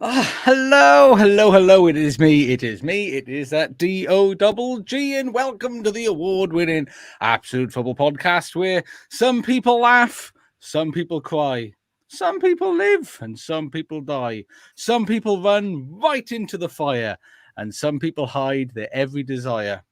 Hello. It is me. It is that D-O-double-G, and welcome to the award-winning Absolute Football Podcast, where some people laugh, some people cry, some people live, and some people die. Some people run right into the fire, and some people hide their every desire.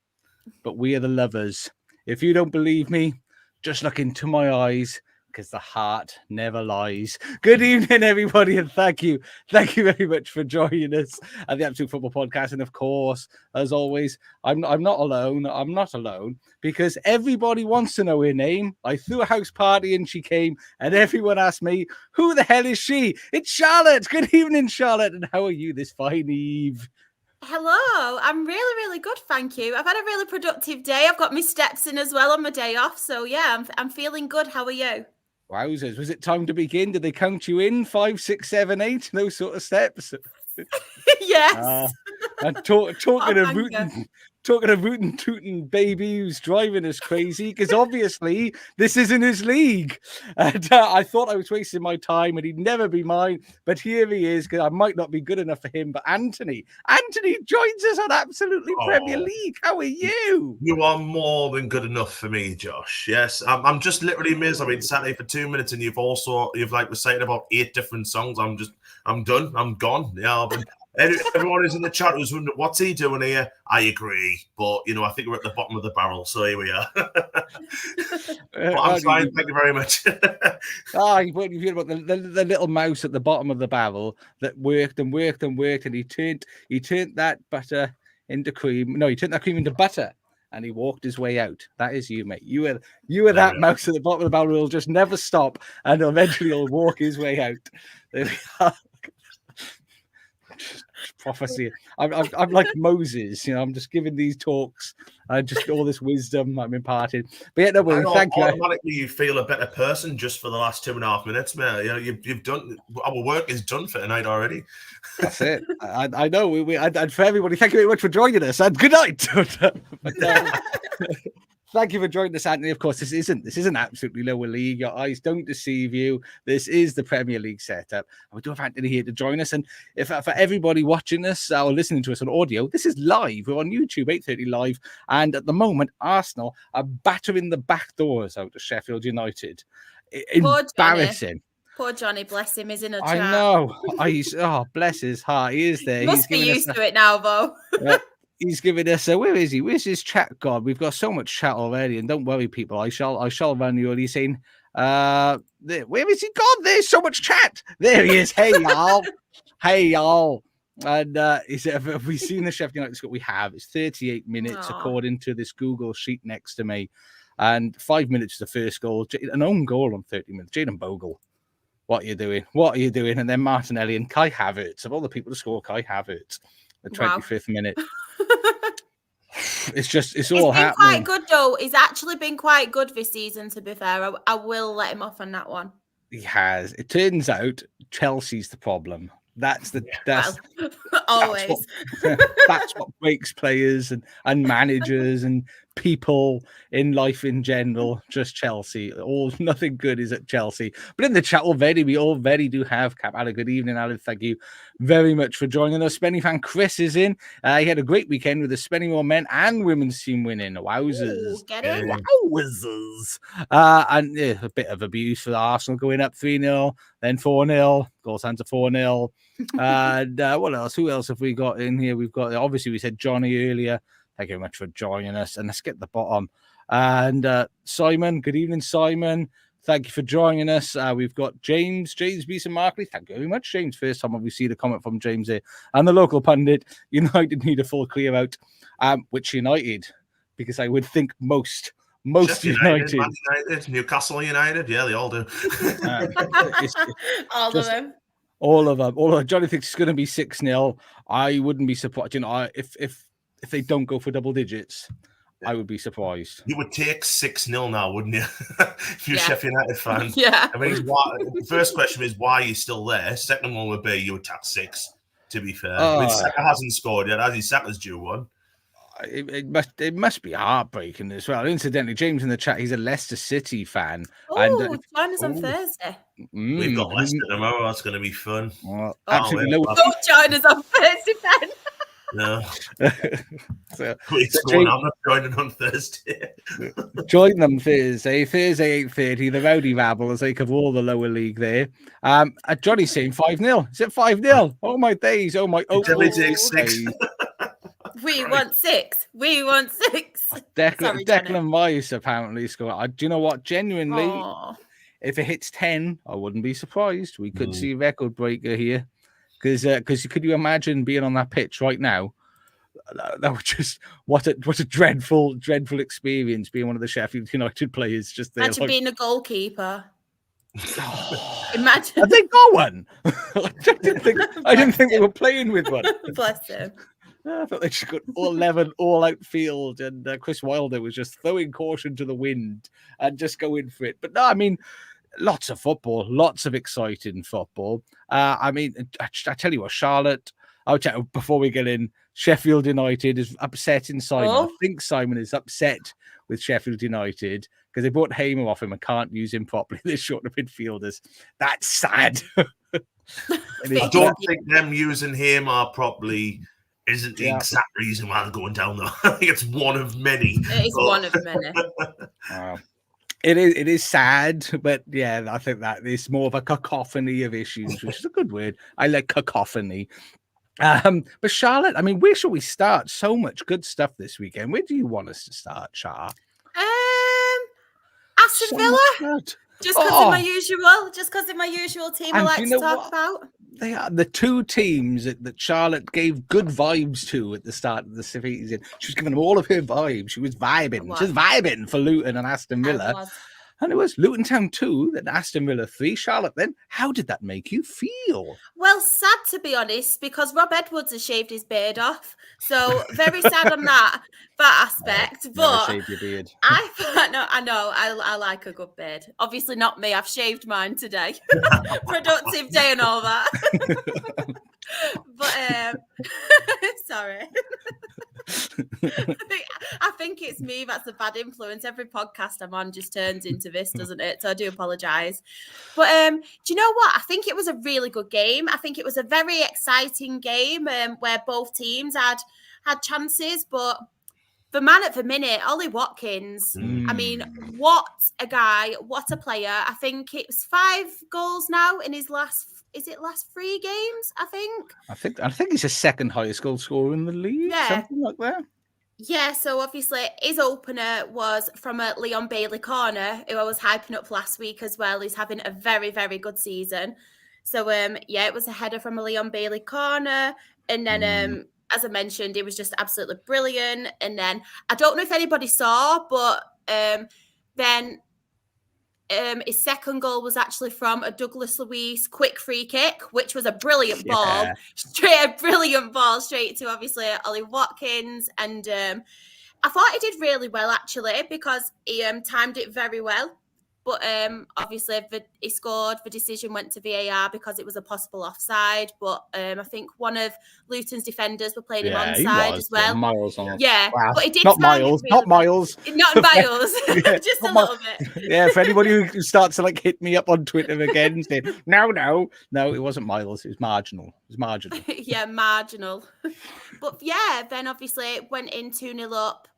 But we are the lovers. If you don't believe me, just look into my eyes, because the heart never lies. Good evening, everybody, and thank you very much for joining us at the Absolute Football Podcast. And of course, as always, I'm not alone. I'm not alone because everybody wants to know her name. I threw a house party and she came, and everyone asked me, "Who the hell is she?" It's Charlotte. Good evening, Charlotte, and how are you this fine eve? Hello, I'm really good, thank you. I've had a really productive day. I've got my steps in as well on my day off, so yeah, I'm feeling good. How are you? Wowzers, was it time to begin? Did they count you in? 5, 6, 7, 8? Those sort of steps? Yes. And talking of rootin' tootin' baby who's driving us crazy, because obviously this isn't his league. And I thought I was wasting my time and he'd never be mine, but here he is, because I might not be good enough for him. But Anthony joins us on Absolutely Premier League. How are you? You are more than good enough for me, Josh. Yes, I'm just literally amazed. I've been sat here for 2 minutes and you've like recited about 8 different songs. I'm done. I'm gone. Yeah, but everyone who's in the chat who's wondering what's he doing here. I agree, but I think we're at the bottom of the barrel, so here we are. But I'm fine. Thank you very much. You've heard about the little mouse at the bottom of the barrel that worked, and he turned that butter into cream. No, he turned that cream into butter, and he walked his way out. That is you, mate. You were that mouse at the bottom of the barrel who will just never stop, and eventually he'll walk his way out. There we are. Prophecy. I'm like Moses, I'm just giving these talks, just all this wisdom I'm imparting. But yeah, no, thank you. Automatically, you feel a better person just for the last 2.5 minutes, man. You've done our work is done for tonight already. That's it. I know. And for everybody, thank you very much for joining us, and good night. Thank you for joining us, Anthony. Of course, this isn't absolutely lower league. Your eyes don't deceive you. This is the Premier League setup. And we do have Anthony here to join us. And if for everybody watching us or listening to us on audio, this is live. We're on YouTube, 8:30 live. And at the moment, Arsenal are battering the back doors out of Sheffield United. Embarrassing. Poor Johnny, bless him, is in a trap. I know. Bless his heart. He is there. He must be used to it now, though. He's giving us where is he? Where's his chat gone? We've got so much chat already, and don't worry, people. I shall run you. He's saying, where is he gone? There's so much chat. There he is. Hey y'all. And he said, have we seen the Sheffield United score? We have. It's 38 minutes according to this Google sheet next to me, and 5 minutes to the first goal. An own goal on 30 minutes. Jadon Bogle. What are you doing? And then Martinelli and Kai Havertz. Of all the people to score, Kai Havertz. The 25th minute. It's all happening. Quite good though. He's actually been quite good this season, to be fair. I will let him off on that one. He has. It turns out Chelsea's the problem. That's always. That's what breaks players and managers and people in life in general. Just Chelsea. Nothing good is at Chelsea. But in the chat we already do have Cap. Alan, good evening, Alan. Thank you very much for joining us. Spenny fan Chris is in. He had a great weekend with the Spenny men and women's team winning. Wowzers. Ooh, get it? Wowzers. And a bit of abuse for Arsenal going up 3-0, then 4-0. Goals down to 4-0. And what else? Who else have we got in here? We've got, obviously, we said Johnny earlier. Thank you very much for joining us. And let's get the bottom. And Simon, good evening, Simon. Thank you for joining us. We've got James Beeson Markley. Thank you very much, James. First time we see the comment from James here. And the local pundit, United need a full clear out. Which United? Because I would think most United. Man United, Newcastle United. Yeah, they all do. All of them. All of them. Johnny thinks it's going to be 6-0. I wouldn't be surprised. If they don't go for double digits, I would be surprised. You would take 6-0 now, wouldn't you? If you're a Sheffield United fan. Yeah. I mean, the first question is why are you still there? Second one would be you would take 6, to be fair. Saka hasn't scored yet, has he? Saka's due one. It must be heartbreaking as well. Incidentally, James in the chat, he's a Leicester City fan. Oh, mine is on Thursday. We've got Leicester tomorrow. That's going to be fun. Well, absolutely no. Don't join us on Thursday, Ben. No. Please I'm not joining on Thursday. Join them Thursday 8:30. The Rowdy Rabble as they cover all the lower league there. Johnny's saying 5-0. Is it 5-0? Oh my days! Oh my! Oh, take 6. We want 6. We want 6. Declan Rice apparently scored. Do you know what? Genuinely, if it hits 10, I wouldn't be surprised. We could see a record breaker here. Because could you imagine being on that pitch right now? That was just what a dreadful experience being one of the Sheffield United players. Just there, imagine being a goalkeeper. Imagine. Have they got one? I didn't think they were playing with one. Bless him. I thought they just got 11 all outfield, and Chris Wilder was just throwing caution to the wind and just going for it. But no, I mean, lots of football, lots of exciting football. I mean, I tell you what, Charlotte, before we get in, Sheffield United is upsetting Simon. I think Simon is upset with Sheffield United because they bought Hamer off him and can't use him properly. They're short of midfielders. That's sad. I don't think them using Hamer properly isn't the exact reason why they're going down, though. I think it's one of many. It is one of many. It is sad, but yeah, I think that it's more of a cacophony of issues, which is a good word. I like cacophony. But Charlotte, I mean, where should we start? So much good stuff this weekend. Where do you want us to start, Char? Aston Villa. Just because of my usual team I like to talk about. They are the two teams that Charlotte gave good vibes to at the start of the season. She was giving them all of her vibes. She was vibing. She was vibing for Luton and Aston Villa. And it was Luton Town 2, then Aston Villa 3. Charlotte, then, how did that make you feel? Well, sad to be honest, because Rob Edwards has shaved his beard off. So very sad on that aspect. But shave your beard. I know, I like a good beard. Obviously not me. I've shaved mine today. Productive day and all that. But sorry. I think it's me that's a bad influence. Every podcast I'm on just turns into this, doesn't it? So I do apologise. But do you know what? I think it was a really good game. I think it was a very exciting game where both teams had chances. But the man at the minute, Ollie Watkins, I mean, what a guy, what a player. I think it's 5 goals now in his last 3 games, I think he's the second highest goal scorer in the league, something like that. Yeah, so obviously his opener was from a Leon Bailey corner, who I was hyping up last week as well. He's having a very, very good season. So, it was a header from a Leon Bailey corner. And then, as I mentioned, it was just absolutely brilliant. And then, I don't know if anybody saw, but then... his second goal was actually from a Douglas Luiz quick free kick, which was a brilliant ball, straight to obviously Ollie Watkins. And I thought he did really well actually because he timed it very well. But obviously he scored. The decision went to VAR because it was a possible offside. But I think one of Luton's defenders were playing him onside as well. Miles on. Yeah, wow. But it did not Miles. Not Miles. Not Miles. Just a little bit. Yeah, for anybody who starts to hit me up on Twitter again, saying, no, it wasn't Miles. It was marginal. Yeah, marginal. But yeah, then obviously it went in 2-0 up.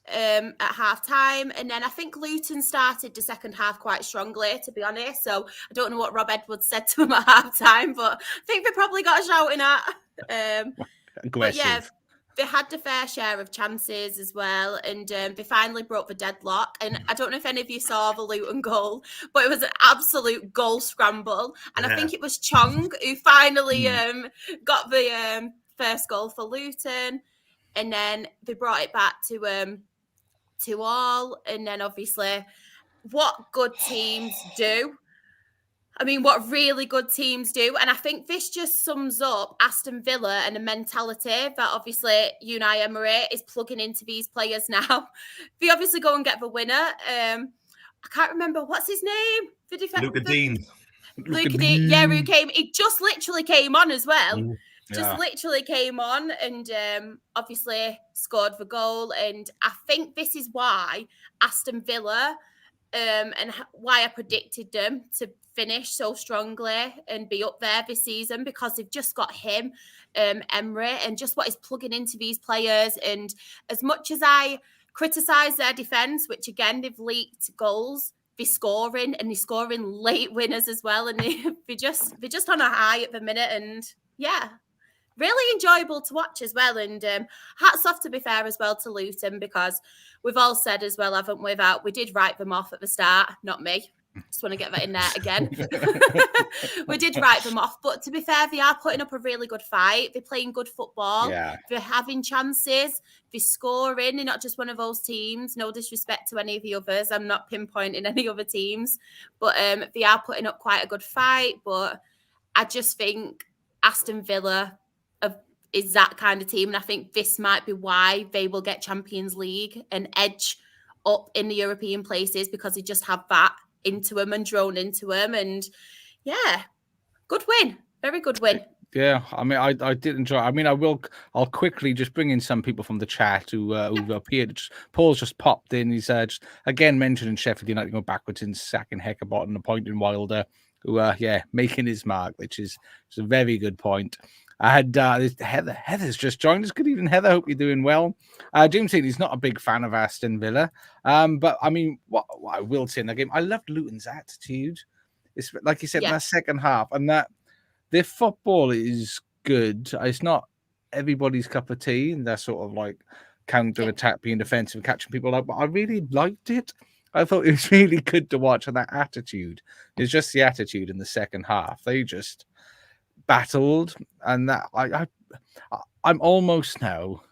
At half time, and then I think Luton started the second half quite strongly, to be honest. So I don't know what Rob Edwards said to him at half time, but I think they probably got a shouting at. But yeah, they had the fair share of chances as well, and they finally broke the deadlock. And I don't know if any of you saw the Luton goal, but it was an absolute goal scramble, and I think it was Chong who finally got the first goal for Luton, and then they brought it back to 2-2, and then obviously what good teams do. I mean, what really good teams do. And I think this just sums up Aston Villa and the mentality that obviously Unai Emery is plugging into these players now. They obviously go and get the winner. I can't remember, what's his name? Luca Dean. Luca Dean. Yeah, who came. He just literally came on as well. Literally came on and obviously scored the goal. And I think this is why Aston Villa and why I predicted them to finish so strongly and be up there this season because they've just got him, Emery, and just what he's plugging into these players. And as much as I criticise their defence, which again, they've leaked goals, they're scoring and they're scoring late winners as well. And they're just on a high at the minute. And yeah, really enjoyable to watch as well. And hats off, to be fair, as well to Luton, because we've all said as well, haven't we, that we did write them off at the start. Not me. Just want to get that in there again. We did write them off. But to be fair, they are putting up a really good fight. They're playing good football. Yeah. They're having chances. They're scoring. They're not just one of those teams. No disrespect to any of the others. I'm not pinpointing any other teams. But they are putting up quite a good fight. But I just think Aston Villa is that kind of team. And I think this might be why they will get Champions League and edge up in the European places, because they just have that into them and drone into them. And yeah, good win. Very good win. Yeah, I mean, I did enjoy. I mean, I'll quickly just bring in some people from the chat who appeared. Paul's just popped in. He's just again mentioning Sheffield United going backwards in sacking Heckerbot and appointing Wilder, who making his mark, which is a very good point. I had Heather. Heather's just joined us. Good evening, Heather. Hope you're doing well. James said he's not a big fan of Aston Villa, but I mean, what I will say in the game, I loved Luton's attitude. It's like you said, in that second half, and that their football is good. It's not everybody's cup of tea, and they're sort of like counter attack, being defensive, catching people out. But I really liked it. I thought it was really good to watch, and that attitude is just the attitude in the second half. They just battled, and that I'm almost now.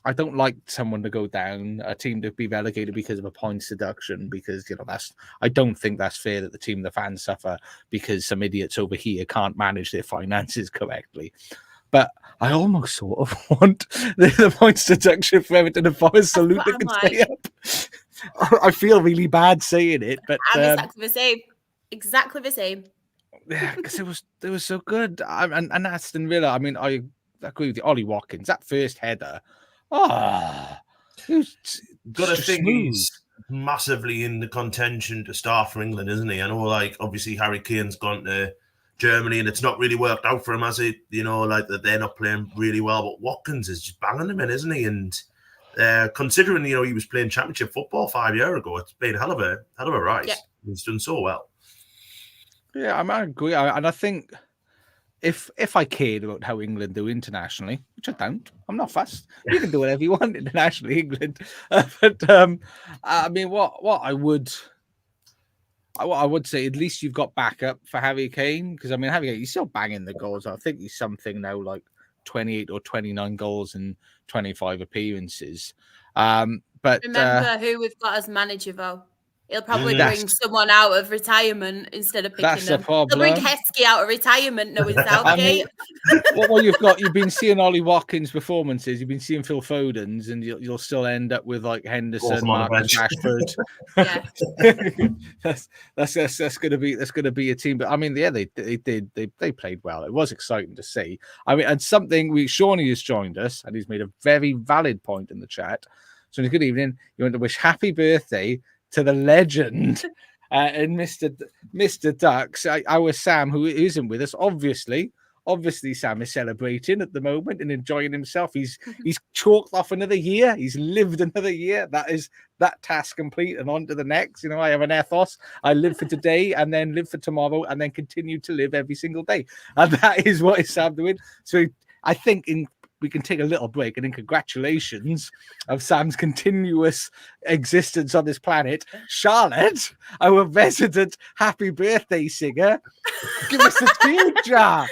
I don't like someone to go down, a team to be relegated because of a points deduction, because I don't think that's fair that the team, the fans suffer because some idiots over here can't manage their finances correctly. But I almost sort of want the points deduction for Everton and Forest so Luton can stay up. I feel really bad saying it, but I'm exactly the same. Exactly the same. Yeah, because it was so good. And Aston Villa, I mean, I agree with you. Ollie Watkins, that first header. Got to think he's massively in the contention to start for England, isn't he? I know, like, obviously Harry Kane's gone to Germany and it's not really worked out for him, has it? Like that they're not playing really well, but Watkins is just banging him in, isn't he? And considering, he was playing championship football 5 years ago, it's been a hell of a rise. Yeah. He's done so well. Yeah, I agree. And I think if I cared about how England do internationally, which I don't, I'm not fussed. You can do whatever you want internationally, England. But I mean, what I would say, at least you've got backup for Harry Kane, because I mean, Harry Kane, he's still banging the goals. I think he's something now like 28 or 29 goals in 25 appearances. But remember who we've got as manager, though. He'll probably bring someone out of retirement instead of picking them. That's a problem. He'll bring Heskey out of retirement, knowing Southgate. Well, you've been seeing Ollie Watkins' performances. You've been seeing Phil Foden's, and you'll still end up with like Henderson, Marcus Rashford. That's gonna be a team. But I mean, yeah, they played well. It was exciting to see. I mean, and something Shawnee has joined us, and he's made a very valid point in the chat. So good evening. You want to wish happy birthday to the legend and Mr. Ducks, our Sam, who isn't with us. Obviously, Sam is celebrating at the moment and enjoying himself. He's chalked off another year. He's lived another year. That is that task complete, and on to the next. I have an ethos. I live for today, and then live for tomorrow, and then continue to live every single day. And that is what is Sam doing. So I think we can take a little break, and in congratulations of Sam's continuous existence on this planet, Charlotte, our resident happy birthday singer, give us a tune, Jar.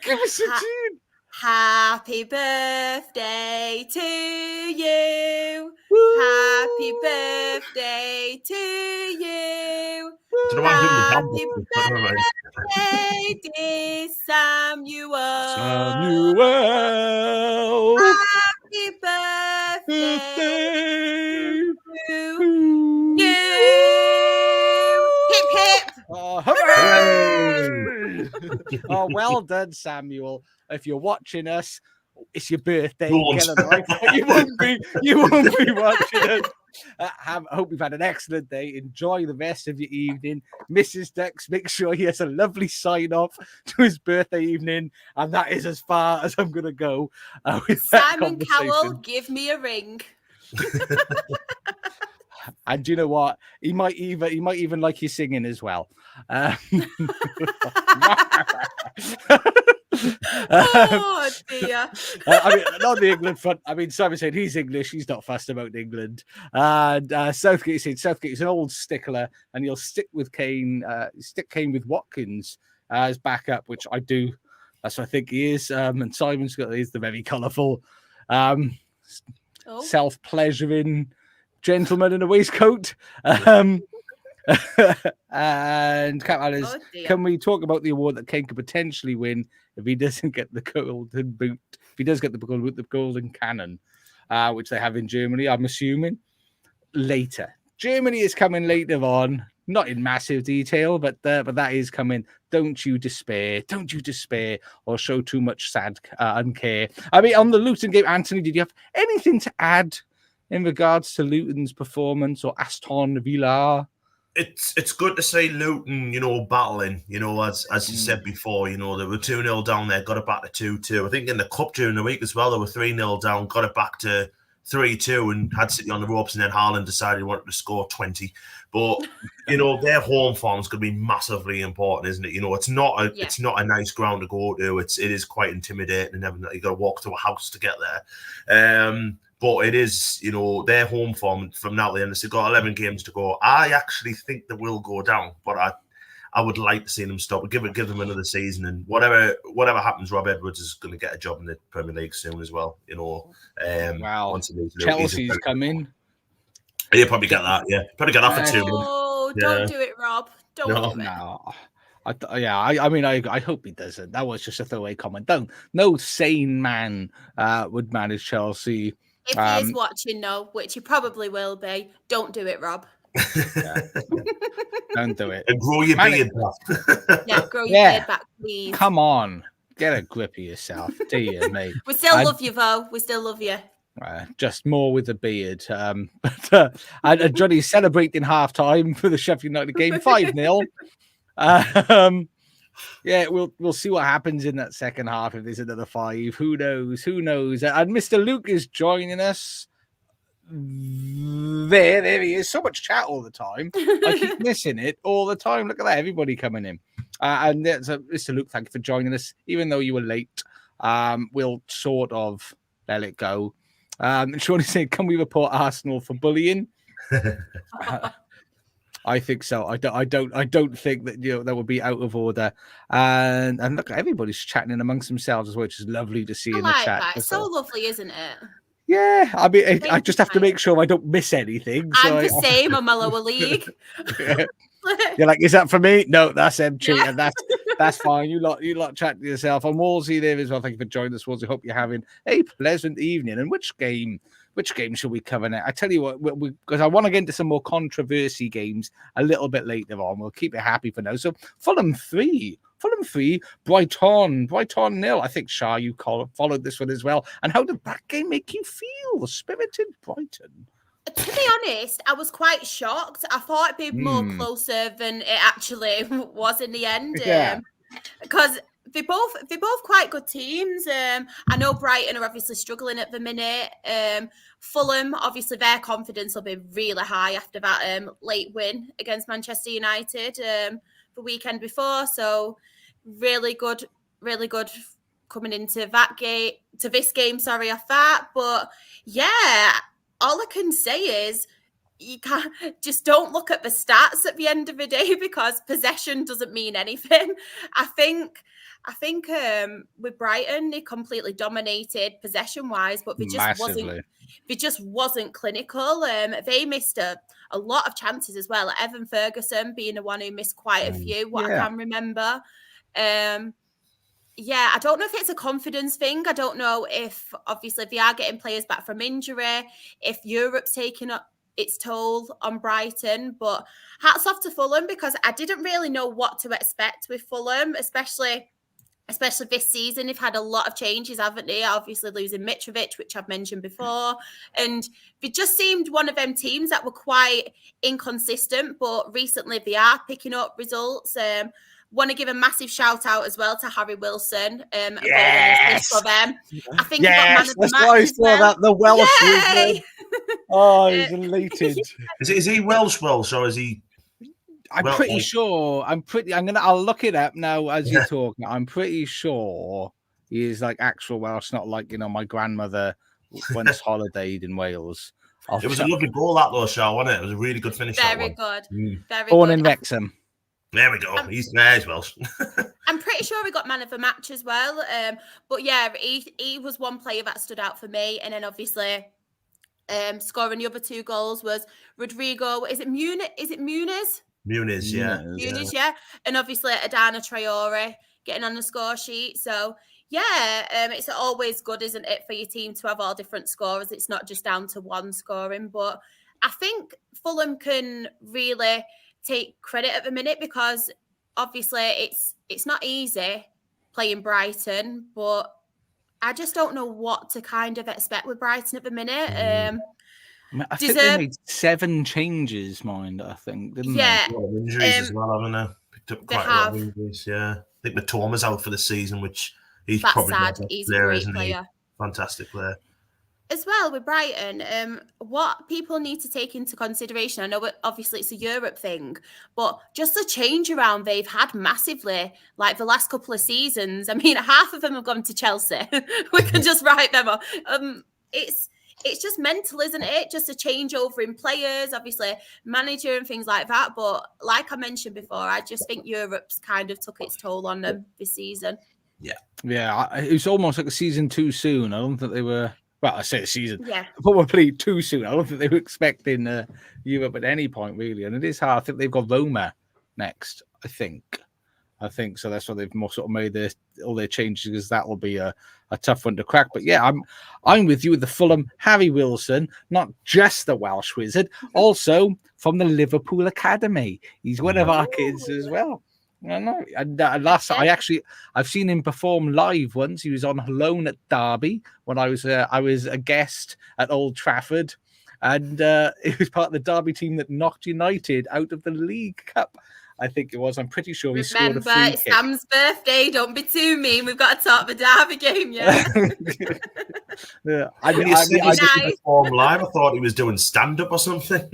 Give us a tune. Happy birthday to you. Woo. Happy birthday to you. Happy birthday, dear Samuel. Happy birthday to you. Hip, hip. Oh, hooray! Oh, well done, Samuel. If you're watching us, it's your birthday. You won't be watching us. I hope you've had an excellent day. Enjoy the rest of your evening. Mrs. Dex, make sure he has a lovely sign-off to his birthday evening. And that is as far as I'm going to go with that Simon conversation. Cowell, give me a ring. And do you know what? He might even like you singing as well. Oh dear. I mean, not the England front. I mean, Simon said he's English. He's not fussed about England. And Southgate said Southgate's an old stickler, and he'll stick with Kane. Stick Kane with Watkins as backup, which I do. That's what I think he is. And Simon's got is the very colourful, self-pleasuring gentleman in a waistcoat. And Cat Alice, can we talk about the award that Kane could potentially win if he doesn't get the golden boot? If he does get the golden cannon, which they have in Germany, I'm assuming later. Germany is coming later on, not in massive detail, but that is coming. Don't you despair or show too much sad uncare. I mean, on the Luton game, Anthony, did you have anything to add in regards to Luton's performance or Aston Villa? It's good to see Luton, battling, as you said before, they were 2-0 down there, got it back to 2-2. I think in the cup during the week as well, they were 3-0 down, got it back to 3-2 and had City on the ropes, and then Haaland decided he wanted to score 20. But, their home form is going to be massively important, isn't it? It's not a nice ground to go to. It is quite intimidating, and you got to walk to a house to get there. But it is, their home form from now to the end. They've got 11 games to go. I actually think they will go down, but I would like to see them stop. Give them another season, and whatever happens, Rob Edwards is going to get a job in the Premier League soon as well. Wow. Chelsea's coming. He'll probably get that. Yeah, probably get that for 2 months. Oh, don't do it, Rob. Don't do it. No. I mean, I hope he doesn't. That was just a throwaway comment. No sane man would manage Chelsea. If he is watching, though, which he probably will be, don't do it, Rob. Yeah. Don't do it. And grow your beard back. Yeah, grow your beard back, please. Come on. Get a grip of yourself, do you, mate? We still love you, though. We still love you. Just more with the beard. And Johnny's celebrating half-time for the Sheffield United game, 5-0. Yeah, we'll see what happens in that second half if there's another 5. Who knows? And Mr. Luke is joining us. There he is. So much chat all the time. I keep missing it all the time. Look at that, everybody coming in. And so, Mr. Luke, thank you for joining us, even though you were late. We'll sort of let it go. Shawnee said, "Can we report Arsenal for bullying?" I think so. I don't think that that would be out of order. And look, everybody's chatting amongst themselves as well, which is lovely to see in the chat. That. It's so lovely, isn't it? Yeah, I mean, I just have to make sure I don't miss anything. I'm the same. I'm a lower league. You're like, is that for me? No, that's MG, yeah. And that's fine. You lot chat to yourself. And Wolsey there as well. Thank you for joining us, Wolsey. Hope you're having a pleasant evening. And which game should we cover now? I tell you what, because I want to get into some more controversy games a little bit later on. We'll keep it happy for now. So Fulham 3, Brighton 0. I think, Shah, you followed this one as well. And how did that game make you feel? Spirited Brighton. To be honest, I was quite shocked. I thought it'd be more closer than it actually was in the end. Yeah. Because they're both quite good teams. I know Brighton are obviously struggling at the minute. Fulham, obviously, their confidence will be really high after that late win against Manchester United the weekend before. So really good coming into this game. Sorry, off that, but yeah. All I can say is you can't just don't look at the stats at the end of the day because possession doesn't mean anything. I think with Brighton they completely dominated possession wise, but they just wasn't clinical. They missed a lot of chances as well. Evan Ferguson being the one who missed quite a few. I can remember. Yeah, I don't know if it's a confidence thing. I don't know if, obviously, if they are getting players back from injury, if Europe's taking up its toll on Brighton. But hats off to Fulham because I didn't really know what to expect with Fulham, especially especially this season. They've had a lot of changes, haven't they? Obviously losing Mitrovic, which I've mentioned before. And they just seemed one of them teams that were quite inconsistent, but recently they are picking up results. Want to give a massive shout out as well to Harry Wilson. A goal and assist for them. I think he got man of the match as well. That, the Welsh wizard. Oh, he's elated. Is he Welsh or is he? I'm pretty sure. I'll look it up now as you're talking. I'm pretty sure he is like actual Welsh, not like, my grandmother once holidayed in Wales. It was a lovely goal that though, Shaw, wasn't it? It was a really good finish. Very good. Very Born good. in Wrexham. There we go. He's Welsh. I'm pretty sure we got man of the match as well. But yeah, he was one player that stood out for me. And then obviously scoring the other 2 goals was Rodrigo. Is it Muniz? Muniz, yeah. Muniz, yeah. And obviously Adana Traore getting on the score sheet. So yeah, it's always good, isn't it, for your team to have all different scorers. It's not just down to one scoring. But I think Fulham can really take credit at the minute, because obviously it's not easy playing Brighton, but I just don't know what to kind of expect with Brighton at the minute. I think they made 7 changes, I think, didn't they? A lot of injuries as well, haven't they? Picked up quite a lot of injuries, yeah. I think Matoma's out for the season, which he's probably sad. He's a great player. Fantastic player. As well with Brighton, what people need to take into consideration, I know obviously it's a Europe thing, but just the change around they've had massively, like the last couple of seasons. I mean, half of them have gone to Chelsea. We can just write them off. It's just mental, isn't it? Just a changeover in players, obviously manager and things like that. But like I mentioned before, I just think Europe's kind of took its toll on them this season. Yeah. It was almost like a season too soon. I don't think they were. Well, I say a season. Yeah. Probably too soon. I don't think they were expecting Europe at any point, really. And it is hard. I think they've got Roma next, I think so. That's why they've more sort of made all their changes, because that will be a tough one to crack. But yeah, I'm with you with the Fulham. Harry Wilson, not just the Welsh wizard, also from the Liverpool Academy. He's one of our kids as well. I know. And I've seen him perform live once. He was on loan at Derby when I was a guest at Old Trafford, and it was part of the Derby team that knocked United out of the League Cup. I think it was. I'm pretty sure he scored a free kick. It's Sam's birthday. Don't be too mean. We've got to talk the Derby game, yeah. Yeah. I didn't perform live. I thought he was doing stand-up or something.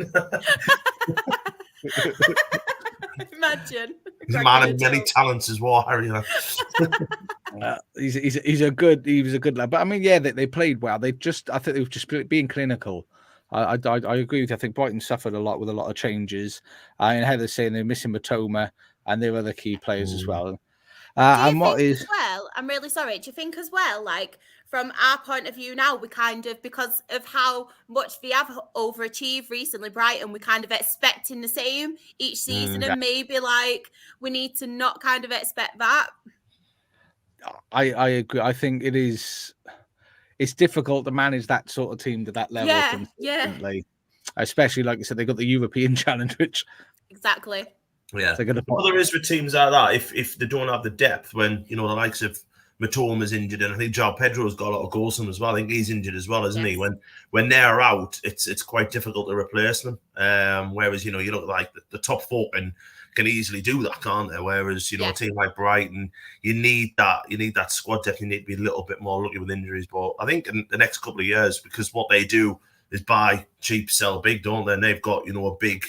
Imagine. He's a man of many talents as well, Harry. He was a good lad. But I mean, yeah, they played well. I think they were just being clinical. I agree with you. I think Brighton suffered a lot with a lot of changes. And Heather's saying they're missing Matoma and their other key players as well. I'm really sorry. Do you think as well, like from our point of view now, we kind of, because of how much they have overachieved recently, Brighton, we're kind of expecting the same each season, and maybe like we need to not kind of expect that. I agree. I think it's difficult to manage that sort of team to that level consistently. Especially, like you said, they got the European challenge, which exactly. Yeah, there is with teams like that, if they don't have the depth, when the likes of Matoma's injured, and I think João Pedro's got a lot of goals from him as well. I think he's injured as well, isn't he? When they're out, it's quite difficult to replace them. Whereas you look like the top 4 can easily do that, can't they? Whereas a team like Brighton, you need that squad depth. You need to be a little bit more lucky with injuries. But I think in the next couple of years, because what they do is buy cheap, sell big, don't they? And they've got a big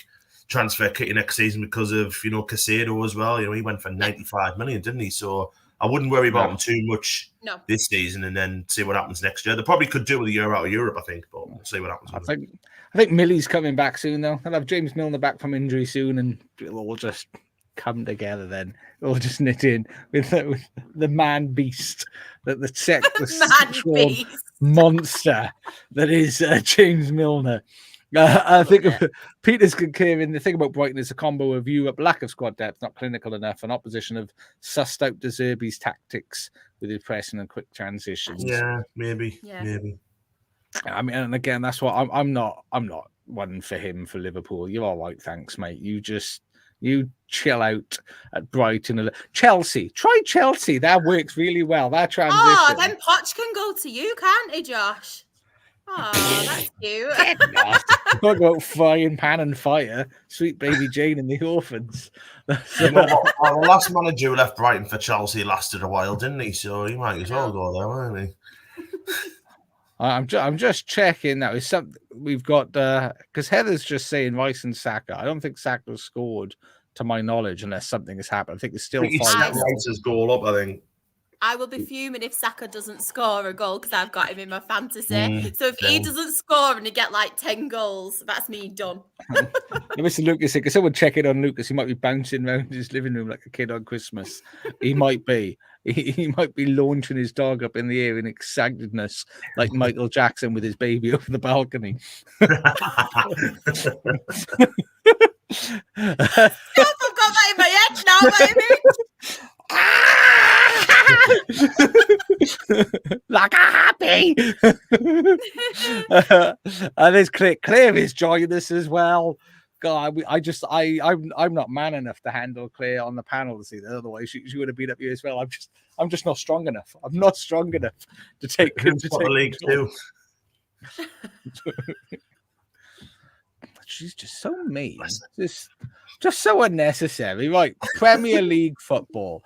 transfer kit next season because of Caicedo as well. He went for 95 million, didn't he? So I wouldn't worry about him too much this season, and then see what happens next year. They probably could do with a year out of Europe, I think, but we'll see what happens. I think Millie's coming back soon, though. They'll have James Milner back from injury soon, and it'll all just come together then. It'll just knit in with the man beast, the sexual monster that is James Milner. I think Peter's concurring. The thing about Brighton is a combo of Europe, lack of squad depth, not clinical enough, and opposition of sussed out De Zerbi's tactics with his pressing and quick transitions. Yeah, maybe. I mean, and again, that's what I'm not one for him for Liverpool. You're all right, thanks, mate. You You chill out at Brighton. Chelsea. Try Chelsea. That works really well. That transition. Oh, then Poch can go to you, can't he, Josh? Oh, that's cute. Talk about frying pan and fire. Sweet baby Jane and the orphans. You know what? Well, the last manager who left Brighton for Chelsea lasted a while, didn't he? So he might as well go there, won't he? I'm just checking now. Is something we've got because Heather's just saying Rice and Saka. I don't think Saka's scored to my knowledge unless something has happened. I think it's still He 5. set Rice's goal up, I think. I will be fuming if Saka doesn't score a goal because I've got him in my fantasy. So if he yeah. doesn't score and he get like 10 goals, that's me done. Mr. Lucas, can someone check it on Lucas? He might be bouncing around his living room like a kid on Christmas. He might be. He might be launching his dog up in the air in excitedness like Michael Jackson with his baby over the balcony. I've got that in my head now, baby. Like a happy. And there's Claire is joining us as well. God, I'm not man enough to handle Claire on the panel this evening. Otherwise, she would have been up here as well. I'm just not strong enough. I'm not strong enough to take the league too. She's just so mean. Just so unnecessary. Right. Premier League football.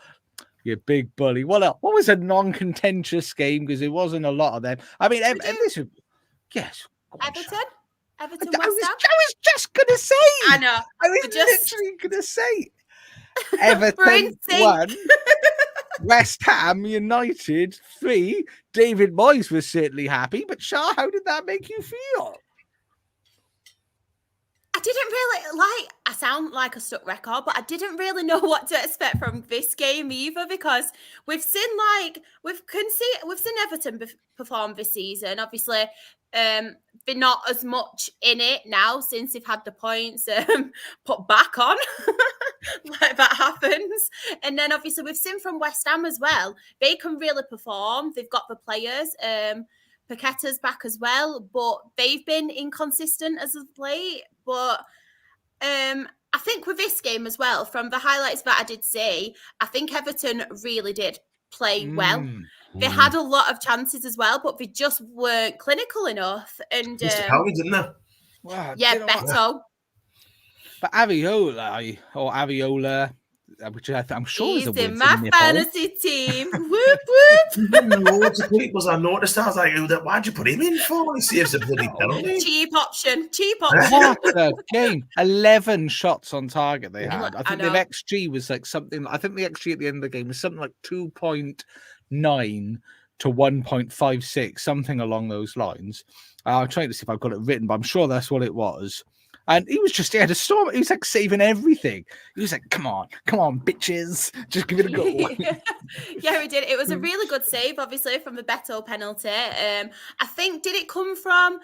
You big bully. What else? What was a non-contentious game? Because there wasn't a lot of them. I mean, yes. Everton, I West Ham. was just going to say. I know. I was literally going to say. Everton 1. West Ham United 3. David Moyes was certainly happy. But Shah, how did that make you feel? I didn't really I sound like a stuck record, but I didn't really know what to expect from this game either because we've seen Everton perform this season. Obviously, they're not as much in it now since they've had the points put back on. Like that happens. And then obviously we've seen from West Ham as well. They can really perform. They've got the players. Paqueta's back as well, but they've been inconsistent as of late. But I think with this game as well, from the highlights that I did see, I think Everton really did play well. They had a lot of chances as well, but they just weren't clinical enough. And Mr. Cowley, didn't they? Wow, Beto. But Aviola, which I'm sure he's is a in my fantasy team. Whoop whoop. Loads of people I noticed. I was like, why'd you put him in for? He saves a bloody penalty. Cheap option. What a game! 11 shots on target they had. I think the XG was like something. I think the XG at the end of the game was something like 2.9 to 1.56, something along those lines. I'm trying to see if I've got it written, but I'm sure that's what it was. And he had a storm. He was like saving everything. He was like, come on, bitches. Just give it a go. Yeah, he did. It was a really good save, obviously, from the Beto penalty. I think, did it come from,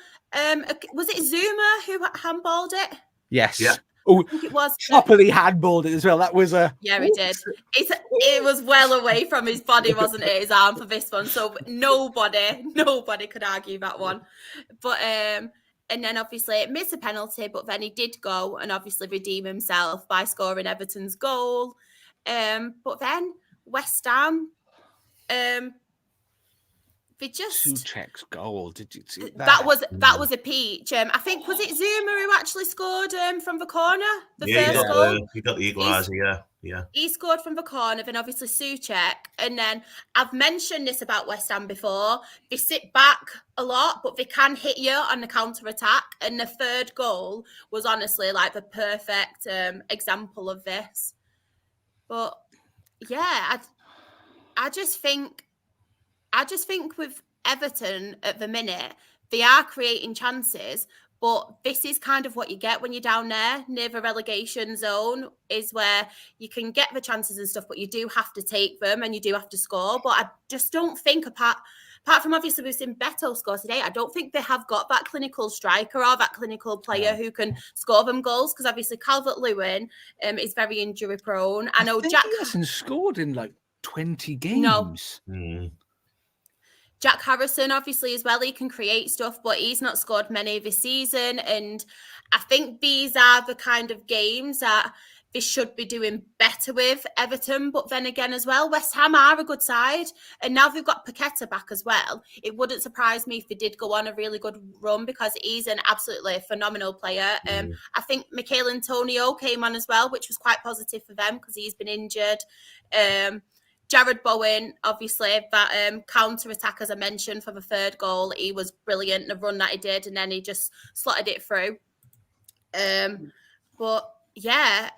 was it Zuma who handballed it? Yes. Yeah. Oh, I think it was. Properly handballed it as well. That was a... Yeah, he did. It was well away from his body, wasn't it, his arm for this one. So nobody could argue that one. But... and then obviously it missed a penalty, but then he did go and obviously redeem himself by scoring Everton's goal. But then West Ham, they just Souček's goal. Did you see that? That was a peach. I think was it Zuma who actually scored from the corner? First goal. He got the equaliser. Yeah. He scored from the corner, then obviously Souček. And then I've mentioned this about West Ham before. They sit back a lot, but they can hit you on the counter-attack. And the third goal was honestly like the perfect example of this. But yeah, I just think with Everton at the minute, they are creating chances. But this is kind of what you get when you're down there near the relegation zone, is where you can get the chances and stuff, but you do have to take them and you do have to score. But I just don't think, apart from obviously we've seen Beto score today, I don't think they have got that clinical striker or that clinical player who can score them goals, because obviously Calvert-Lewin is very injury prone. I know Jack hasn't scored in like 20 games. No. Jack Harrison, obviously, as well, he can create stuff, but he's not scored many this season. And I think these are the kind of games that they should be doing better with Everton. But then again as well, West Ham are a good side. And now they've got Paqueta back as well. It wouldn't surprise me if they did go on a really good run because he's an absolutely phenomenal player. I think Mikel Antonio came on as well, which was quite positive for them because he's been injured. Jared Bowen, obviously, that counter-attack, as I mentioned, for the third goal, he was brilliant, the run that he did, and then he just slotted it through. But, yeah,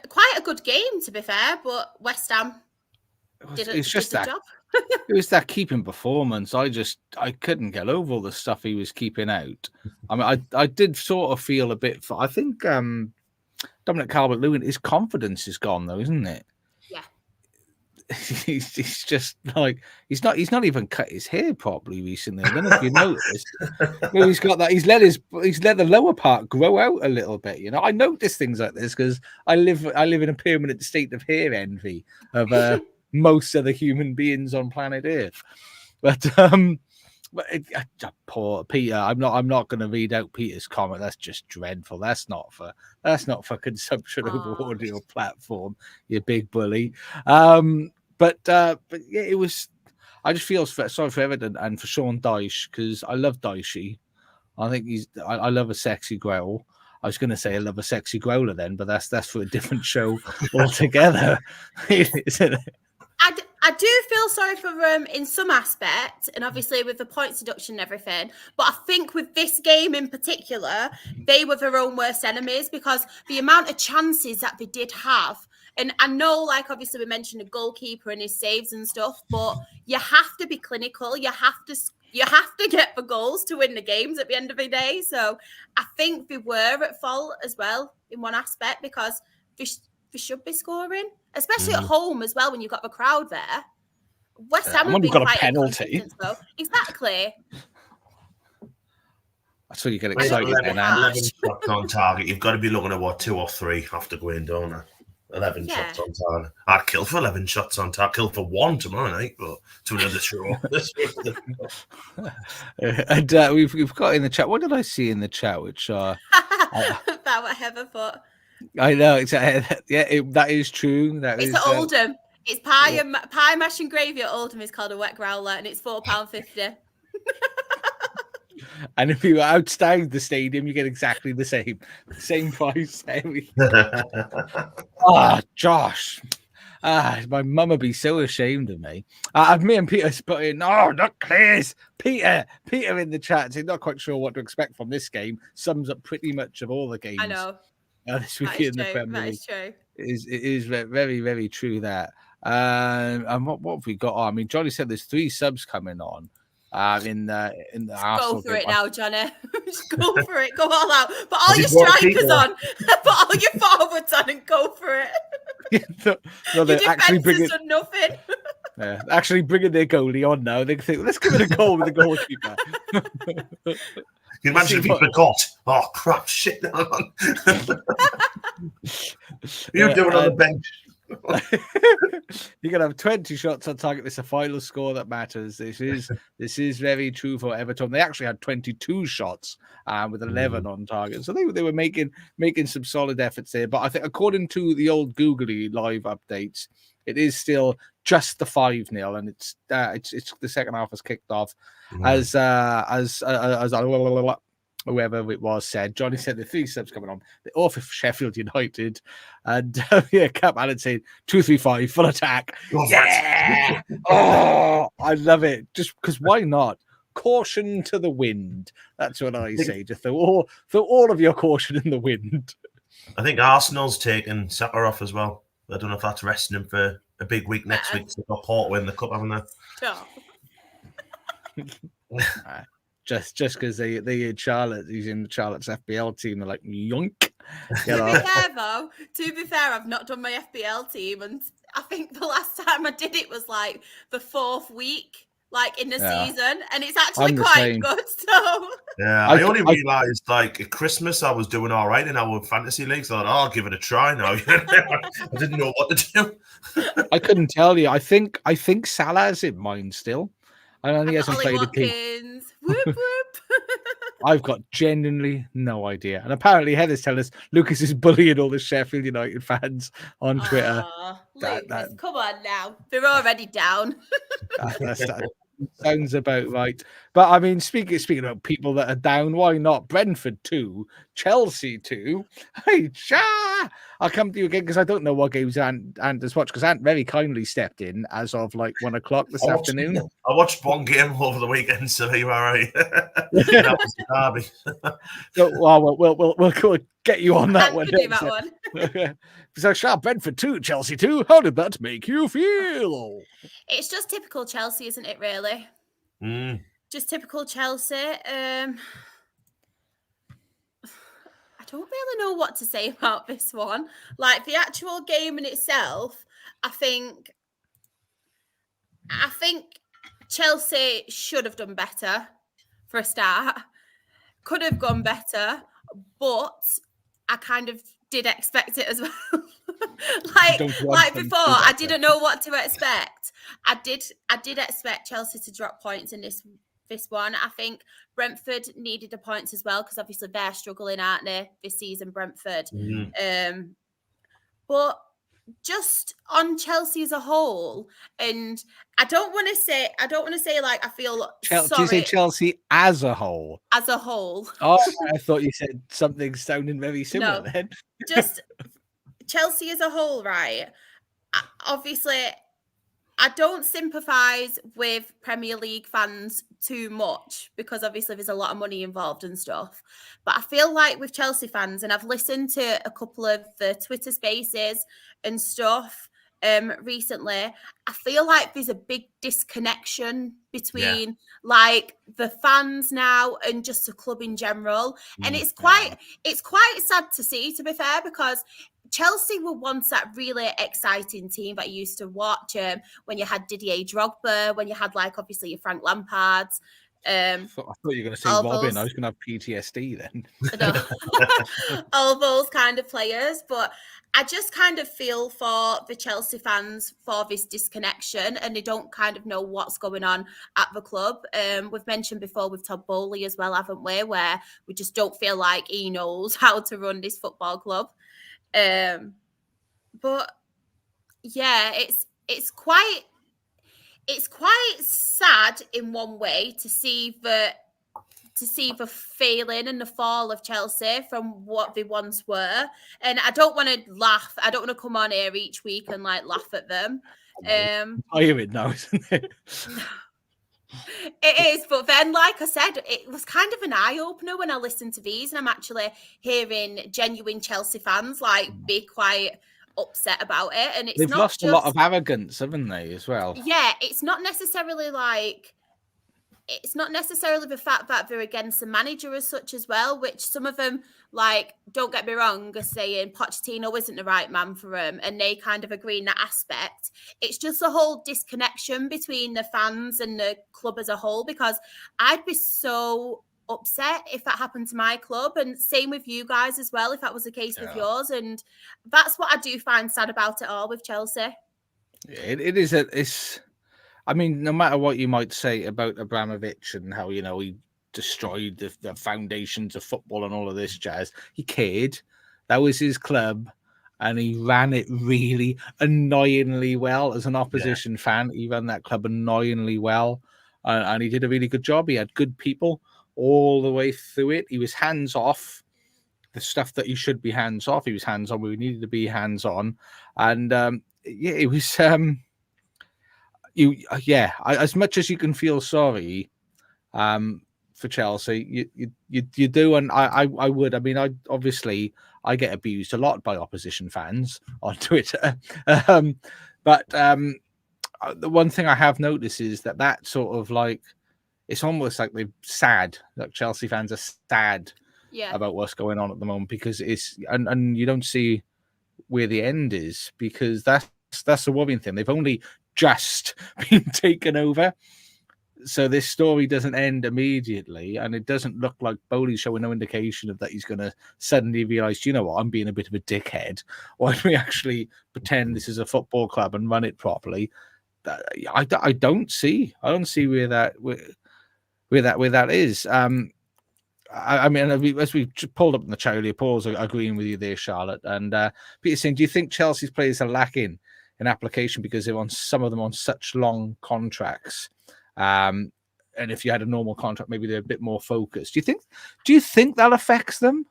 quite a good game, to be fair, but West Ham did the job. It was that keeping performance. I couldn't get over all the stuff he was keeping out. I mean, I did sort of feel a bit, I think Dominic Calvert-Lewin, his confidence is gone, though, isn't it? Yeah. He's just like he's not even cut his hair properly recently. I don't know if you noticed. Well, he's got that. He's let the lower part grow out a little bit. You know, I notice things like this because I live in a permanent state of hair envy of most of the human beings on planet Earth. But poor Peter. I'm not going to read out Peter's comment. That's just dreadful. That's not for consumption over audio platform. You big bully. But yeah, it was. I just feel sorry for Everton and for Sean Dyche because I love Dyche. I think I love a sexy growl. I was going to say I love a sexy growler then, but that's for a different show altogether, isn't it? I do feel sorry for in some aspect, and obviously with the points deduction and everything. But I think with this game in particular, they were their own worst enemies because the amount of chances that they did have. And I know, like, obviously we mentioned the goalkeeper and his saves and stuff, but you have to be clinical. You have to get the goals to win the games at the end of the day. So I think they were at fault as well in one aspect because they should be scoring, especially at home as well when you've got the crowd there. West Ham have been got quite a penalty. Exactly. That's when you get excited. 11 shots on target. You've got to be looking at what 2 or 3 have to go in, don't you? 11 shots on target. I'd kill for 11 shots on target. Kill for 1 tomorrow night, but to another show. And we've got in the chat. What did I see in the chat? Which about what Heather thought. I know exactly. Yeah, that is true. It's at Oldham. It's pie mash and gravy at Oldham is called a wet growler, and it's £4.50. And if you outside the stadium, you get exactly the same price. Josh. My mum would be so ashamed of me. Me and Peter put in, not Claire's. Peter in the chat saying, not quite sure what to expect from this game. Sums up pretty much of all the games. I know. This week in the Premier League. That is true. It is very, very true that. And what have we got on? I mean, Johnny said there's 3 subs coming on. In the Arsenal. Go for it now, Johnny. Just go for it. Go all out. Put all your strikers on. Put all your forwards on and go for it. No, they're actually bringing nothing. Yeah, actually bringing their goalie on now. They think, let's give it a goal with the goalkeeper. Can you imagine if he forgot? Oh, crap, shit. You're doing on the bench. You're gonna have 20 shots on target. It's a final score that matters. This is very true for Everton. They actually had 22 shots with 11 on target, so they were making some solid efforts there. But I think according to the old Googly live updates, it is still just the 5-0, and it's the second half has kicked off as whoever it was said. Johnny said the 3 subs coming on. The all for Sheffield United. And Cap Allen saying 2-3-5, full attack. Yeah! Oh, I love it. Just because why not? Caution to the wind. That's what I say. Just throw all of your caution in the wind. I think Arsenal's taken Saka off as well. I don't know if that's resting him for a big week next week. They've got Porto in the cup, haven't they? Sure. Just because they in Charlotte, he's in Charlotte's FPL team, they're like yoink. To be fair, I've not done my FPL team, and I think the last time I did it was like the 4th week, like in the season, and it's actually quite good. So yeah, I only realised like at Christmas I was doing all right in our fantasy league. So I thought, I'll give it a try now. I didn't know what to do. I couldn't tell you. I think Salah's in mine still. I don't think he hasn't played a game. Whoop, whoop. I've got genuinely no idea. And apparently Heather's telling us Lucas is bullying all the Sheffield United fans on Twitter. Lucas, come on now. They're already down. That sounds about right. But I mean, speaking about people that are down, why not Brentford 2, Chelsea 2? Hey, I'll come to you again because I don't know what games Ant has watched, because Ant very kindly stepped in as of like 1 o'clock this afternoon. I watched one game over the weekend, so you are right. That was the derby. So, we'll go get you on that one. Do that one. So, Brentford 2, Chelsea 2. How did that make you feel? It's just typical Chelsea, isn't it, really? Just typical Chelsea. I don't really know what to say about this one. Like, the actual game in itself, I think Chelsea should have done better for a start. Could have gone better, but I kind of did expect it as well. like before, I didn't know what to expect. I did expect Chelsea to drop points in this one. I think Brentford needed the points as well, because obviously they're struggling, aren't they, this season, Brentford. But just on Chelsea as a whole, and I don't want to say like I feel sorry. Do you say Chelsea as a whole? As a whole. Oh, I thought you said something sounding very similar then. Just Chelsea as a whole, right? Obviously, I don't sympathise with Premier League fans too much, because obviously there's a lot of money involved and stuff. But I feel like with Chelsea fans, and I've listened to a couple of the Twitter spaces and stuff recently, I feel like there's a big disconnection between like the fans now and just the club in general. And it's quite sad to see, to be fair, because Chelsea were once that really exciting team that you used to watch when you had Didier Drogba, when you had like obviously your Frank Lampards. I thought you were going to say Robin. I was going to have PTSD then. All those kind of players. But I just kind of feel for the Chelsea fans for this disconnection, and they don't kind of know what's going on at the club. We've mentioned before with Todd Bowley as well, haven't we? Where we just don't feel like he knows how to run this football club. But yeah, it's quite sad in one way to see the failing and the fall of Chelsea from what they once were. And I don't want to laugh. I don't want to come on here each week and like laugh at them. I hear it now, isn't it? It is, but then, like I said, it was kind of an eye-opener when I listened to these, and I'm actually hearing genuine Chelsea fans like be quite upset about it. And it's they've not lost a lot of arrogance, haven't they, as well? Yeah, it's not necessarily the fact that they're against the manager as such as well, which some of them, like, don't get me wrong, are saying Pochettino isn't the right man for them, and they kind of agree in that aspect. It's just a whole disconnection between the fans and the club as a whole, because I'd be so upset if that happened to my club, and same with you guys as well, if that was the case with yours. And that's what I do find sad about it all with Chelsea. It is. I mean, no matter what you might say about Abramovich and how, you know, he destroyed the foundations of football and all of this jazz, he cared. That was his club, and he ran it really annoyingly well. As an opposition fan, he ran that club annoyingly well, and he did a really good job. He had good people all the way through it. He was hands-off. The stuff that he should be hands-off, he was hands-on. We needed to be hands-on. And, it was... as much as you can feel sorry for Chelsea, you do, and I would. I mean, I get abused a lot by opposition fans on Twitter, but the one thing I have noticed is that sort of like, it's almost like they're sad. Like Chelsea fans are sad about what's going on at the moment, because it's and you don't see where the end is, because that's the worrying thing. They've only just been taken over, so this story doesn't end immediately, and it doesn't look like Bowley's showing no indication of that he's going to suddenly realize, you know what, I'm being a bit of a dickhead. Why don't we actually pretend this is a football club and run it properly? I don't see where that is. I mean, as we pulled up in the Charlie polls, agreeing with you there, Charlotte. And Peter saying, do you think Chelsea's players are lacking in application because they're on some of them on such long contracts? And if you had a normal contract, maybe they're a bit more focused. Do you think that affects them?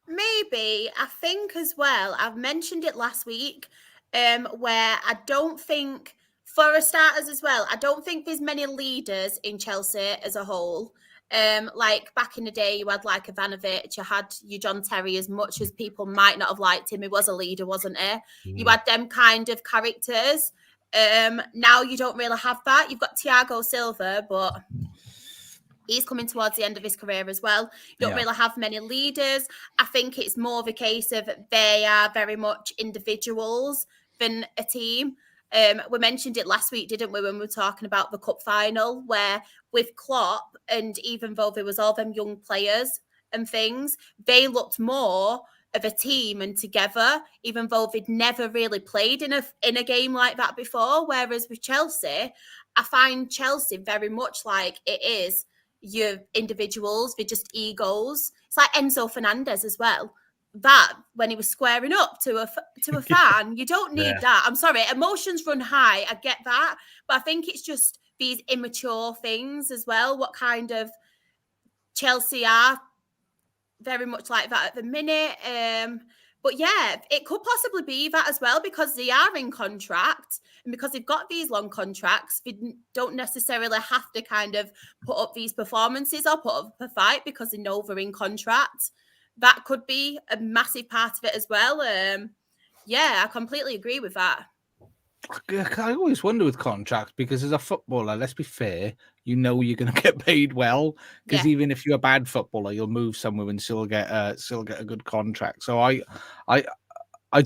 Maybe. I think as well, I've mentioned it last week, where I don't think, for starters as well, I don't think there's many leaders in Chelsea as a whole. Like back in the day, you had like Ivanovic, you had your John Terry, as much as people might not have liked him, he was a leader, wasn't he? You had them kind of characters. Now you don't really have that. You've got Thiago Silva, but he's coming towards the end of his career as well. You don't really have many leaders. I think it's more of a case of they are very much individuals than a team. We mentioned it last week, didn't we, when we were talking about the cup final, where with Klopp, and even though there was all them young players and things, they looked more of a team and together, even though they'd never really played in a game like that before. Whereas with Chelsea, I find Chelsea very much like it is your individuals, they're just egos. It's like Enzo Fernandez as well. That when he was squaring up to a fan, you don't need that. I'm sorry, emotions run high. I get that, but I think it's just these immature things as well. What kind of Chelsea are very much like that at the minute. But yeah, it could possibly be that as well, because they are in contract and because they've got these long contracts, they don't necessarily have to kind of put up these performances or put up a fight because they know they're in contract. That could be a massive part of it as well. Yeah, I completely agree with that. I always wonder with contracts, because as a footballer, let's be fair, you know you're going to get paid well, because even if you're a bad footballer, you'll move somewhere and still get a good contract. So I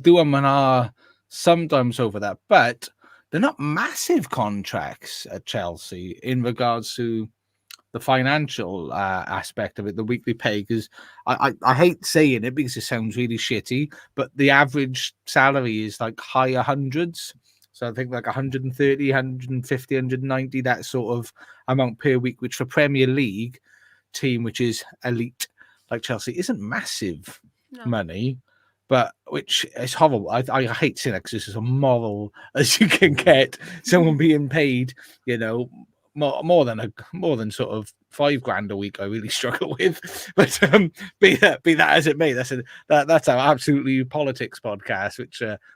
do sometimes over that, but they're not massive contracts at Chelsea in regards to the financial aspect of it, the weekly pay, because I hate saying it because it sounds really shitty, but the average salary is like higher hundreds. So I think like 130, 150, 190, that sort of amount per week, which for Premier League team, which is elite like Chelsea, isn't massive money, but which is horrible. I hate saying that because it's as immoral as you can get. Someone being paid, more than sort of $5,000 a week. I really struggle with, but be that as it may, that's our absolutely politics podcast,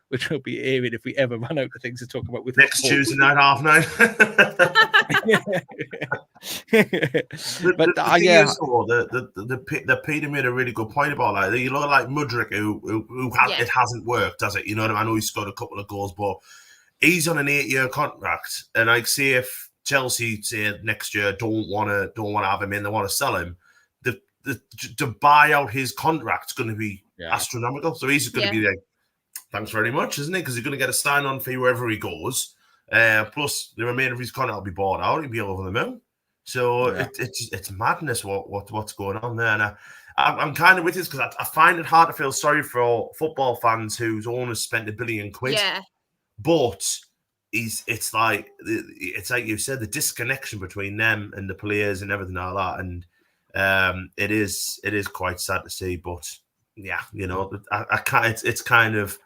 which will be airing if we ever run out of things to talk about with next Tuesday night, 9:30. The Peter made a really good point about that. You look like Mudryk, it hasn't worked, has it? You know what I mean? I know he scored a couple of goals, but he's on an 8-year contract, and I see if Chelsea say next year don't want to have him in, they want to sell him, to buy out his contract's going to be astronomical. So he's going to be like, thanks very much, isn't it? Because he's going to get a sign-on fee wherever he goes. Plus, the remainder of his contract will be bought out. He'll be over the moon. So it's madness what's going on there. And I'm kind of with this because I find it hard to feel sorry for football fans whose owners spent £1 billion. Yeah. But it's like you said, the disconnection between them and the players and everything like that, and it is quite sad to see. But yeah, I can't. It's kind of,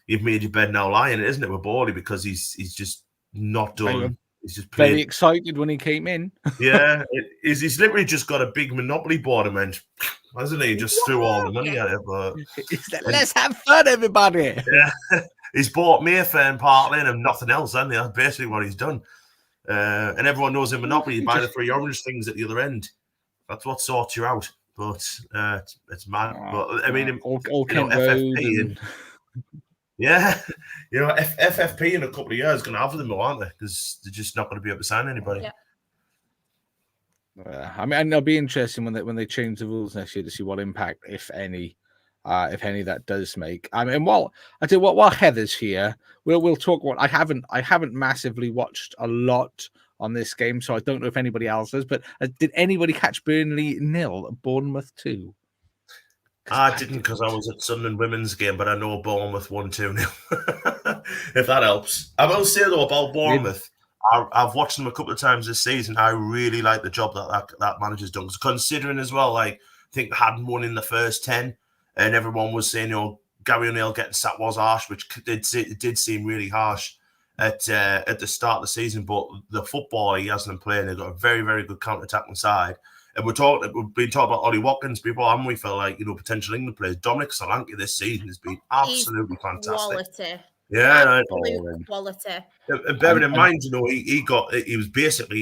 you've made your bed now lying, isn't it, with Borley, because he's just not done. He's just very excited when he came in. Yeah, he's literally just got a big Monopoly board and went, hasn't he? Just threw all the money at it. But let's have fun, everybody. Yeah. He's bought Mayfair and Park Lane and nothing else, hasn't he? That's basically what he's done. And everyone knows in Monopoly, you buy the 3 orange things at the other end. That's what sorts you out. But it's mad. But I mean, FFP and FFP in a couple of years going to have them, aren't they? Because they're just not going to be able to sign anybody. Yeah. I mean, it'll be interesting when they change the rules next year to see what impact, if any, that does make. I mean, while Heather's here, we'll talk about. I haven't massively watched a lot on this game, so I don't know if anybody else does. But did anybody catch Burnley 0, Bournemouth 2? I didn't, because I was at Sunderland women's game, but I know Bournemouth won 2-0. If that helps. I will say though about Bournemouth, I've watched them a couple of times this season. I really like the job that manager's done. Considering as well, like, I think they hadn't won in the first 10, and everyone was saying, Gary O'Neill getting sacked was harsh, which did seem really harsh at the start of the season. But the football he has them playing, they've got a very, very good counter-attacking side. And we've been talking about Ollie Watkins before, haven't we? Felt like, potential England players. Dominic Solanke this season has been absolutely fantastic. Quality. Yeah, quality. And bearing in mind, he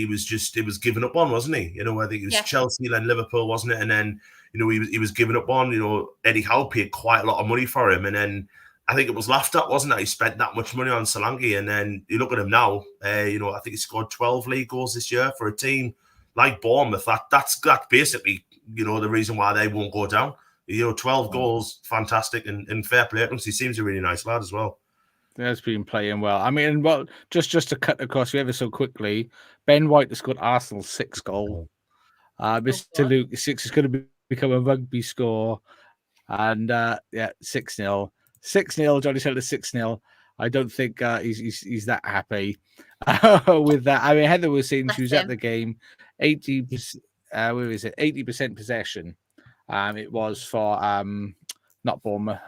was given up on, wasn't he? I think it was Chelsea, then Liverpool, wasn't it? And then, he was given up on. Eddie Howe paid quite a lot of money for him, and then I think it was laughed at, wasn't it? He spent that much money on Solanke, and then you look at him now. I think he scored 12 league goals this year for a team like Bournemouth. That's basically the reason why they won't go down. 12 goals, fantastic, and fair play to him. He seems a really nice lad as well. Has been playing well. I mean, just to cut across ever so quickly, Ben White has got Arsenal's 6th goal. Mr. Luke 6 is going to become a rugby score, and 6-0. 6-0. Johnny said 6-0. I don't think he's that happy with that. I mean, Heather was saying she was at the game. 80%. Where is it? 80% possession. It was for not Bournemouth.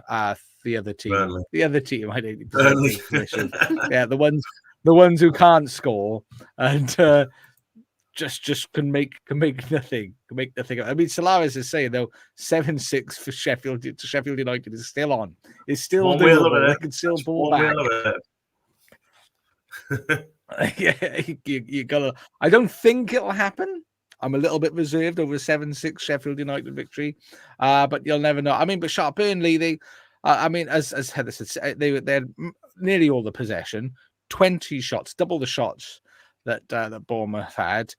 The other team. Burnley. The other team had 80% possession. Yeah, the ones who can't score and just can make nothing. Can make nothing. I mean, Solaris is saying though 7-6 for Sheffield United is still on. It's still doable. They can still pull back. Yeah, you gotta. I don't think it'll happen. I'm a little bit reserved over a 7-6 Sheffield United victory, but you'll never know. I mean, but Burnley, as Heather said, they had nearly all the possession, 20 shots, double the shots that Bournemouth had,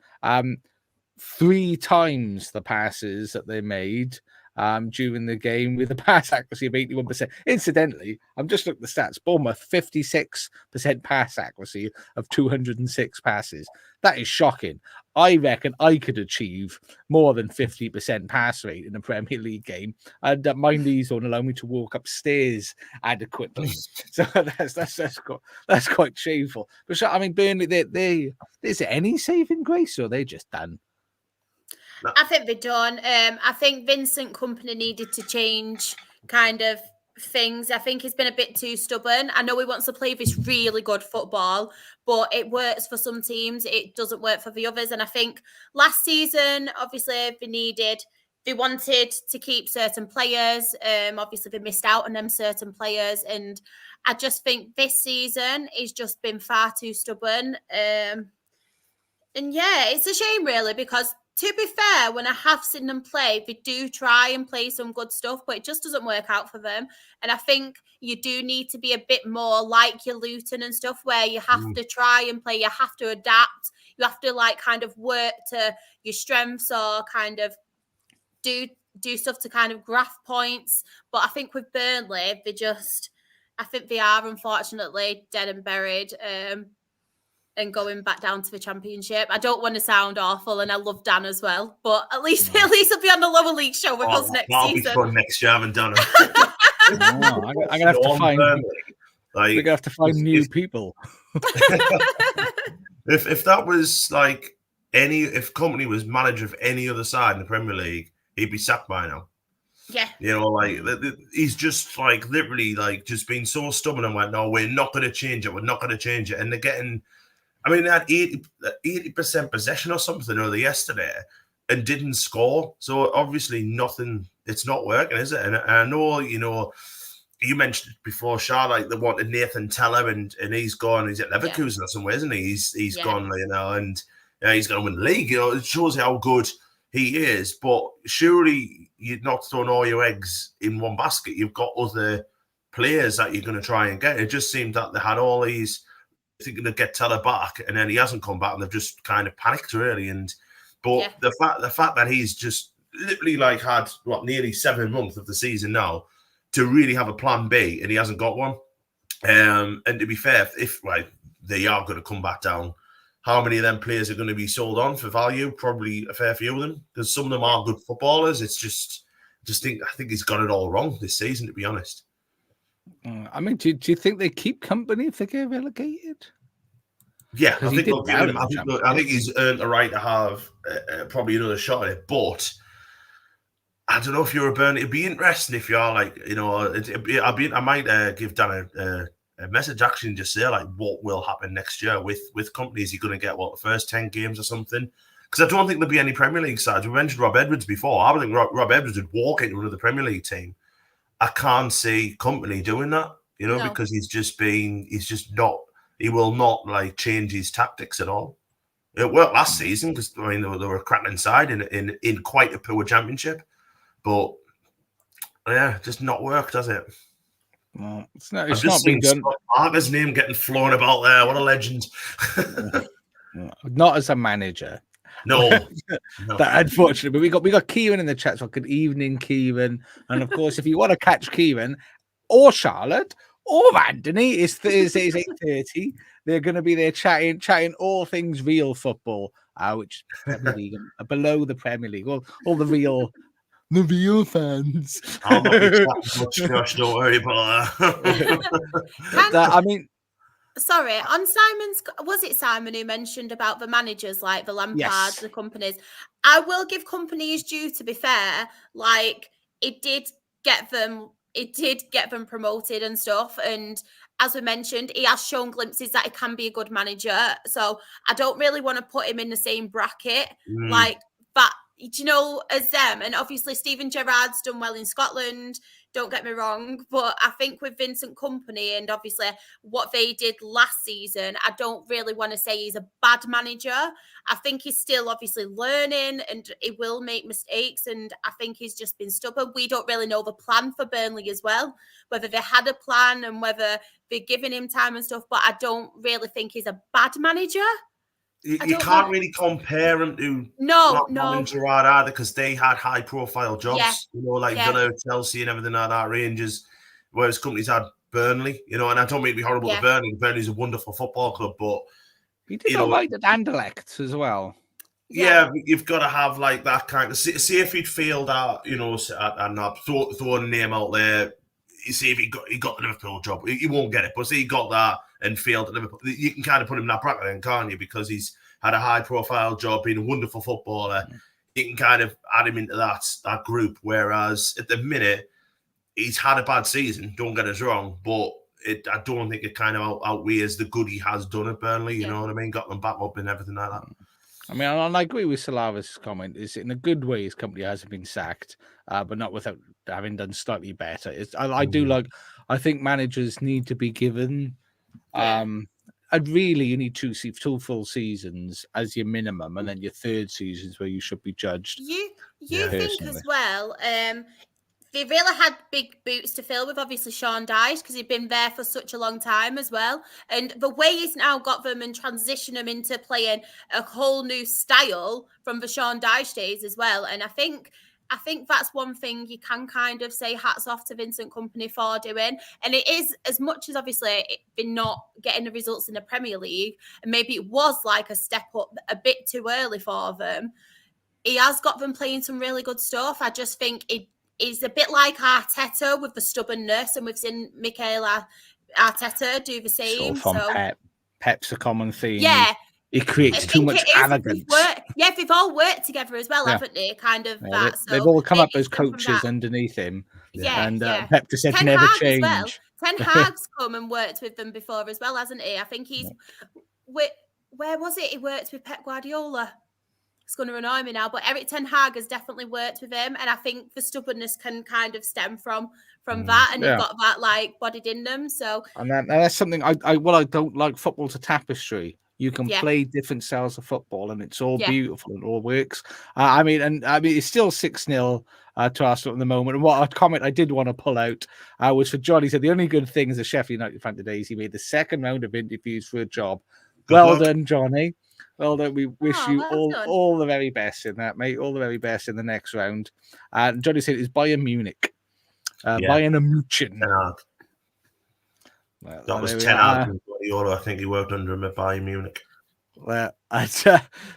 3 times the passes that they made during the game with a pass accuracy of 81%. Incidentally, I'm just looking at the stats. Bournemouth, 56% pass accuracy of 206 passes. That is shocking. I reckon I could achieve more than 50% pass rate in a Premier League game, and my knees don't allow me to walk upstairs adequately. So that's quite shameful. But I mean, Burnley, is there any saving grace, or are they just done? I think they're done. I think Vincent Kompany needed to change kind of things. I think he's been a bit too stubborn. I know he wants to play this really good football, but it works for some teams. It doesn't work for the others. And I think last season, obviously, they wanted to keep certain players. Obviously, they missed out on them certain players. And I just think this season he's just been far too stubborn. And yeah, it's a shame, really, because to be fair, when I have seen them play, they do try and play some good stuff, but it just doesn't work out for them. And I think you do need to be a bit more like your Luton and stuff, where you have to try and play, you have to adapt, you have to kind of work to your strengths, or kind of do stuff to kind of graft points. But I think with Burnley, I think they are unfortunately dead and buried. And going back down to the Championship. I don't want to sound awful, and I love Dan as well, but at least he'll be on the lower league show with us next season. That'll be fun next year, I haven't done it. I'm gonna have to find. We're gonna have to find new people. If that was if Kompany was manager of any other side in the Premier League, he'd be sacked by now. Yeah. He's just literally just been so stubborn and went, no, we're not going to change it. We're not going to change it. And they're getting. I mean, they had 80% possession or something yesterday and didn't score. So obviously nothing. It's not working, is it? And I know, you mentioned before, Charlotte, they wanted Nathan Teller, and he's gone. He's at Leverkusen or somewhere, isn't he? He's gone, and he's going to win the league. It shows how good he is. But surely you're not throwing all your eggs in one basket. You've got other players that you're going to try and get. It just seemed that they had all these. Thinking to get Teller back, and then he hasn't come back, and they've just kind of panicked really. The fact that he's just literally had nearly 7 months of the season now to really have a plan B, and he hasn't got one. And to be fair, if they are going to come back down, how many of them players are going to be sold on for value? Probably a fair few of them, because some of them are good footballers. It's I think he's got it all wrong this season, to be honest. I mean, do you think they keep Kompany if they get relegated? Yeah, I he think did they'll give well him. in the I think Championship. he's earned the right to have probably another shot at it. But I don't know if you're a Burnley. It'd be interesting if you're like, I might give Dan a message actually and just say like, what will happen next year with companies? Is he going to get the first 10 games or something? Because I don't think there'll be any Premier League sides. We mentioned Rob Edwards before. I would think Rob Edwards would walk into another Premier League team. I can't see company doing that, No. because he's just not. He will not like change his tactics at all. It worked last season because they were a cracking side in quite a poor Championship, but yeah, just not worked, has it? Well, it's not seen been done. Scott Parker's name getting flown about there. What a legend! Not as a manager. No. That unfortunately, but we got Kieran in the chat. So good evening, Kieran. And of course, if you want to catch Kieran or Charlotte or Anthony, it's Thursdays 8:30. They're going to be there chatting all things real football, which Premier League below the Premier League, all the real fans. I'll not be chatting much, Josh. Don't worry about that. I mean. Sorry, on was it Simon who mentioned about the managers, like the Lampards, the companies? I will give companies due, to be fair. Like, it did get them promoted and stuff. And as we mentioned, he has shown glimpses that he can be a good manager. So I don't really want to put him in the same bracket like that, as them. And obviously Steven Gerrard's done well in Scotland. Don't get me wrong, but I think with Vincent Kompany and obviously what they did last season, I don't really want to say he's a bad manager. I think he's still obviously learning and he will make mistakes. And I think he's just been stubborn. We don't really know the plan for Burnley as well, whether they had a plan and whether they're giving him time and stuff. But I don't really think he's a bad manager. You can't really compare him to Gerrard either, because they had high-profile jobs, Villa, Chelsea, and everything like that, Rangers, whereas companies had Burnley, and I don't mean to be horrible to Burnley. Burnley's a wonderful football club, but he did all right at Anderlecht as well. Yeah, you've got to have like that kind of. See if he'd failed out, and throwing a name out there. You see if he got the Liverpool job, he won't get it. But see, he got that and failed at Liverpool. You can kind of put him in that bracket, then, can't you? Because he's had a high-profile job, being a wonderful footballer. You can kind of add him into that group. Whereas at the minute, he's had a bad season. Don't get us wrong, but I don't think it kind of outweighs the good he has done at Burnley. You know what I mean? Got them back up and everything like that. I mean, I agree with Salava's comment. Is in a good way his company hasn't been sacked, but not without having done slightly better. I think managers need to be given. And really, you need two full seasons as your minimum, and then your third seasons where you should be judged. You think as well. They really had big boots to fill with, obviously, Sean Dyche, because he'd been there for such a long time as well. And the way he's now got them and transitioned them into playing a whole new style from the Sean Dyche days as well. And I think that's one thing you can kind of say hats off to Vincent Kompany for doing. And it is, as much as obviously been not getting the results in the Premier League, and maybe it was like a step up a bit too early for them, he has got them playing some really good stuff. I just think it's a bit like Arteta with the stubbornness, and we've seen Mikel Arteta do the same. Pep's a common theme. Yeah. He creates too much arrogance. They've all worked together as well, haven't they? Kind of that. They've all come up as coaches underneath him. Pep just said never change. Well. Ten Hag's come and worked with them before as well, hasn't he? I think he's... Where was it? He worked with Pep Guardiola. It's going to annoy me now, but Eric Ten Hag has definitely worked with him, and I think the stubbornness can kind of stem from that, and they've got that like bodied in them. So, and that's something I don't like. Football's a tapestry. You can play different styles of football, and it's all beautiful and all works. I mean, it's still 6-0 to Arsenal at the moment. And what a comment I did want to pull out was for Johnny. He said the only good thing as a Sheffield United fan today is he made the second round of interviews for a job. Well done, Johnny. Well done. We wish you all the very best in that, mate. All the very best in the next round. And Johnny said it's Bayern Munich. Bayern München. That was 10 hours. I think he worked under him at Bayern Munich. Well,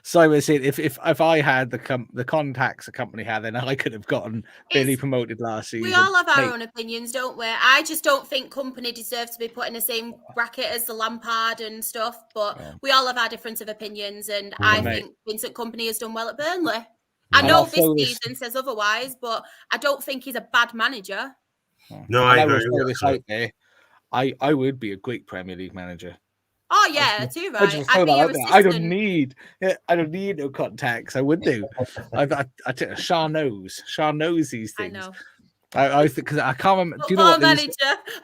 Simon was saying if I had the contacts a company had, then I could have gotten Billy promoted last season. We all have our own opinions, don't we? I just don't think company deserves to be put in the same bracket as the Lampard and stuff. But we all have our difference of opinions, and I think Vincent Kompany has done well at Burnley. I know this season says otherwise, but I don't think he's a bad manager. No, I agree. Will throw this out there. I would be a great Premier League manager. Oh yeah, too right. I don't need no contacts. I would do. I think Shah knows. Shah knows these things. I know. I think because I can't remember. Do you know what? Manager,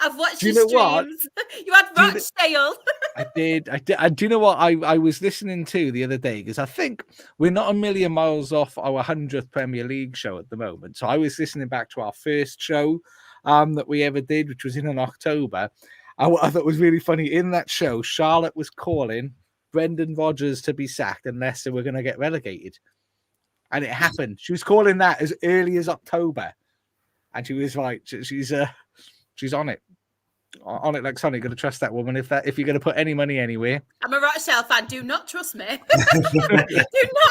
I've watched your streams. You had Rochdale. I did. And do you know what I was listening to the other day? Because I think we're not a million miles off our 100th Premier League show at the moment. So I was listening back to our first show that we ever did, which was in October. What I thought was really funny in that show, Charlotte was calling Brendan Rodgers to be sacked and Leicester were going to get relegated. And it happened. She was calling that as early as October. And she was like, she's on it. On it like Sonny. Going to trust that woman if you're going to put any money anywhere. I'm a Rochdale fan. Do not trust me. Do not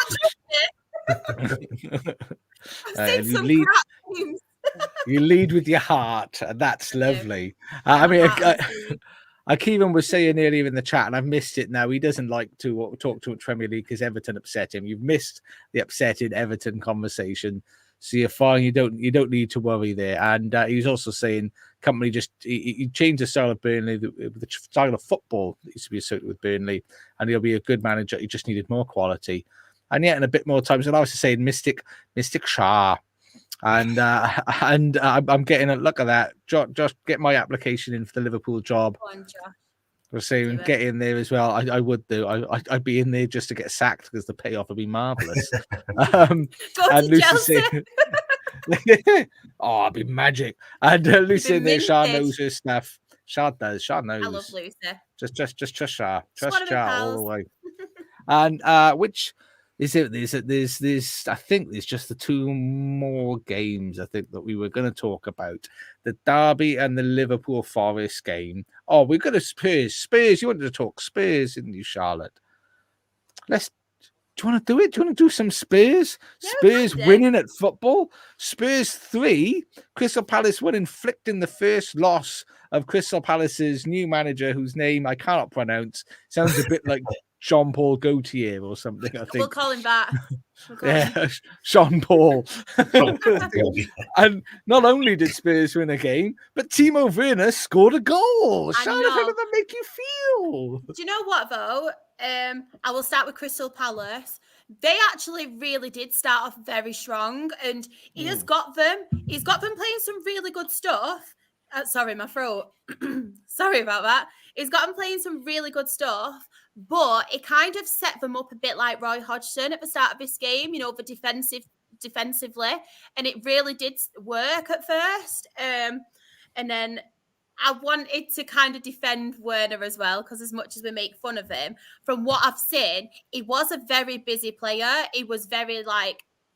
trust me. I've seen some crap teams. You lead with your heart, and that's lovely. I mean, Kevin was saying earlier in the chat, and I've missed it now. He doesn't like to talk to Premier League because Everton upset him. You've missed the upsetting Everton conversation, so you're fine. You don't need to worry there. And he was also saying, company just he changed the style of Burnley, the style of football that used to be associated with Burnley, and he'll be a good manager. He just needed more quality, and yet in a bit more time. So I was saying, Mystic Shah. And I'm getting a look at that. Just get my application in for the Liverpool job. Go on, Josh. We're saying get in there as well. I would do. I'd be in there just to get sacked because the payoff would be marvelous. Go to Chelsea. Oh, it'd be magic. And Lucy in there, Shah knows her stuff. Shah does. Shah knows. I love Lucy. Just trust Shah. Trust Shah all the way. And which. There's I think there's just the two more games I think that we were going to talk about. The Derby and the Liverpool Forest game. Oh, we've got a Spurs. You wanted to talk Spurs, didn't you, Charlotte? Do you want to do it? Do you want to do some Spurs? Yeah, Spurs winning at football. Spurs 3. Crystal Palace 1, inflicting the first loss of Crystal Palace's new manager, whose name I cannot pronounce. Sounds a bit like Jean-Paul Gaultier or something, I think. We'll call him that. Sean Paul. And not only did Spurs win a game, but Timo Werner scored a goal. Charlotte, how did that make you feel? Do you know what, though? I will start with Crystal Palace. They actually really did start off very strong, and he has got them. He's got them playing some really good stuff. Sorry, my throat. Sorry about that. He's got them playing some really good stuff. But it kind of set them up a bit like Roy Hodgson at the start of this game, defensively. And it really did work at first. And then I wanted to kind of defend Werner as well, because as much as we make fun of him, from what I've seen, he was a very busy player. He was very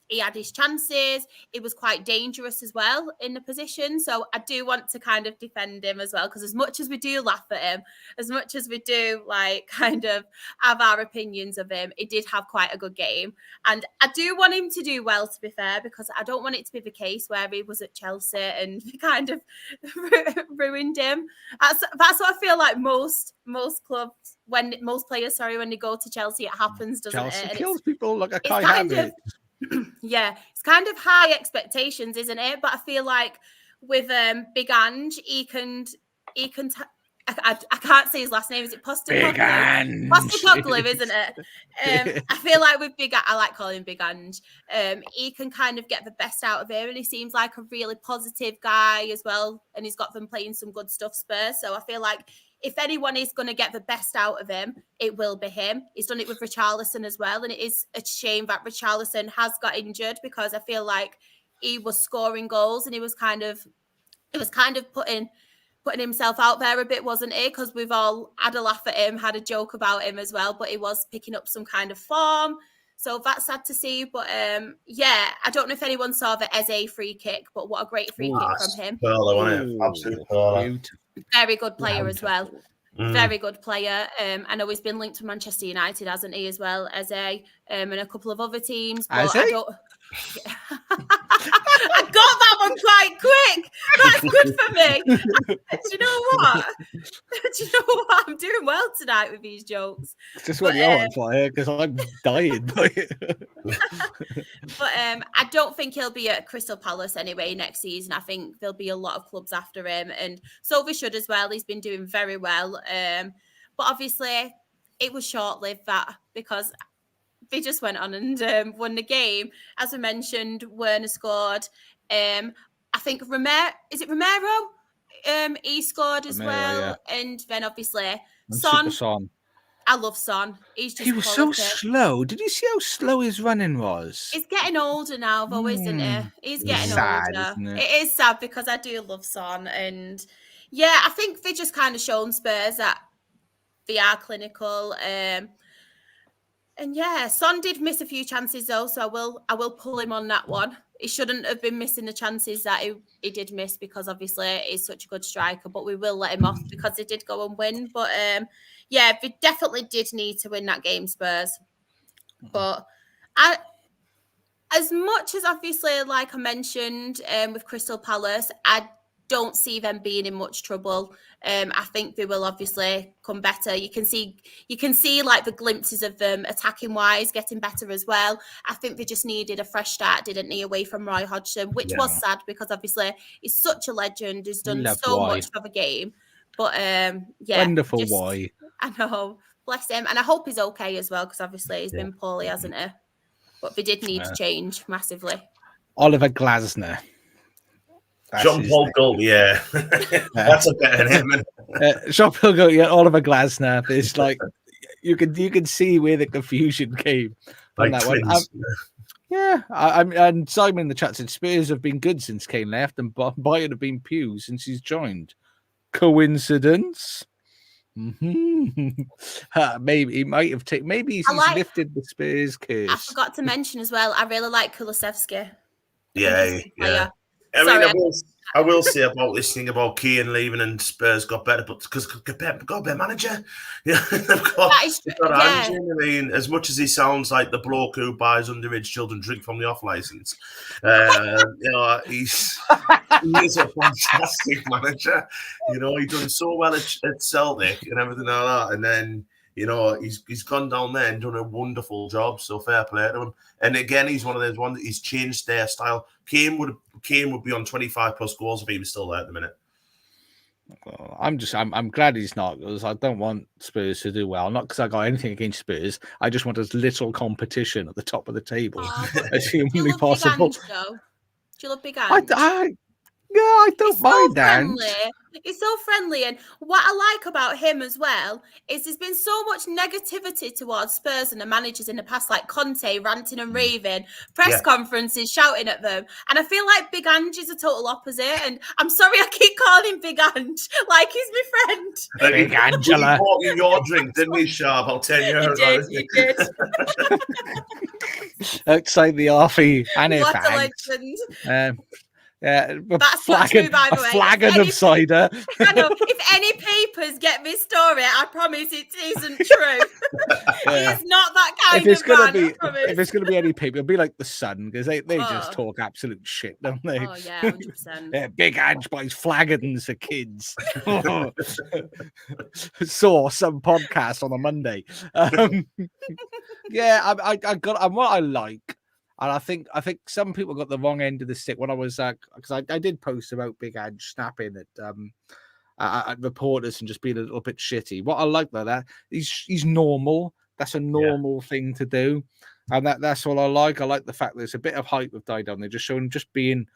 he had his chances. It was quite dangerous as well in the position. So I do want to kind of defend him as well, because as much as we do laugh at him, as much as we do kind of have our opinions of him, he did have quite a good game. And I do want him to do well, to be fair, because I don't want it to be the case where he was at Chelsea and kind of ruined him. That's what I feel like most clubs, most players, when they go to Chelsea, it happens, doesn't it? Chelsea kills people like a Kai Havertz. Yeah, it's kind of high expectations, isn't it? But I feel like with Big Ange, he can. I can't say his last name. Is it Postecoglou? Postecoglou, isn't it? I feel like with I like calling him Big Ange. He can kind of get the best out of him, and he seems like a really positive guy as well. And he's got them playing some good stuff, Spurs. So I feel like if anyone is going to get the best out of him, it will be him. He's done it with Richarlison as well. And it is a shame that Richarlison has got injured, because I feel like he was scoring goals and he was kind of putting himself out there a bit, wasn't he? Because we've all had a laugh at him, had a joke about him as well, but he was picking up some kind of form. So that's sad to see. But yeah, I don't know if anyone saw the Eze free kick, but what a great free kick from him. Absolutely. Very good player as well. Very good player. I know he's been linked to Manchester United, hasn't he, as well as and a couple of other teams. But I don't. I got that one quite quick. That's good for me. Do you know what? Do you know what? I'm doing well tonight with these jokes. It's just what you're on fire because I'm dying. But I don't think he'll be at Crystal Palace anyway next season. I think there'll be a lot of clubs after him, and Silva should as well. He's been doing very well. But obviously, it was short-lived that because they just went on and won the game. As we mentioned, Werner scored. I think Romero. He scored as well, yeah. And then obviously Son. I love Son. He was so slow. Did you see how slow his running was? He's getting older now, though, isn't he? He's getting sad, older. Isn't it? It is sad because I do love Son, and yeah, I think they just kind of shown Spurs that they are clinical. And yeah, Son did miss a few chances though, so I will pull him on that one. He shouldn't have been missing the chances that he did miss because obviously he's such a good striker, but we will let him off because he did go and win. But yeah, they definitely did need to win that game, Spurs. But as much as obviously, like I mentioned with Crystal Palace, I don't see them being in much trouble. I think they will obviously come better. You can see like the glimpses of them attacking wise getting better as well. I think they just needed a fresh start, didn't they, away from Roy Hodgson, which was sad because obviously he's such a legend. He's done so much for the game. But yeah, wonderful boy. I know, bless him, and I hope he's okay as well because obviously he's been poorly, hasn't he? But they did need to change massively. Oliver Glasner. Jean-Paul Gault, yeah. That's a better name. Jean-Paul Gault, yeah, Oliver Glasner. It's like you can see where the confusion came from that one. And Simon in the chat said Spurs have been good since Kane left, and Brighton have been pews since he's joined. Coincidence? Maybe he might have taken. Maybe he's lifted the Spurs curse. I forgot to mention as well. I really like Kulusevski. Yeah. I will say about this thing about Kane leaving and Spurs got better, but because got a better manager. Yeah, that is true. I mean, as much as he sounds like the bloke who buys underage children drink from the off license, he's a fantastic manager. He's done so well at Celtic and everything like that, and then he's gone down there and done a wonderful job. So fair play to him. And again, he's one of those ones that he's changed their style. Kane would be on 25 plus goals if he was still there at the minute. Well, I'm glad he's not, because I don't want Spurs to do well. Not because I got anything against Spurs. I just want as little competition at the top of the table as humanly possible. Do you love Big Ange? I don't mind that. He's so friendly, and what I like about him as well is there's been so much negativity towards Spurs and the managers in the past, like Conte ranting and raving, press conferences shouting at them, and I feel like Big Ange is a total opposite. And I'm sorry I keep calling him Big Ange, like he's my friend. Big Angela. He bought you your drink, didn't he, Sha, about 10 years ago? He did. Outside the Offie, and what a legend. That's not true, by the way. A flagon of cider. I know. If any papers get this story, I promise it isn't true. He is not that kind of man. If it's going to be any paper, it'll be like the Sun, because they just talk absolute shit, don't they? Oh, yeah, 100%. Big Ange buys flagons for kids. Saw some podcast on a Monday. What I like. And I think some people got the wrong end of the stick when I was because I did post about Big Ange snapping at reporters and just being a little bit shitty. What I like about that, he's normal. That's a normal thing to do, and that's all I like. I like the fact there's a bit of hype with died down. They're just showing just being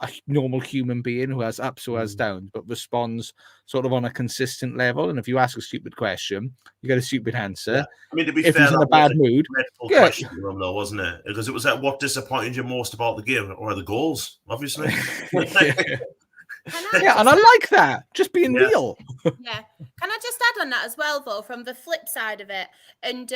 a normal human being who has ups, who has downs, but responds sort of on a consistent level. And if you ask a stupid question, you get a stupid answer. Yeah. I mean, to be if fair, he's in a bad mood, question though, wasn't it? Because it was that what disappointed you most about the game, or the goals, obviously. And I like that. Just being real. Yeah. Can I just add on that as well, though, from the flip side of it, and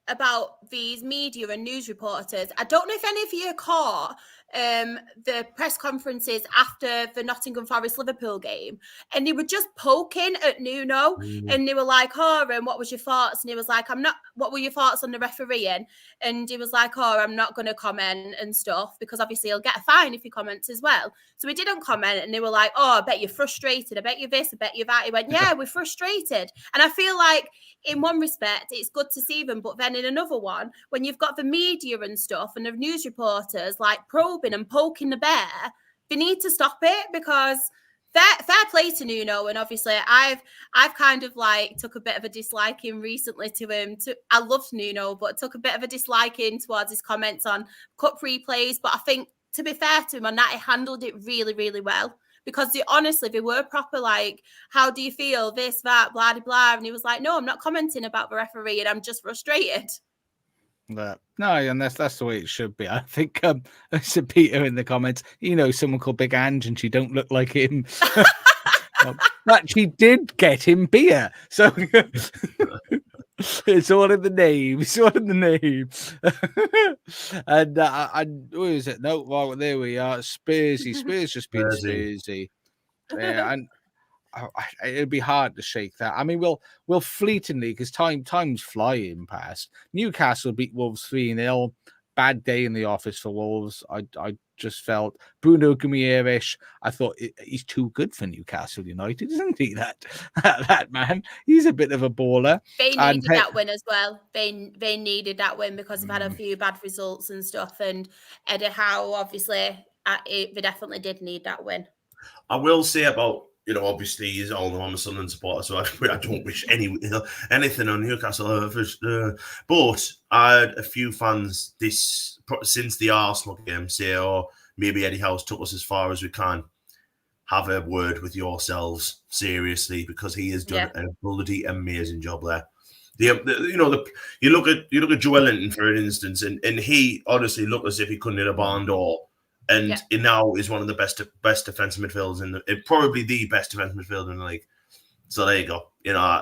about these media and news reporters? I don't know if any of you caught the press conferences after the Nottingham Forest Liverpool game, and they were just poking at Nuno, and they were like, "Oh, and what was your thoughts?" And he was like, "I'm not. What were your thoughts on the refereeing?" And he was like, "Oh, I'm not going to comment and stuff because obviously he'll get a fine if he comments as well." So he didn't comment, and they were like, "Oh, I bet you're frustrated. I bet you this. I bet you that." He went, "Yeah, we're frustrated." And I feel like in one respect, it's good to see them, but then in another one, when you've got the media and stuff and the news reporters like probing and poking the bear, they need to stop it because fair play to Nuno. And obviously, I've kind of like took a bit of a disliking recently to him. I loved Nuno, but took a bit of a disliking towards his comments on cup replays. But I think, to be fair to him on that, he handled it really, really well. Because honestly, they were proper, like, how do you feel? This, that, blah, blah, blah. And he was like, no, I'm not commenting about the referee and I'm just frustrated. No, and that's the way it should be. I think Sir Peter in the comments, someone called Big Ange and she don't look like him. But she did get him beer. So it's all in the name. It's all in the name. And who is it? No, well, there we are. Spursy. Spurs just being Spursy. Yeah, and it'd be hard to shake that. I mean, we'll fleetingly, because time's flying past. Newcastle beat Wolves 3-0. Bad day in the office for Wolves. I just felt Bruno Guimaraes. I thought he's too good for Newcastle United, isn't he? That man, he's a bit of a baller. They needed that win as well. They needed that win because they've had a few bad results and stuff. And Eddie Howe, obviously, they definitely did need that win. I will say about, obviously, you all know I'm a Sunderland supporter, so I don't wish anything on Newcastle. But I had a few fans since the Arsenal game say, "Oh, maybe Eddie Howe's took us as far as we can. Have a word with yourselves, seriously, because he has done a bloody amazing job there." You look at Joel Linton, for instance, and he honestly looked as if he couldn't hit a barn door. And he now is one of the best defensive midfielders probably the best defensive midfielder in the league. So there you go.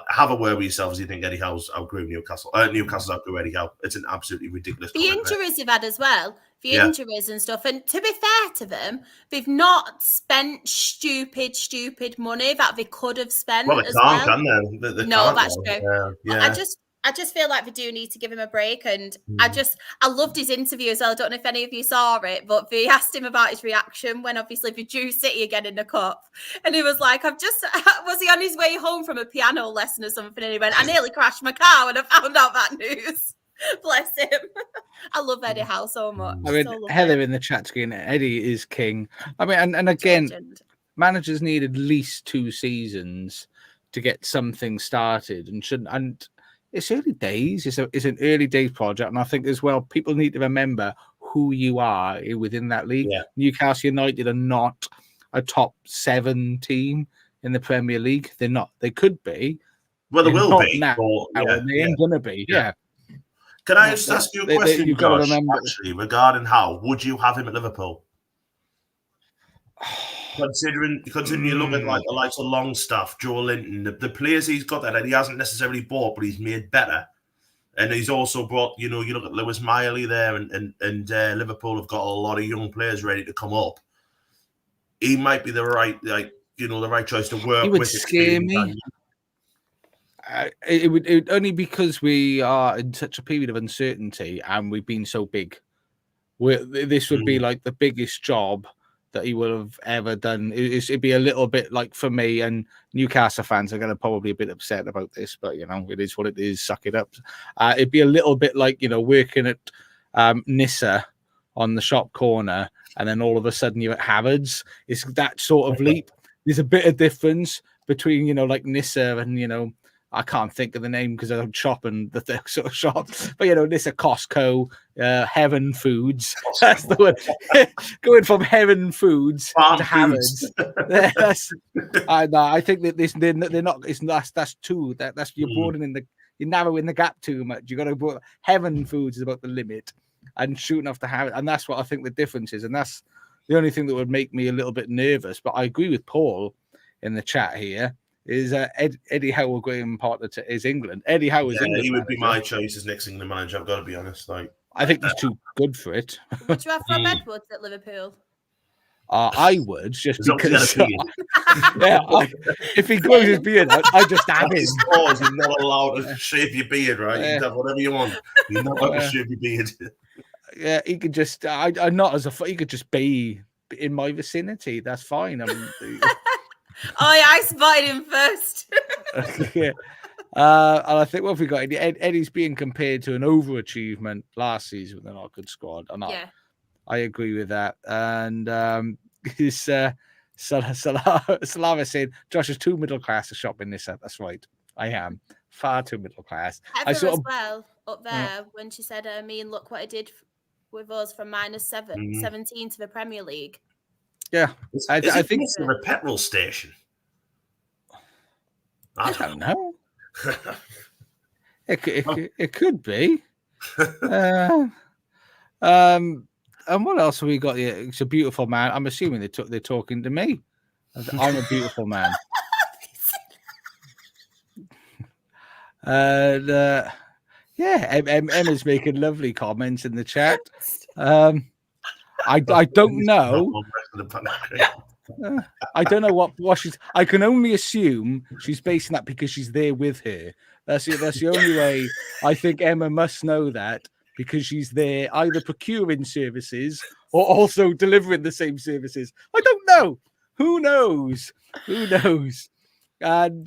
Have a word with yourselves. You think Eddie Howe's outgrew Newcastle? Newcastle's outgrew Eddie Howe. It's an absolutely ridiculous. The injuries they've had as well. Injuries and stuff. And to be fair to them, they've not spent stupid money that they could have spent. Well, they can't, can they? No, that's true. Yeah. I just feel like we do need to give him a break. And I loved his interview as well. I don't know if any of you saw it, but they asked him about his reaction when obviously they drew City again in the cup. And he was like, was he on his way home from a piano lesson or something? And he went, "I nearly crashed my car when I found out that news." Bless him. I love Eddie Howe so much. I mean, Heather in the chat screen, Eddie is king. I mean, and again, managers need at least 2 seasons to get something started, and it's early days. It's an early days project, and I think as well people need to remember who you are within that league. Yeah. Newcastle United are not a top 7 team in the Premier League. They're not. They could be. Well, they will be. Now, they ain't gonna be. Yeah. Can I just ask you a question, Josh, actually, regarding Howe? Would you have him at Liverpool? Considering you look at like the likes of Longstaff, Joel Linton, the players he's got that he hasn't necessarily bought, but he's made better. And he's also brought, you look at Lewis Miley there, and Liverpool have got a lot of young players ready to come up. He might be the right choice to work with. He would scare me. It would only because we are in such a period of uncertainty and we've been so big. This would be like the biggest job that he would have ever done. It'd be a little bit like, for me, and Newcastle fans are going to probably be a bit upset about this, but it is what it is. Suck it up. It'd be a little bit like working at Nissa on the shop corner, and then all of a sudden you're at Harrods. It's that sort of leap. There's a bit of difference between like Nissa and I can't think of the name because I don't shop in the sort of shop. But, this is Costco, Heaven Foods. That's the one. Going from Heaven Foods to Harrods. I think that they're not. That's too. That's you're broadening you're narrowing the gap too much. You got to Heaven Foods is about the limit, and shooting off the Harrods, and that's what I think the difference is, and that's the only thing that would make me a little bit nervous. But I agree with Paul in the chat here. is Eddie Howe Graham Potter is England. Eddie Howe is England. He would be manager. my choice as next England manager. I've got to be honest. Like, I think he's too good for it. Would you have Rob Edwards at Liverpool? I would just as long as he because. had a beard. If he grows his beard, I just have him. Scores, you're not allowed to shave your beard, right? You can have whatever you want. You're not allowed to shave your beard. Yeah, he could just. I'm not as a. He could just be in my vicinity. That's fine. I mean, I spotted him first. yeah. And I think what have we got? Eddie's being compared to an overachievement last season with an not good squad. And I agree with that. And Salava saying Josh is too middle class to shop in this set. That's right. I am far too middle class. Heather as well up there when she said, "I mean, look what I did with us from -17 to the Premier League." Yeah, I think it's a petrol station. I don't know. It could be. And what else have we got here? It's a beautiful man. I'm assuming they're talking to me. I'm a beautiful man. And Emma's making lovely comments in the chat. I don't know. I don't know what she's. I can only assume she's basing that because she's there with her. That's the only way. I think Emma must know that because she's there either procuring services or also delivering the same services. I don't know. Who knows? Who knows? And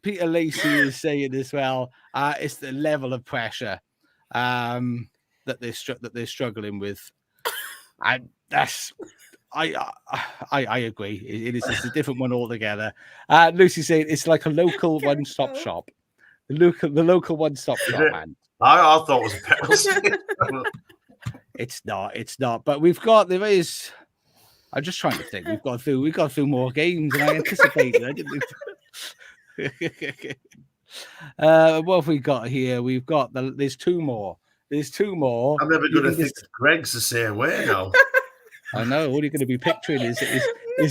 Peter Lacey is saying as well. It's the level of pressure that they're struggling with, and that's. I agree. It's a different one altogether. Lucy saying it's like a local one-stop shop. The local one-stop shop, man. I thought it was a petrol station. It's not. But there is. I'm just trying to think. We've got through more games than I anticipated. What have we got here? We've got there's two more. I'm never going to think Greg's the same way now. I know. All you're going to be picturing is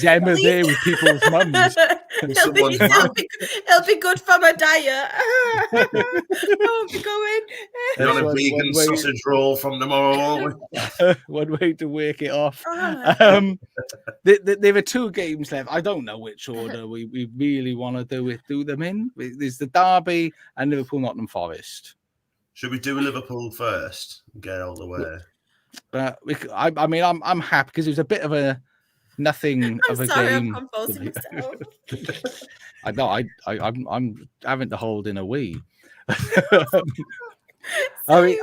Emma there with people's mums. It'll be good for my diet. I'll be going. You're on a vegan sausage roll from tomorrow. One way to work it off. There are two games left. I don't know which order we really want to do them in. There's the Derby and Liverpool Nottingham Forest. Should we do Liverpool first and get out of the way? But I mean, I'm happy because it was a bit of a nothing of a game. I'm composing myself. I know. I'm having to hold in a wee. I mean,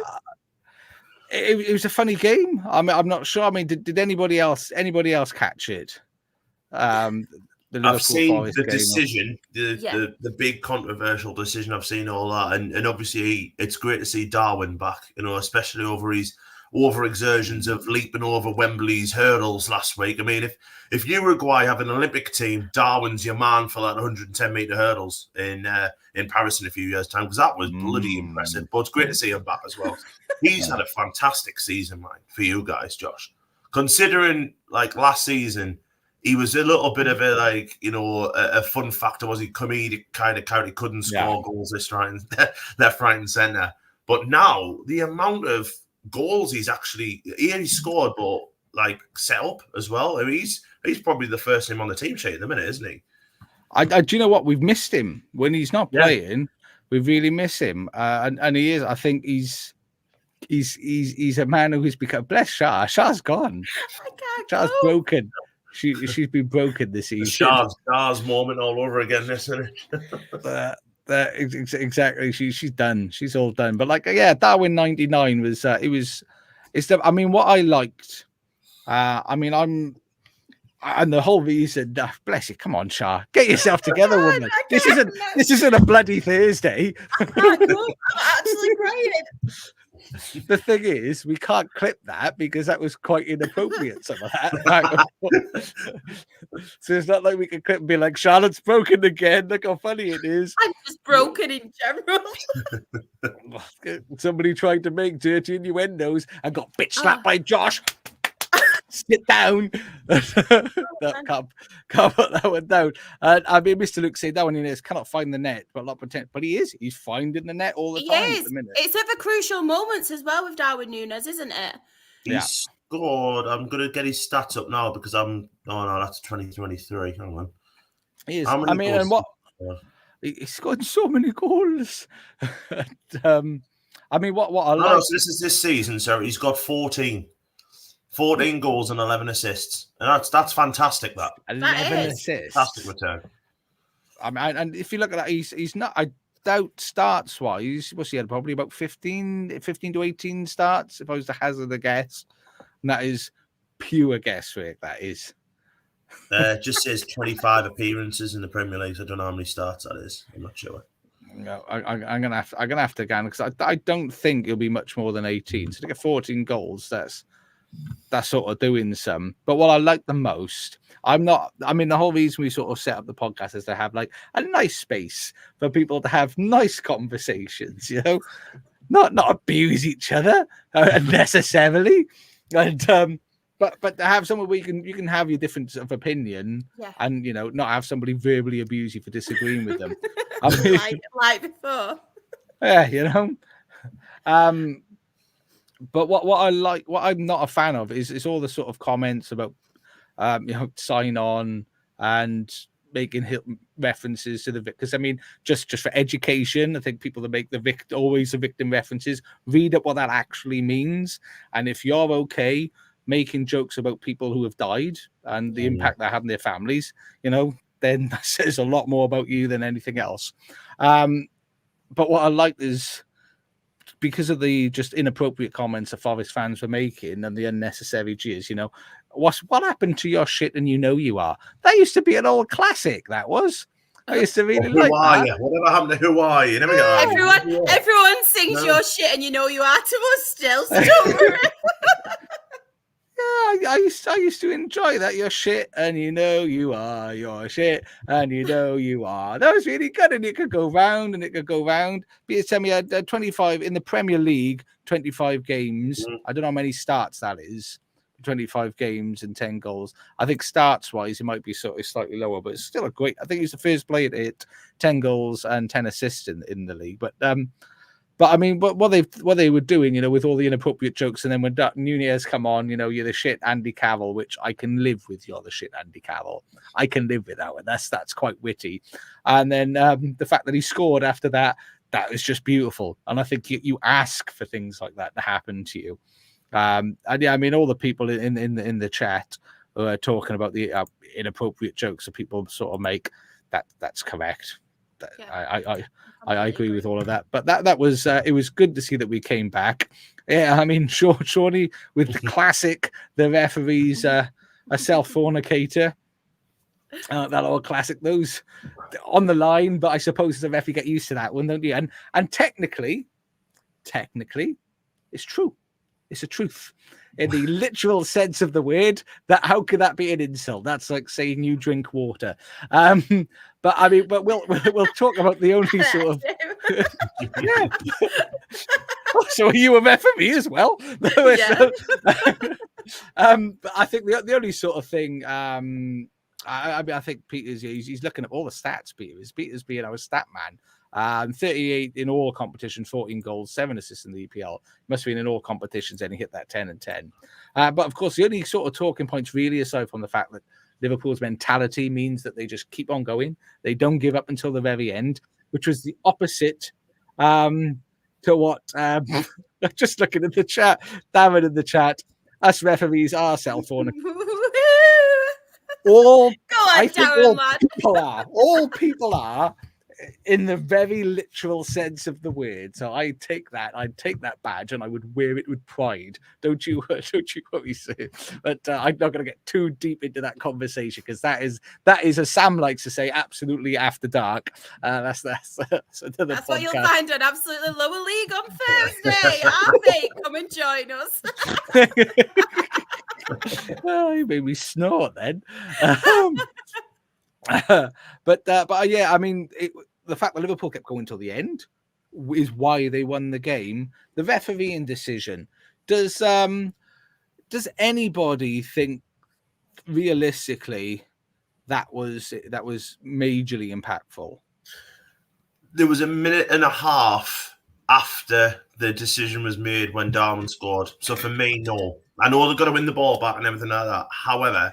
it was a funny game. I mean, I'm not sure. I mean, did anybody else catch it? I've seen the decision, the big controversial decision. I've seen all that, and obviously it's great to see Darwin back. You know, especially over his overexertions of leaping over Wembley's hurdles last week. I mean, if Uruguay have an Olympic team, Darwin's your man for that 110-meter hurdles in Paris in a few years' time, because that was bloody impressive. But it's great to see him back as well. He's had a fantastic season, man, for you guys, Josh. Considering like last season, he was a little bit of a fun factor. Was he comedic kind of character? He couldn't score goals left, right, and centre. But now the amount of goals he's scored, but like set up as well. I mean, he's probably the first name on the team sheet at the minute, isn't he? Do you know what? We've missed him when he's not playing. We really miss him, and he is. I think he's a man who's become. Bless Shah. Shah's gone. Shah's broken. She's been broken this season. Shah's moment all over again, isn't it? Exactly. She's done. She's all done. But Darwin 99 was. I mean, what I liked. And the whole reason. Bless you. Come on, Shah. Get yourself together, woman. This isn't a bloody Thursday. I'm actually crying. The thing is, we can't clip that because that was quite inappropriate. Some of that. So it's not like we can clip and be like, Charlotte's broken again. Look how funny it is. I'm just broken in general. Somebody tried to make dirty innuendos and got bitch slapped by Josh. Sit down. No, can't put that one down. I mean, Mr. Luke said that one is cannot find the net, but a lot of potential. But he is. He's finding the net all the time at the minute. It's at the crucial moments as well with Darwin Núñez, isn't it? He scored. I'm going to get his stats up now because I'm. Oh no, that's 2023. Hang on. He is. I mean, and what? He scored so many goals. I mean, what I like. No, so this is this season, so he's got 14 goals and 11 assists, and that's fantastic. That 11 assists, fantastic return. I mean, and if you look at that, he's not. I doubt starts wise. What's he had? Probably about 15 to 18 starts. If I was to hazard a guess, and that is pure guesswork. That is. It just says 25 appearances in the Premier League. So I don't know how many starts that is. I'm not sure. No, I'm gonna have to again because I don't think it'll be much more than 18. So to get 14 goals, that's sort of doing some. But what I like the most, I mean, the whole reason we sort of set up the podcast is to have like a nice space for people to have nice conversations, you know, not abuse each other unnecessarily, and but to have somewhere where you can have your difference of opinion, and you know, not have somebody verbally abuse you for disagreeing with them. I mean, like before. Yeah, you know. But what I like, what I'm not a fan of is all the sort of comments about you know, sign on and making references to the victim. Because I mean, just for education, I think people that make always the victim references, read up what that actually means, and if you're okay making jokes about people who have died and the impact they have on their families, you know, then that says a lot more about you than anything else. But what I like is, because of the just inappropriate comments the Forest fans were making and the unnecessary jeers, you know, what happened to your shit and you know you are? That used to be an old classic, that was. I used to really like that. You? Whatever happened to who are you? Never everyone sings your shit and you know you are to us still, so don't worry. I used to enjoy that. Your shit and you know you are. Your shit and you know you are. That was really good, and it could go round and it could go round. Peter tell me had 25 in the Premier League, 25 games. I don't know how many starts that is. 25 games and 10 goals. I think starts wise it might be sort of slightly lower, but it's still a great. I think he's the first player to hit 10 goals and 10 assists in the league. But I mean, what they were doing, you know, with all the inappropriate jokes, and then when Núñez come on, you know, you're the shit Andy Carroll, which I can live with. You're the shit Andy Carroll. I can live with that one. That's quite witty. And then the fact that he scored after that was just beautiful. And I think you ask for things like that to happen to you. And yeah, I mean, all the people in the chat who are talking about the inappropriate jokes that people sort of make, that's correct. I agree with all of that, but that was it was good to see that we came back. Yeah, I mean, Shawnee with the classic, the referees a self-fornicator. That old classic, those on the line, but I suppose as a ref you get used to that one, don't you? And technically, it's true. It's a truth in the literal sense of the word. That how could that be an insult? That's like saying you drink water. But I mean, but we'll talk about the only sort of yeah. So are you a referee as well? Yeah. But I think the only sort of thing. I mean, I think Peter's he's looking at all the stats. Peter's being our stat man. 38 in all competitions, 14 goals, 7 assists in the EPL. Must have been in all competitions, and he hit that 10 and 10. But of course, the only sort of talking points, really, aside from the fact that Liverpool's mentality means that they just keep on going. They don't give up until the very end, which was the opposite to what. Just looking at the chat, Darren in the chat, us referees are self-fornicating. All people are in the very literal sense of the word. So I'd take that badge and I would wear it with pride. Don't you worry, sir. But I'm not going to get too deep into that conversation because that is, as Sam likes to say, absolutely after dark. That's what you'll find on Absolutely Lower League on Thursday. Mate, come and join us. Oh, you made me snort then. But yeah, I mean, the fact that Liverpool kept going till the end is why they won the game. The refereeing decision, does does anybody think realistically that was majorly impactful? There was a minute and a half after the decision was made when Darwin scored. So for me, no. I know they've got to win the ball back and everything like that. However,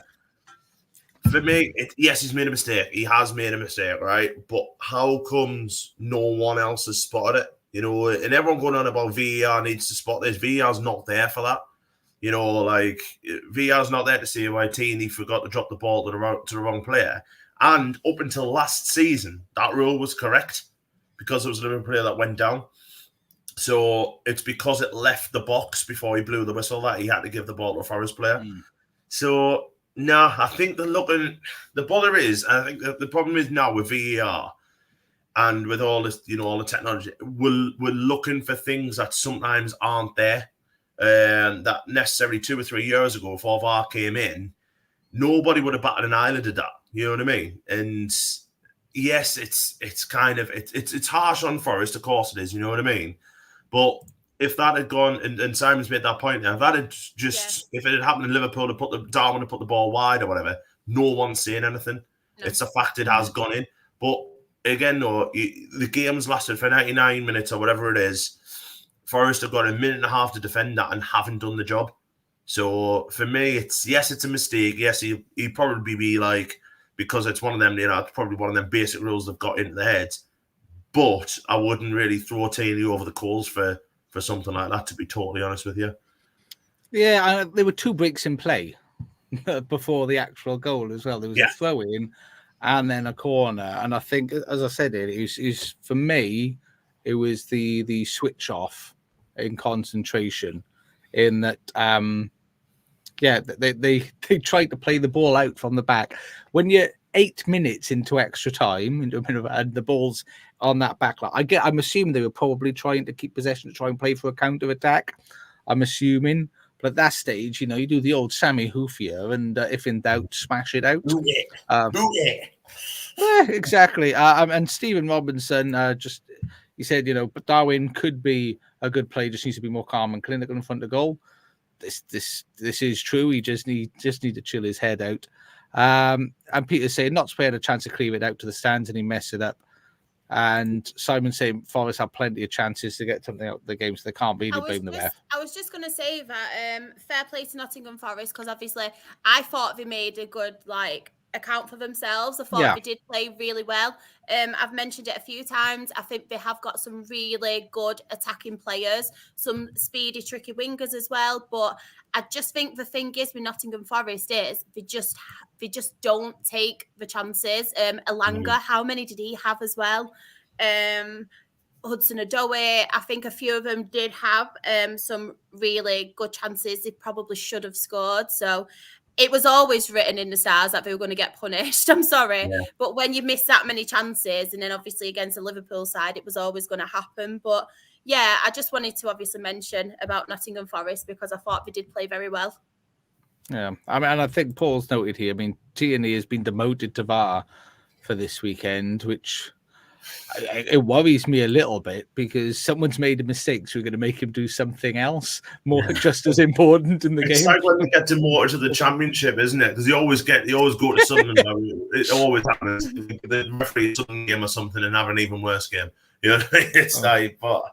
for me, yes, he's made a mistake. He has made a mistake, right? But how comes no one else has spotted it? You know, and everyone going on about VAR needs to spot this. VAR's not there for that. You know, like VAR's not there to see why Tierney forgot to drop the ball to the wrong player. And up until last season, that rule was correct because it was a Liverpool player that went down. So it's because it left the box before he blew the whistle that he had to give the ball to a Forest player. So, no, I think the bother is, I think the problem is now with VAR and with all this, you know, all the technology, we're looking for things that sometimes aren't there. That necessarily 2 or 3 years ago, before VAR came in, nobody would have batted an eyelid at that. You know what I mean? And yes, it's kind of it's harsh on Forest, of course it is. You know what I mean? But if that had gone, and Simon's made that point now, if that had just if it had happened in Liverpool to Darwin to put the ball wide or whatever, no one's saying anything. No. It's a fact it has gone in. But again, though, the game's lasted for 99 minutes or whatever it is. Forest have got a minute and a half to defend that and haven't done the job. So for me, it's a mistake. Yes, he'd probably be like, because it's one of them, you know, it's probably one of them basic rules they've got into their heads. But I wouldn't really throw Tierney over the coals for something like that, to be totally honest with you. Yeah, there were 2 breaks in play before the actual goal as well. There was a throw in and then a corner. And I think, as I said, it was for me, it was the switch off in concentration in that, they tried to play the ball out from the back. When you're 8 minutes into extra time, and the ball's on that back line, I'm assuming they were probably trying to keep possession to try and play for a counter attack. I'm assuming, but at that stage, you know, you do the old Sammy Hoofier, and if in doubt, smash it out. Yeah, exactly. And Stephen Robinson he said, you know, but Darwin could be a good player, just needs to be more calm and clinical in front of goal. This is true. He just need to chill his head out. And Peter's saying not spared a chance to clear it out to the stands and he messed it up. And Simon saying Forest have plenty of chances to get something out of the game, so they can't really blame the ref. I was just going to say that fair play to Nottingham Forest, because obviously I thought they made a good account for themselves. I thought they did play really well. I've mentioned it a few times. I think they have got some really good attacking players, some speedy, tricky wingers as well. But I just think the thing is with Nottingham Forest is they just don't take the chances. Elanga, how many did he have as well? Hudson-Odoi, I think a few of them did have some really good chances. They probably should have scored. So it was always written in the stars that they were going to get punished. I'm sorry. Yeah. But when you miss that many chances, and then obviously against the Liverpool side, it was always going to happen. But yeah, I just wanted to obviously mention about Nottingham Forest because I thought they did play very well. Yeah, I mean, and I think Paul's noted here, I mean, Tierney has been demoted to VAR for this weekend, which it worries me a little bit because someone's made a mistake, so we're going to make him do something else more just as important in the game. It's like when they get demoted to the Championship, isn't it? Because they always go to something. It always happens. The referee some game or something and have an even worse game. You know what I mean? It's but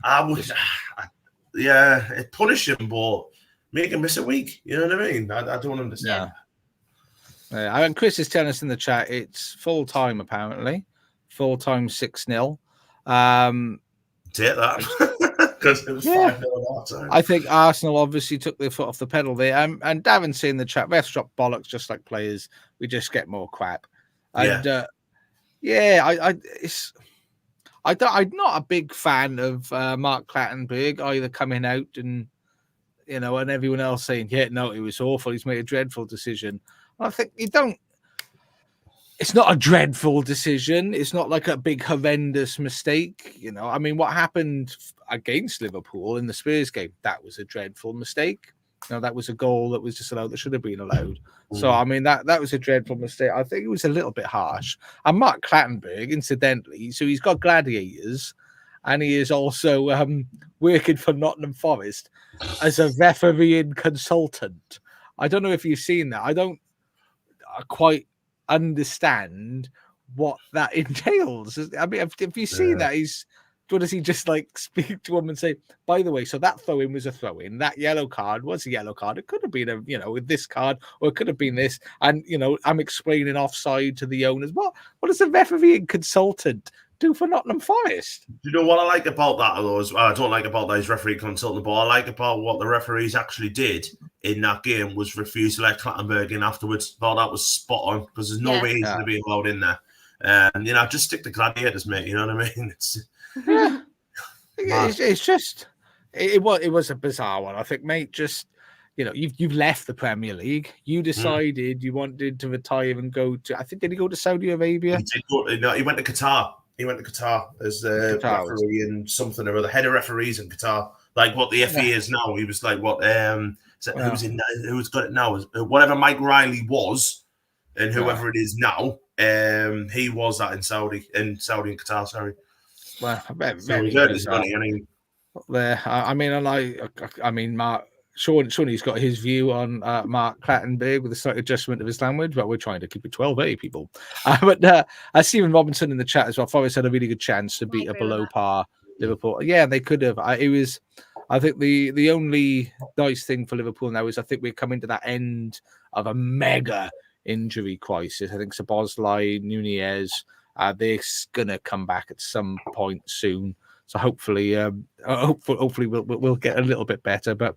I would, punish him, but make him miss a week. You know what I mean? I don't understand. Yeah. I mean, Chris is telling us in the chat it's full time apparently. Full time 6-0. Take that because it was 5-0 that time. I think Arsenal obviously took their foot off the pedal there. And Davin's saying in the chat, refs drop bollocks just like players. We just get more crap. And I'm not a big fan of Mark Clattenburg either coming out and and everyone else saying, it was awful. He's made a dreadful decision. I think it's not a dreadful decision. It's not like a big horrendous mistake. I mean, what happened against Liverpool in the Spurs game, that was a dreadful mistake. That was a goal that was disallowed that should have been allowed. So, I mean, that was a dreadful mistake. I think it was a little bit harsh. And Mark Clattenburg, incidentally, so he's got gladiators and he is also working for Nottingham Forest as a refereeing consultant. I don't know if you've seen that. I don't quite understand what that entails. I mean, have you seen that? What does he just like speak to him and say, by the way, so that throw-in was a throw-in, that yellow card was a yellow card. It could have been with this card, or it could have been this. And I'm explaining offside to the owners. What does a refereeing consultant do for Nottingham Forest? You know what I like about that, though? I don't like about those referee consultant, but I like about what the referees actually did in that game was refuse to let Clattenburg in afterwards. Thought that was spot on because there's no way he's going to be allowed in there. And just stick to gladiators, mate. You know what I mean? It's just it was a bizarre one. I think, mate. Just you've left the Premier League. You decided you wanted to retire and go to. I think did he go to Saudi Arabia? He went to Qatar. He went to Qatar as the referee and something or other, head of referees in Qatar, like what the FA is now. He was like what who's got it now? Whatever Mike Riley was, and whoever it is now, he was that in Saudi and Qatar. Sorry. Well, so he earned his money. I mean, Mark. Sean's got his view on Mark Clattenburg with a slight adjustment of his language, but we're trying to keep it 12A, people. But Stephen Robinson in the chat as well. Forest had a really good chance to beat a below par Liverpool. Yeah, they could have. I think the only nice thing for Liverpool now is I think we're coming to that end of a mega injury crisis. I think Szoboszlai, Nunez, they're going to come back at some point soon. So hopefully we'll get a little bit better. But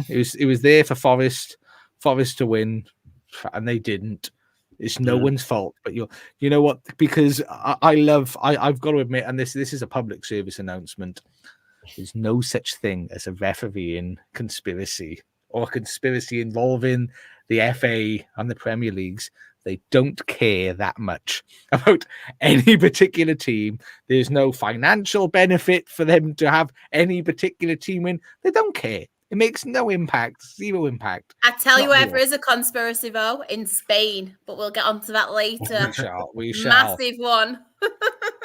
it was there for Forest to win, and they didn't. It's no one's fault. But you know what? Because I've got to admit, and this is a public service announcement. There's no such thing as a refereeing conspiracy or conspiracy involving the FA and the Premier Leagues. They don't care that much about any particular team. There's no financial benefit for them to have any particular team win. They don't care. It makes no impact, zero impact. I tell you where there is a conspiracy, though, in Spain, but we'll get onto that later. We shall. Massive one.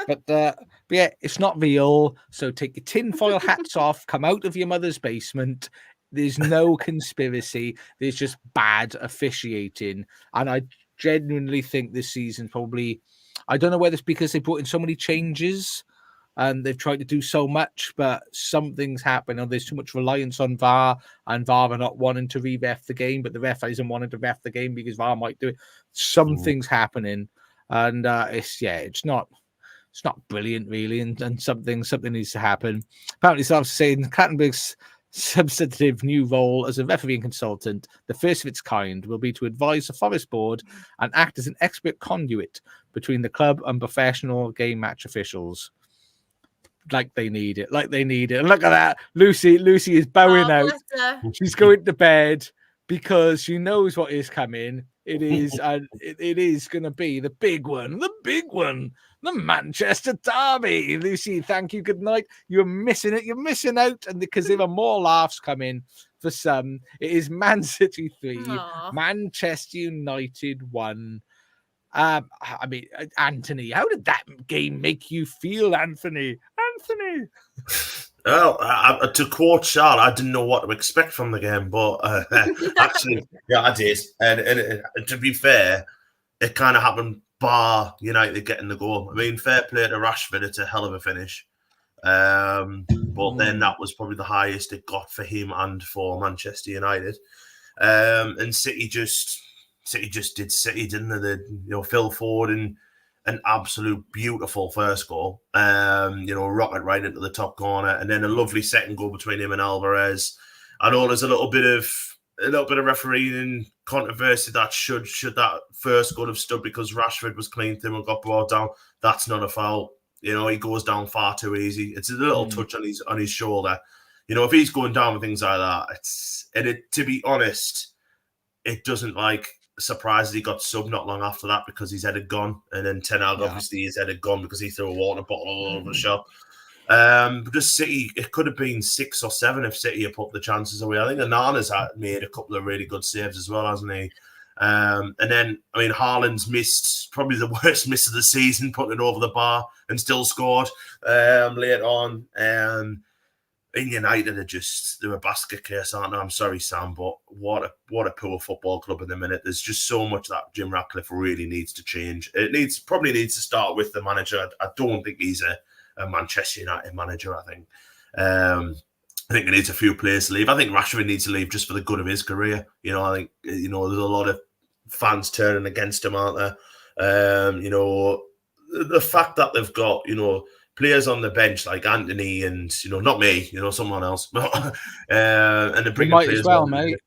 But yeah, it's not real. So take your tinfoil hats off, come out of your mother's basement. There's no conspiracy. There's just bad officiating. And I genuinely think this season probably, I don't know whether it's because they brought in so many changes and they've tried to do so much, but something's happened. Or there's too much reliance on VAR, and VAR are not wanting to re-ref the game, but the ref isn't wanting to ref the game because VAR might do it. Something's happening, and it's not brilliant really, and something needs to happen. Apparently, so I was saying Clattenburg's substantive new role as a refereeing consultant, the first of its kind, will be to advise the Forest board and act as an expert conduit between the club and professional game match officials. Like they need it. And look at that. Lucy is bowing out. She's going to bed because she knows what is coming. It is, and it is going to be the big one, the Manchester Derby. Lucy, thank you. Good night. You're missing it. You're missing out, and because there are more laughs coming for some. It is Man City 3, Manchester United 1. I mean, Anthony, how did that game make you feel, Anthony? Well, to quote Charles, I didn't know what to expect from the game, but actually, yeah, I did. And to be fair, it kind of happened bar United getting the goal. I mean, fair play to Rashford, it's a hell of a finish. But then that was probably the highest it got for him and for Manchester United. And City just did City, didn't they? Phil Ford and an absolute beautiful first goal. Rocket right into the top corner, and then a lovely second goal between him and Alvarez. I know there's a little bit of refereeing controversy that should that first goal have stood because Rashford was clean to him and got brought down. That's not a foul. He goes down far too easy. It's a little touch on his shoulder. If he's going down with things like that, to be honest, it doesn't surprised he got subbed not long after that because his head had gone, and then Ten Hag obviously his head had gone because he threw a water bottle all over the shop. But just City, it could have been 6 or 7 if City had put the chances away. I think Anana's made a couple of really good saves as well, hasn't he? And then, I mean, Haaland's missed probably the worst miss of the season, putting it over the bar and still scored later on. In United, they're a basket case, aren't they? I'm sorry, Sam, but what a poor football club in the minute. There's just so much that Jim Ratcliffe really needs to change. Probably needs to start with the manager. I don't think he's a Manchester United manager. I think he needs a few players to leave. I think Rashford needs to leave just for the good of his career. I think there's a lot of fans turning against him, aren't there? The fact that they've got players on the bench like Anthony and not me, someone else, and they bring might players as well, on, mate.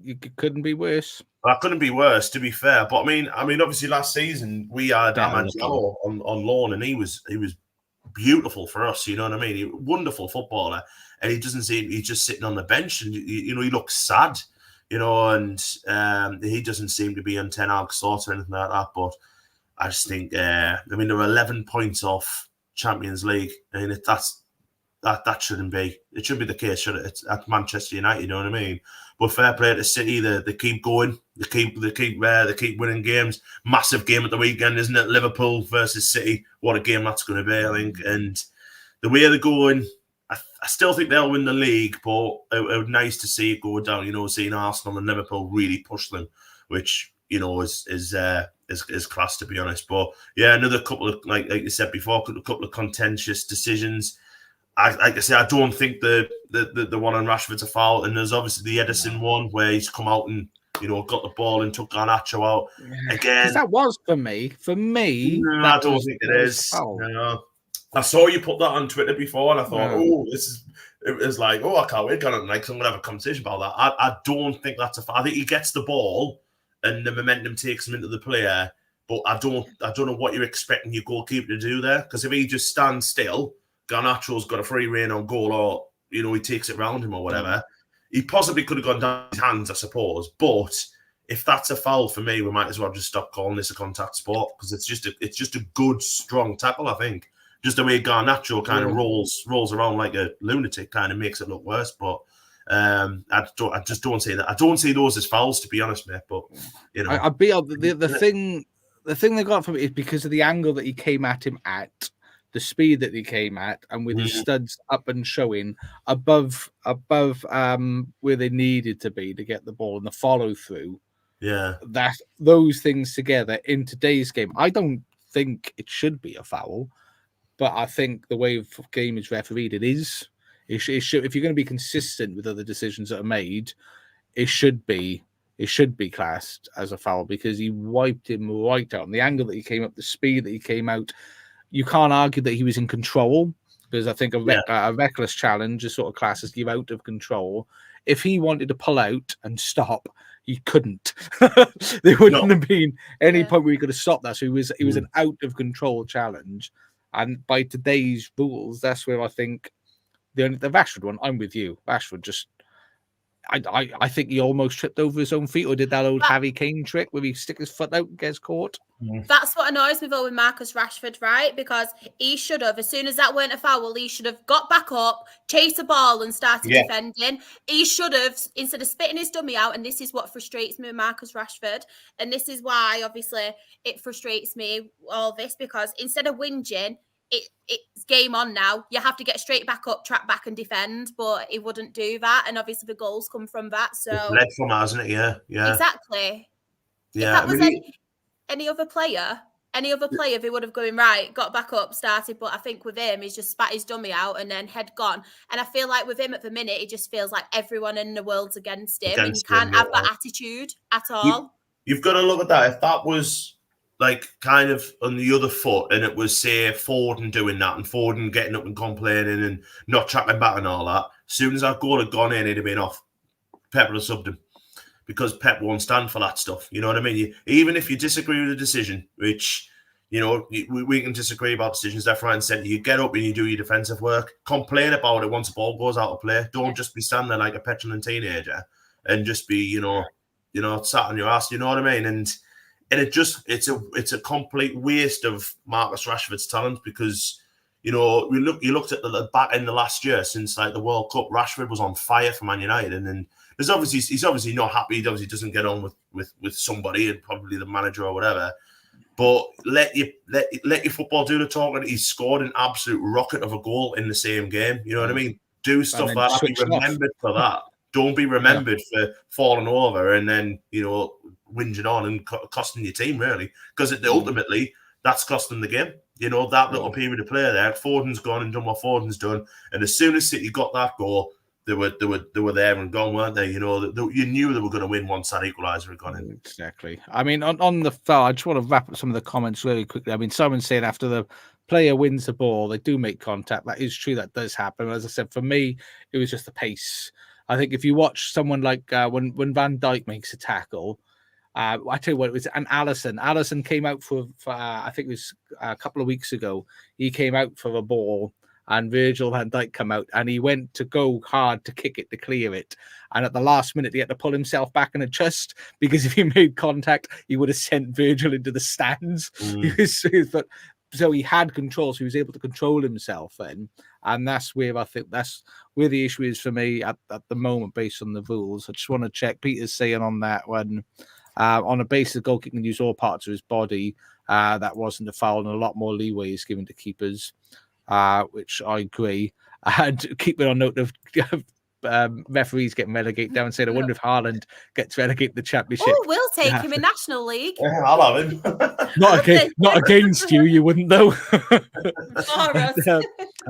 It couldn't be worse. That couldn't be worse, to be fair. But I mean, obviously last season we had Manjaro on loan, and he was beautiful for us. You know what I mean? Wonderful footballer, and he's just sitting on the bench, and he looks sad, and he doesn't seem to be on 10 hours thoughts or anything like that. But I just think, they're 11 points off Champions League. I mean, that shouldn't be. It should be the case, should it? It's at Manchester United, you know what I mean? But fair play to City. They keep going. They keep winning games. Massive game at the weekend, isn't it? Liverpool versus City. What a game that's going to be, I think. And the way they're going, I still think they'll win the league. But it would nice to see it go down. Seeing Arsenal and Liverpool really push them, which is class, to be honest. But yeah, another couple of like you said before, a couple of contentious decisions. Like I say, I don't think the one on Rashford's a foul, and there's obviously the Edison one where he's come out and got the ball and took Garnacho out again. That was for me. For me, I don't think it is. I saw you put that on Twitter before, and I thought, it was like, I can't wait, I'm going to have a conversation about that. I don't think that's a foul. I think he gets the ball and the momentum takes him into the player, but I don't know what you're expecting your goalkeeper to do there, because if he just stands still, Garnacho's got a free rein on goal, or he takes it round him or whatever. He possibly could have gone down his hands, I suppose. But if that's a foul for me, we might as well just stop calling this a contact sport, because it's just a good, strong tackle. I think just the way Garnacho kind of rolls around like a lunatic kind of makes it look worse. But I just don't see that. I don't see those as fouls, to be honest, mate. But I'd be the thing they got from it is because of the angle that he came at him at. The speed that he came at, and with his studs up and showing above where they needed to be to get the ball and the follow through. Yeah, that those things together in today's game, I don't think it should be a foul, but I think the way the game is refereed, it is. It should, if you're going to be consistent with other decisions that are made, it should be classed as a foul, because he wiped him right out. And the angle that he came up, the speed that he came out. You can't argue that he was in control, because I think a reckless challenge is sort of classed as you out of control. If he wanted to pull out and stop, he couldn't. There wouldn't have been any point where he could have stopped that. So it was an out of control challenge. And by today's rules, that's where I think the Rashford one, I'm with you. Rashford just, I think he almost tripped over his own feet, or did that old Harry Kane trick where he stick his foot out and gets caught. That's what annoys me though with Marcus Rashford, right? Because he should have, as soon as that weren't a foul, he should have got back up, chased the ball and started defending. He should have, instead of spitting his dummy out, and this is what frustrates me with Marcus Rashford. And this is why, obviously, it frustrates me, all this, because instead of whinging, it's game on now. You have to get straight back up, track back and defend, but he wouldn't do that. And obviously the goals come from that. So it's led from us, isn't it? Yeah. Exactly. Yeah. If that was any other player, if he would have going right, got back up, started. But I think with him, he's just spat his dummy out and then head gone. And I feel like with him at the minute, it just feels like everyone in the world's against him. And you can't have that attitude at all. You've got to look at that. If that was like kind of on the other foot, and it was, say, Foden doing that, and Foden getting up and complaining and not tracking back and all that, as soon as that goal had gone in, he'd have been off. Pep would have subbed him, because Pep won't stand for that stuff. You know what I mean? Even if you disagree with the decision, which, we can disagree about decisions left, right and centre, you get up and you do your defensive work. Complain about it once the ball goes out of play. Don't just be standing there like a petulant teenager and just be, sat on your ass. You know what I mean? And it's a complete waste of Marcus Rashford's talent, because you know, you looked at the back end of last year since like the World Cup. Rashford was on fire for Man United, and then he's obviously not happy. He obviously doesn't get on with somebody, and probably the manager or whatever. But let your football do the talking. He's scored an absolute rocket of a goal in the same game. You know what I mean? Do stuff like that. Be remembered for that. Don't be remembered for falling over and then, you know, whinging on and costing your team, really. Because ultimately, that's costing the game. You know, that little period of play there, Foden's gone and done what Foden's done. And as soon as City got that goal, they were there and gone, weren't they? You know, you knew they were going to win once that equaliser had gone in. Exactly. I mean, on the I just want to wrap up some of the comments really quickly. I mean, someone saying after the player wins the ball, they do make contact. That is true. That does happen. As I said, for me, it was just the pace. I think if you watch someone like when Van Dijk makes a tackle, I tell you what, it was an Alisson. Alisson came out for I think it was a couple of weeks ago. He came out for a ball, and Virgil van Dijk come out, and he went to go hard to kick it to clear it. And at the last minute, he had to pull himself back and adjust, because if he made contact, he would have sent Virgil into the stands. But so he had control, so he was able to control himself then. And that's where I think that's where the issue is for me at the moment, based on the rules. I just want to check Peter's saying on that one. On a basis, goalkeeper can use all parts of his body. That wasn't a foul, and a lot more leeway is given to keepers, which I agree. And keep it on note of referees getting relegated down, saying, I wonder if Haaland gets relegated the Championship. Oh, we'll take him in National League. Yeah, I'll have him. Not against you, you wouldn't though.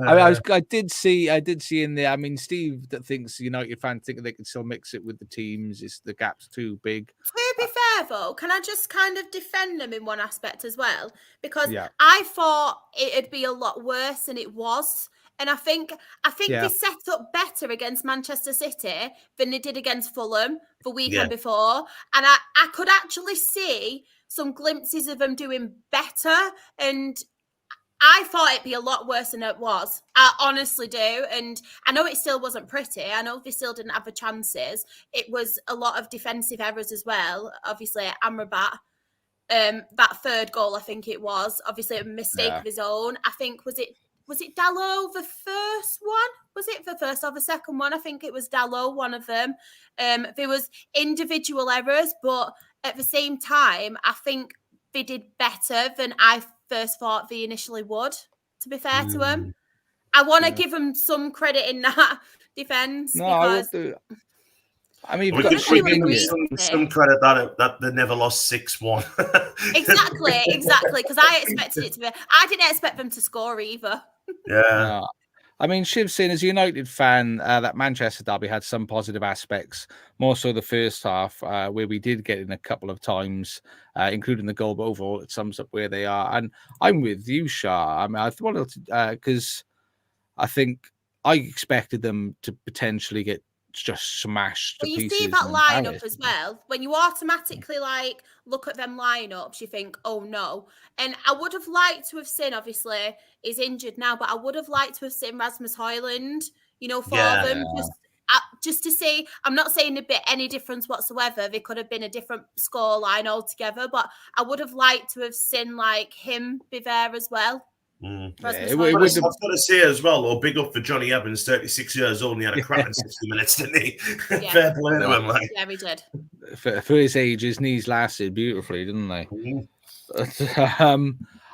I did see in there. I mean, Steve that thinks United fans think they can still mix it with the teams. It's the gap's too big. To be fair, though, can I just kind of defend them in one aspect as well? Because I thought it'd be a lot worse than it was. And I think they set up better against Manchester City than they did against Fulham the weekend before. And I could actually see some glimpses of them doing better. And I thought it'd be a lot worse than it was. I honestly do. And I know it still wasn't pretty. I know they still didn't have the chances. It was a lot of defensive errors as well. Obviously, Amrabat, that third goal, I think it was, obviously a mistake of his own. I think, was it Dalot, the first one? Was it the first or the second one? I think it was Dalot, one of them. There was individual errors, but at the same time, I think they did better than I first thought they initially would, to be fair to them. I want to give them some credit in that defence. Because I mean, we could give some credit that they never lost 6-1. Exactly. Because I expected it to be. I didn't expect them to score either. Yeah. I mean, Shiv's saying as a United fan that Manchester derby had some positive aspects, more so the first half, where we did get in a couple of times, including the goal, but overall it sums up where they are. And I'm with you, Shah. I mean, I thought because I think I expected them to potentially get just smashed to pieces. You see that lineup as well. When you automatically look at them lineups, you think, oh no. And I would have liked to have seen, obviously, he's injured now, but I would have liked to have seen Rasmus Højlund, for them. Just to see, I'm not saying there'd be any difference whatsoever. There could have been a different score line altogether, but I would have liked to have seen him be there as well. I've got to say as well, big up for Johnny Evans, 36 years old, and he had a cracking 60 minutes, didn't he? Fair play to him, Yeah, he did. For his age, his knees lasted beautifully, didn't they?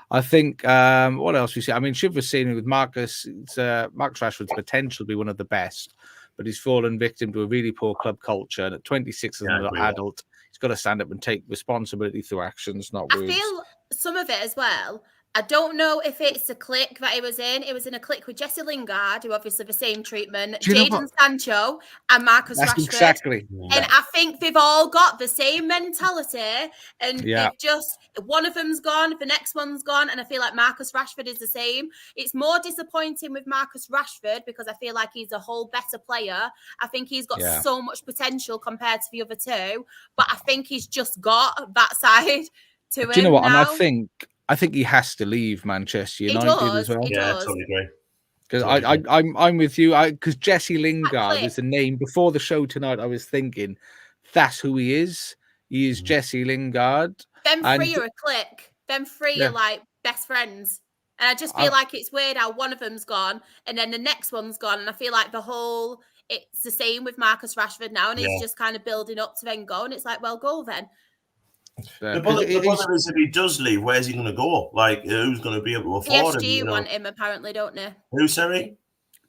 I think, what else we see? I mean, Shiv was saying with Marcus Rashford's potential to be one of the best, but he's fallen victim to a really poor club culture. And at 26 as an adult, he's got to stand up and take responsibility through actions, not words. I feel some of it as well. I don't know if it's a clique that he was in. It was in a clique with Jesse Lingard, who obviously the same treatment, Jadon Sancho and Marcus Rashford. Exactly. And I think they've all got the same mentality. And they've just, one of them's gone, the next one's gone. And I feel like Marcus Rashford is the same. It's more disappointing with Marcus Rashford because I feel like he's a whole better player. I think he's got so much potential compared to the other two. But I think he's just got that side to him. Do you know what? Now. And I think he has to leave Manchester United as well. Yeah, totally agree. Because I'm with you. Because Jesse Lingard was the name before the show tonight. I was thinking, that's who he is. He is Jesse Lingard. Them three are a clique. Them three are best friends. And I just feel like it's weird how one of them's gone and then the next one's gone. And I feel like it's the same with Marcus Rashford now. And he's just kind of building up to then go. And it's like, well, go then. The bother is if he does leave, where's he going to go? Like, who's going to be able to afford him? PSG want him, apparently, don't they? Who, sorry?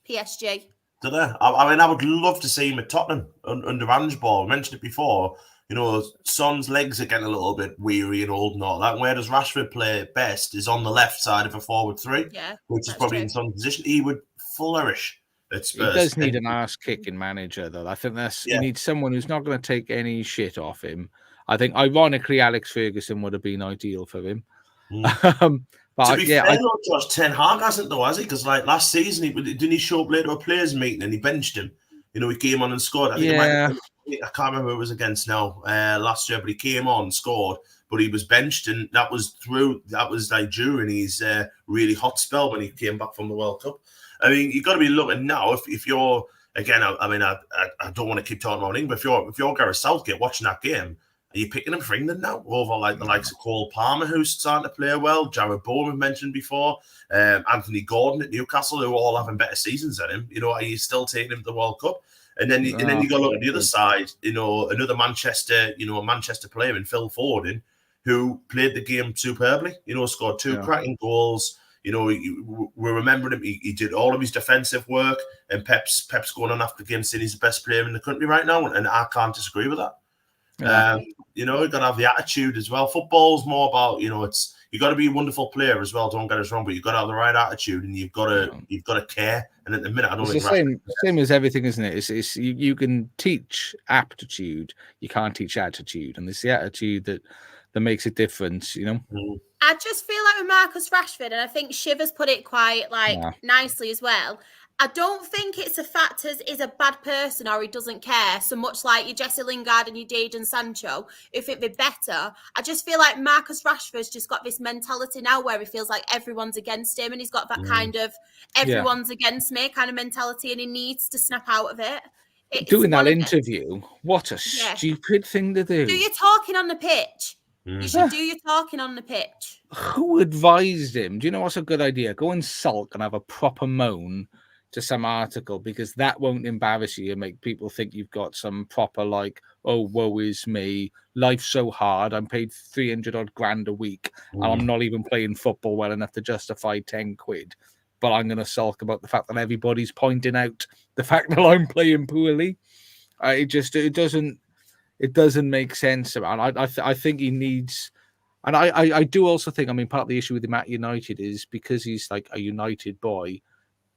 PSG. Do they? I mean, I would love to see him at Tottenham under Ange Ball. I mentioned it before. You know, Son's legs are getting a little bit weary and old and all that. Where does Rashford play best is on the left side of a forward three, which is probably in Son's position. He would flourish at Spurs. He does need an ass-kicking manager, though. I think he needs someone who's not going to take any shit off him. I think, ironically, Alex Ferguson would have been ideal for him. But to be fair, though, Josh, Ten Hag hasn't, though, has he? Because like last season, didn't he show up late to a players' meeting and he benched him? You know, he came on and scored. I can't remember who it was against now last year, but he came on, scored, but he was benched, and that was like during his really hot spell when he came back from the World Cup. I mean, you've got to be looking now. If you're again, I mean, I don't want to keep talking about England, but if you're Gareth Southgate watching that game, are you picking him for England now over like the likes of Cole Palmer, who's starting to play well, Jared Bowen mentioned before, Anthony Gordon at Newcastle, who are all having better seasons than him? You know, are you still taking him to the World Cup? And then you got to look at the other side. You know, another Manchester player in Phil Foden, who played the game superbly. You know, scored two cracking goals. You know, we're remembering him. He did all of his defensive work, and Pep's going on after the game saying he's the best player in the country right now, and I can't disagree with that. You know, you've got to have the attitude as well. Football's more about, you know, you got to be a wonderful player as well. Don't get us wrong, but you've got to have the right attitude, and you've got to care. And at the minute, I don't think it's the same as everything, isn't it? It's you can teach aptitude, you can't teach attitude, and it's the attitude that makes a difference. You know. I just feel like with Marcus Rashford, and I think Shivers put it quite nicely as well. I don't think it's a fact as is a bad person or he doesn't care so much like your Jesse Lingard and your Jadon Sancho. If it'd be better, I just feel like Marcus Rashford's just got this mentality now where he feels like everyone's against him, and he's got that kind of everyone's against me kind of mentality, and he needs to snap out of it. Doing that interview, what a stupid thing to do. Do your talking on the pitch. You should do your talking on the pitch. Who advised him? Do you know what's a good idea? Go and sulk and have a proper moan to some article, because that won't embarrass you and make people think you've got some proper like, oh, woe is me, life's so hard, I'm paid 300 odd grand a week and I'm not even playing football well enough to justify 10 quid, but I'm going to sulk about the fact that everybody's pointing out the fact that I'm playing poorly. It doesn't make sense. And I think he needs, and I do also think, I mean, part of the issue with him at United is because he's like a United boy,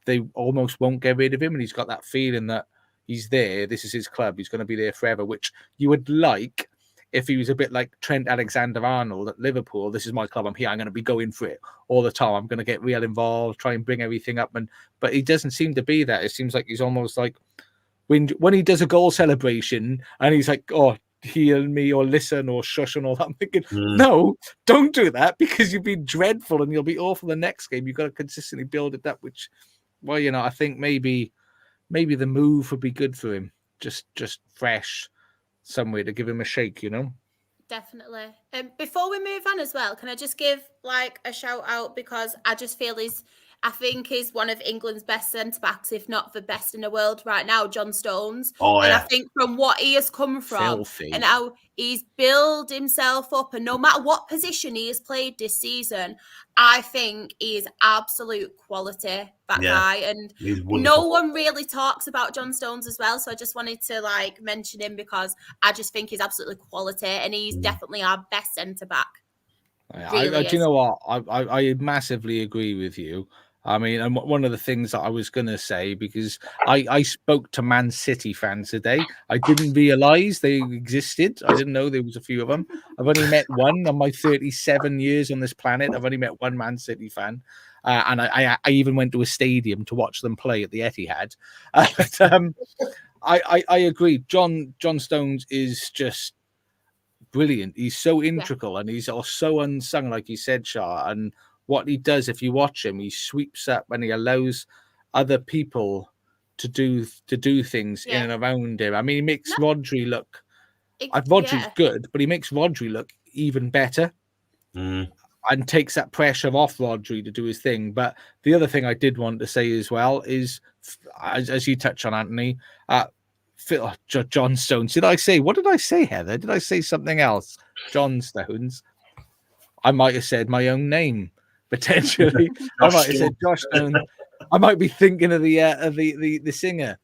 they almost won't get rid of him, and he's got that feeling that he's there. This is his club. He's going to be there forever, which you would like if he was a bit like Trent Alexander-Arnold at Liverpool. This is my club. I'm here. I'm going to be going for it all the time. I'm going to get real involved, try and bring everything up. But he doesn't seem to be that. It seems like he's almost like when he does a goal celebration and he's like, oh, heal me or listen or shush and all that. I'm thinking, no, don't do that, because you'll be dreadful and you'll be awful the next game. You've got to consistently build it up, which... Well, you know, I think maybe the move would be good for him. Just fresh somewhere to give him a shake, you know? Definitely. Before we move on as well, can I just give like a shout out, because I just feel I think he's one of England's best centre-backs, if not the best in the world right now, John Stones. And I think from what he has come from and how he's built himself up, and no matter what position he has played this season, I think he is absolute quality, that guy. And no one really talks about John Stones as well. So I just wanted to like mention him because I just think he's absolutely quality, and he's definitely our best centre-back. Do you know what? I massively agree with you. I mean, and one of the things that I was going to say, because I spoke to Man City fans today. I didn't realise they existed. I didn't know there was a few of them. I've only met one on my 37 years on this planet. I've only met one Man City fan. And I even went to a stadium to watch them play at the Etihad. I agree. John Stones is just brilliant. He's so integral and he's so unsung, like you said, Shah. And what he does, if you watch him, he sweeps up and he allows other people to do things in and around him. I mean, he makes Rodri look... Rodri's good, but he makes Rodri look even better. and takes that pressure off Rodri to do his thing. But the other thing I did want to say as well is, as you touch on, Anthony, John Stones. What did I say, Heather? Did I say something else? John Stones. I might have said my own name potentially. I might have said Josh Stone. I might be thinking of the singer,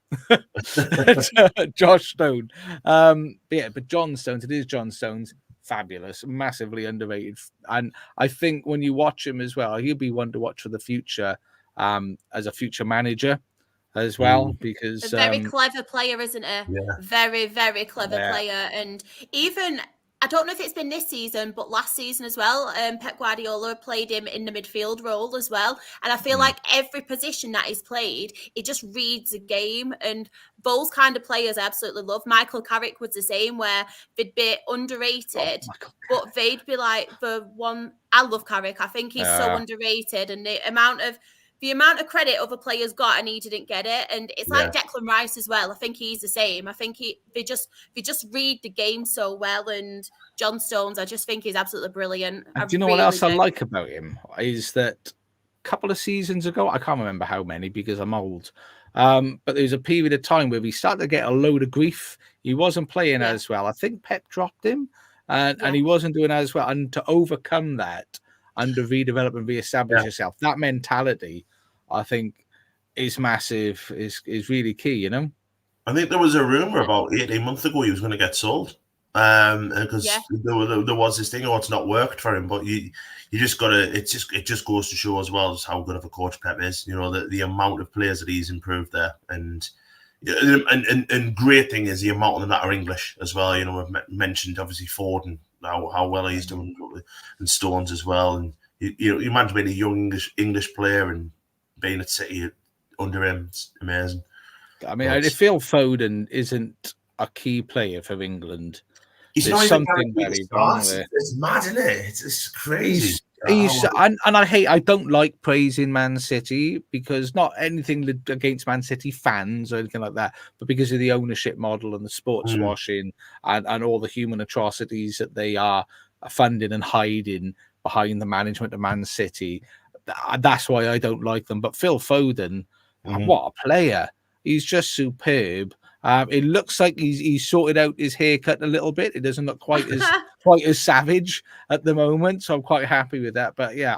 Josh Stone. But John Stones. It is John Stones. Fabulous, massively underrated, and I think when you watch him as well, he'll be one to watch for the future, as a future manager as well, because a very clever player, isn't he? Yeah. Very, very clever player, and even. I don't know if it's been this season, but last season as well, Pep Guardiola played him in the midfield role as well. And I feel like every position that he's played, he just reads a game. And those kind of players I absolutely love. Michael Carrick was the same, where they'd be underrated, but they'd be like the one. I love Carrick. I think he's so underrated. And the amount of credit other players got and he didn't get it. And it's like Declan Rice as well. I think he's the same. I think they just read the game so well. And John Stones, I just think he's absolutely brilliant. And do you know what else I like about him? Is that a couple of seasons ago, I can't remember how many because I'm old, but there was a period of time where he started to get a load of grief. He wasn't playing as well. I think Pep dropped him and he wasn't doing as well. And to overcome that and to redevelop and reestablish yourself, that mentality, I think, is massive, is really key, you know? I think there was a rumor about 18 months ago he was going to get sold. Because there was this thing, it's not worked for him, but you just gotta, it just goes to show as well as how good of a coach Pep is, you know, the amount of players that he's improved there. And great thing is the amount of them that are English as well. You know, we've mentioned obviously Ford and how well he's doing, and Stones as well. And you imagine being a young English player and being at City under him, it's amazing. I mean, I feel Foden isn't a key player for England. There's something very wrong there. It's mad, isn't it? It's crazy. I don't like praising Man City because not anything against Man City fans or anything like that, but because of the ownership model and the sports washing and all the human atrocities that they are funding and hiding behind the management of Man City. That's why I don't like them. But Phil Foden, what a player! He's just superb. It looks like he's sorted out his haircut a little bit. It doesn't look quite as savage at the moment, so I'm quite happy with that. But yeah,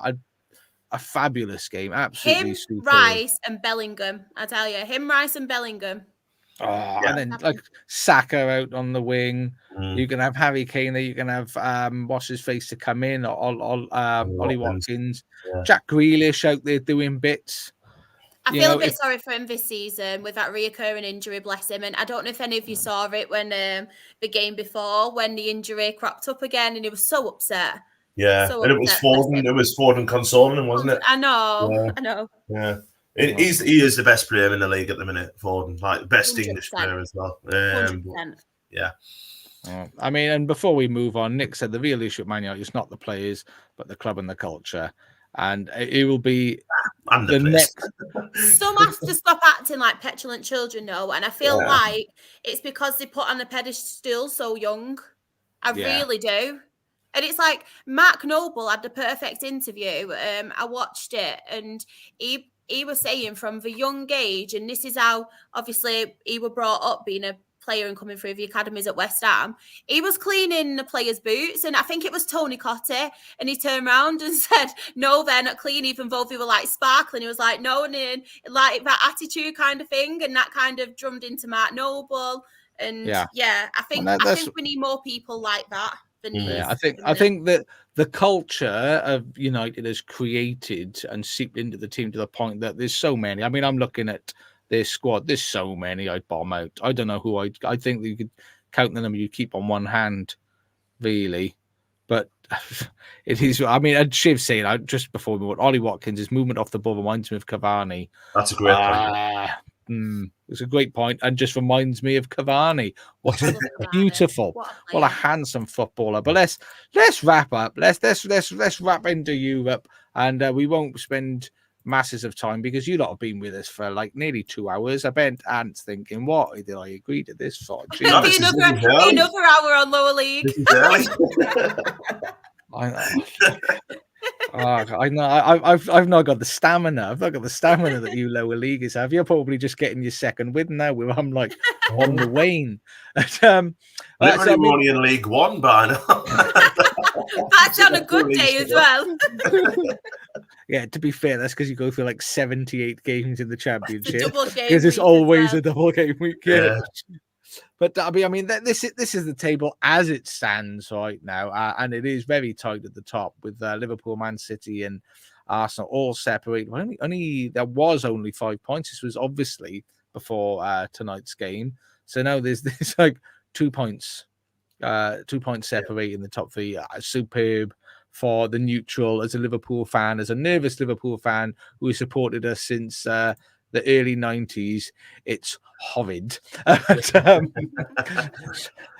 a fabulous game, absolutely superb. Rice and Bellingham, I tell you, Rice and Bellingham. And then like Saka out on the wing. You can have Harry Kane there. You can have what's his face to come in, or Ollie Watkins, Jack Grealish out there doing bits. I feel a bit sorry for him this season with that reoccurring injury, bless him. And I don't know if any of you saw it when the game before, when the injury cropped up again, and he was so upset. Yeah, and it was Foden. It was Foden consoling him, wasn't it? I know. Yeah. He is the best player in the league at the minute, Foden. Like best 100%. English player as well. 100%. Yeah. I mean, and before we move on, Nick said the real issue at Man United is not the players, but the club and the culture. And it will be the next. Some have to stop acting like petulant children, though. And I feel like it's because they put on the pedestal so young. I really do. And it's like Mark Noble had the perfect interview. I watched it, and he was saying from the young age, and this is how obviously he was brought up being a player and coming through the academies at West Ham. He was cleaning the players' boots, and I think it was Tony Cottee, and he turned around and said, "No, they're not clean," even though they were like sparkling. He was like, "No," and then, like that attitude kind of thing, and that kind of drummed into Mark Noble. And I think we need more people like that. I think that the culture of United has created and seeped into the team to the point that there's so many. I mean, I'm looking at their squad. There's so many I'd bomb out. I don't know who I think that you could count the number you keep on one hand, really. But it is. I mean, I'd Shiv saying just before we went, Ollie Watkins' his movement off the ball reminds me of Cavani. That's a great point. It's a great point, and just reminds me of Cavani. What a beautiful, what a handsome footballer. But let's wrap up. Let's wrap into Europe, and we won't spend masses of time because you lot have been with us for like nearly 2 hours. I bet Ant's thinking, what did I agree to this for? Another hour on lower league. I know. I know. I've not got the stamina. I've not got the stamina that you lower leaguers have. You're probably just getting your second win now. Where I'm like on the wane. Literally, we're only in League One by now. That's on a good day as well. Yeah, to be fair, that's because you go through like 78 games in the championship. Because it's always a double game week. Yeah. But I mean, this is the table as it stands right now, and it is very tight at the top with Liverpool, Man City, and Arsenal all separated. Only there was only 5 points. This was obviously before tonight's game, so now there's like 2 points, 2 points separating the top three. Superb for the neutral as a Liverpool fan, as a nervous Liverpool fan who has supported us since the early 90s. It's horrid. I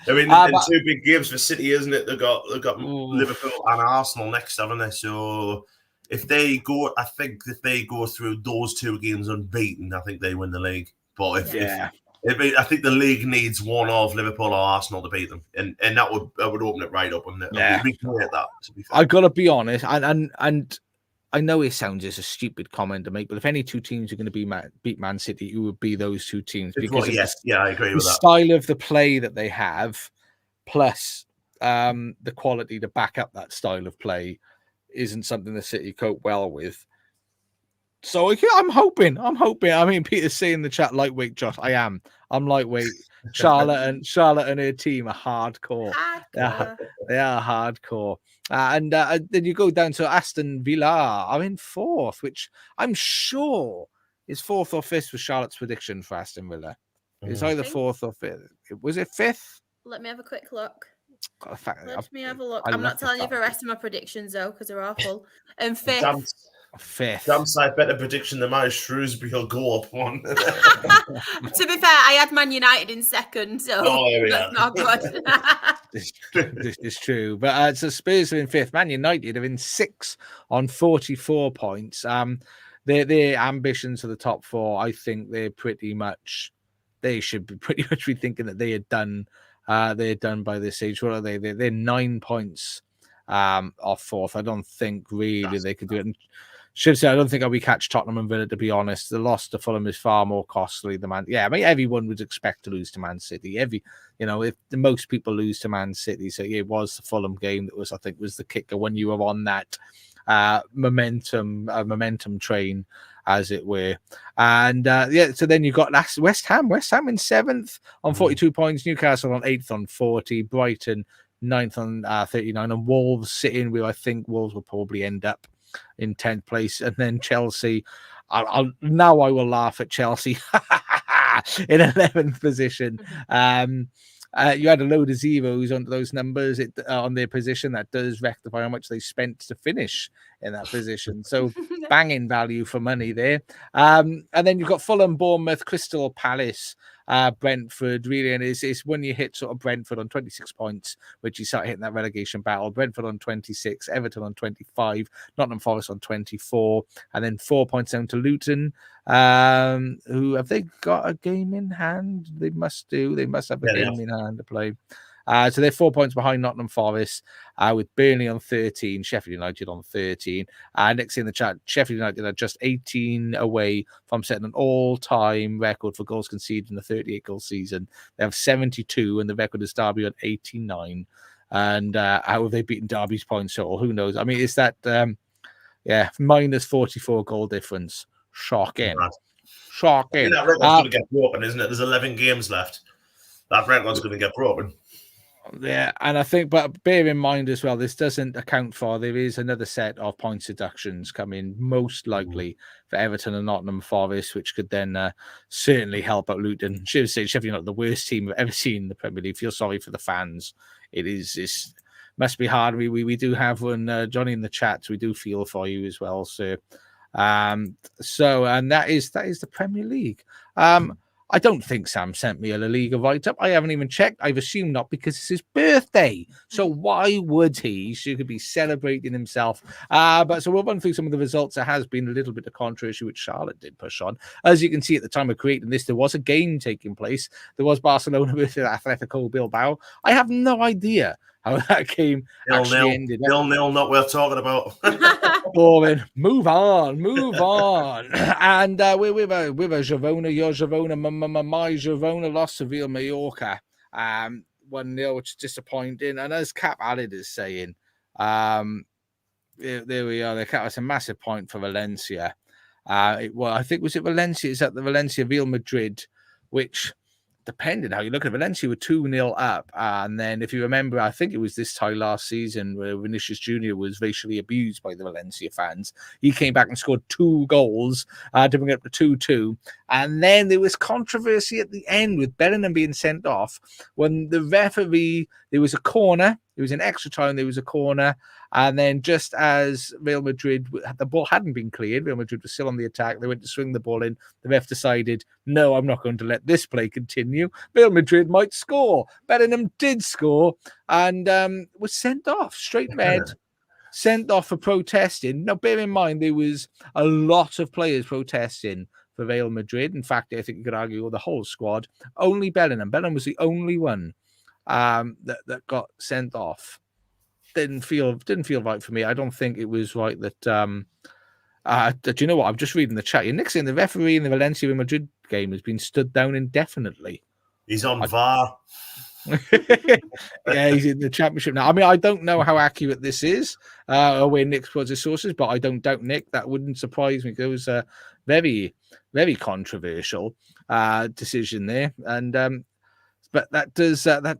mean, two big games for City, isn't it? They've got Liverpool and Arsenal next, haven't they? So if they go through those 2 games unbeaten, I think they win the league. But I think the league needs one of Liverpool or Arsenal to beat them, and that would open it right up, wouldn't it? Yeah, we'd be clear at that. To be fair. I gotta be honest, and I know it sounds as a stupid comment to make, but if any 2 teams are going to beat Man City, it would be those 2 teams because I agree with that. The style of the play that they have, plus the quality to back up that style of play, isn't something the City cope well with. So I'm hoping. I mean, Peter's saying in the chat, lightweight, Josh. I'm lightweight. Charlotte and her team are hardcore. They are hardcore. And then you go down to Aston Villa are in 4th, which I'm sure is 4th or 5th was Charlotte's prediction for Aston Villa. It's either 4th or 5th. Was it 5th? Let me have a quick look. Let me have a look. I'm not telling you the rest of my predictions though, because they're awful. 5th. 5th. Damn sight better prediction than my Shrewsbury will go up one. To be fair, I had Man United in 2nd, so that's not good. This is true. But so Spurs are in 5th. Man United are in 6th on 44 points. Their ambitions for the top 4, I think they should be pretty much be thinking that they are done. They're done by this stage. What are they? They're 9 points off 4th. I don't think really they could do it. And should say I don't think we catch Tottenham and Villa, to be honest. The loss to Fulham is far more costly than I mean, everyone would expect to lose to Man City. If the most people lose to Man City, so it was the Fulham game that was the kicker when you were on that momentum train, as it were. And so then you got West Ham in 7th on 42 points, Newcastle on 8th on 40, Brighton 9th on 39, and Wolves sitting where I think Wolves will probably end up in 10th place. And then Chelsea, I will laugh at Chelsea in 11th position. You had a load of zeros under those numbers on their position. That does rectify how much they spent to finish in that position. So banging value for money there. And then you've got Fulham, Bournemouth, Crystal Palace, Brentford, really. And it's when you hit sort of Brentford on 26 points, which you start hitting that relegation battle. Brentford on 26, Everton on 25, Nottingham Forest on 24, and then 4 points down to Luton. Who have they got a game in hand? They must do. They must have a game in hand to play. So they're 4 points behind Nottingham Forest, with Burnley on 13, Sheffield United on 13. Next in the chat, Sheffield United are just 18 away from setting an all-time record for goals conceded in the 38-goal season. They have 72, and the record is Derby on 89. And how have they beaten Derby's points total? Who knows? I mean, it's that, minus 44 goal difference. Shocking. Shocking. That record's going to get broken, isn't it? There's 11 games left. That record's going to get broken. Yeah, and I think, but bear in mind as well, this doesn't account for, there is another set of points deductions coming, most likely for Everton and Nottingham Forest, which could then certainly help out Luton. Should say Sheffield not the worst team I've ever seen in the Premier League. Feel sorry for the fans. It must be hard. We do have one, Johnny in the chat. We do feel for you as well, sir. And that is the Premier League. I don't think Sam sent me a La Liga write-up. I haven't even checked. I've assumed not, because it's his birthday. So why would he? He should be celebrating himself. So we'll run through some of the results. There has been a little bit of controversy, which Charlotte did push on. As you can see, at the time of creating this, there was a game taking place. There was Barcelona versus Atletico Bilbao. I have no idea how that game actually ended. 0-0, not worth talking about. Boring. Move on. And we're with a Girona, your Girona, my Girona lost to Real Mallorca. 1-0, which is disappointing. And as Cap Alid is saying, there we are. That's a massive point for Valencia. I think, was it Valencia? Is that the Valencia Real Madrid, which, depending how you look at it, Valencia were 2-0 up. And then, if you remember, I think it was this time last season where Vinicius Jr. was racially abused by the Valencia fans. He came back and scored 2 goals to bring it up to 2-2. And then there was controversy at the end with Bellingham being sent off when the referee, there was a corner. It was an extra time. There was a corner. And then just as Real Madrid, the ball hadn't been cleared, Real Madrid was still on the attack. They went to swing the ball in. The ref decided, no, I'm not going to let this play continue. Real Madrid might score. Bellingham did score and was sent off. Straight red, sent off for protesting. Now, bear in mind, there was a lot of players protesting for Real Madrid. In fact, I think you could argue the whole squad. Only Bellingham. Bellingham was the only one that got sent off. Didn't feel right for me. I don't think it was right that. Do you know what? I'm just reading the chat. You're Nixon, the referee in the Valencia Real Madrid game has been stood down indefinitely. He's on VAR. Yeah, he's in the championship now. I mean, I don't know how accurate this is, or where Nick puts his sources, but I don't doubt Nick. That wouldn't surprise me. It was a very, very controversial decision there, and but that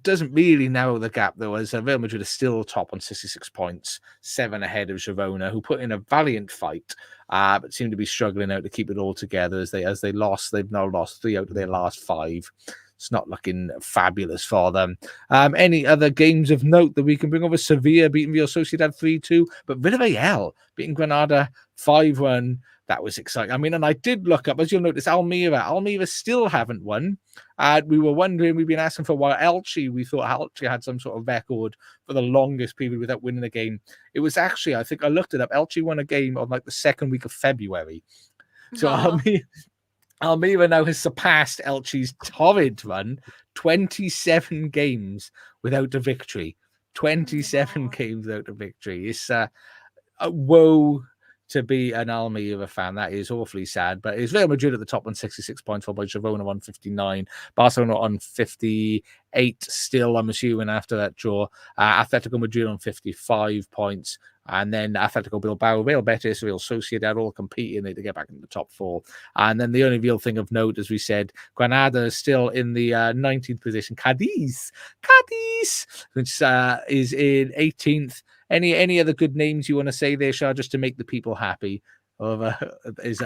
doesn't really narrow the gap, though, as Real Madrid are still top on 66 points, 7 ahead of Girona, who put in a valiant fight, but seem to be struggling out to keep it all together as they lost. They've now lost 3 out of their last 5. It's not looking fabulous for them. Any other games of note that we can bring over? Sevilla beating Real Sociedad 3-2, but Villarreal beating Granada 5-1. That was exciting. I mean, and I did look up, as you'll notice, Almeria still haven't won. We were wondering, we've been asking for a while. Elche, we thought Elche had some sort of record for the longest period without winning a game. It was actually, I think I looked it up, Elche won a game on like the second week of February. So Almeria now has surpassed Elche's torrid run, 27 games without a victory. 27 games without a victory. It's a woe to be an Almeria fan. That is awfully sad. But it's Real Madrid at the top on 66 points, followed by Girona on 59, Barcelona on 58 still, I'm assuming, after that draw. Atletico Madrid on 55 points. And then Atletico Bilbao, Real Betis, Real Sociedad all competing to get back in the top 4. And then the only real thing of note, as we said, Granada is still in the 19th position. Cadiz, which is in 18th. Any other good names you want to say there, Shah, just to make the people happy? I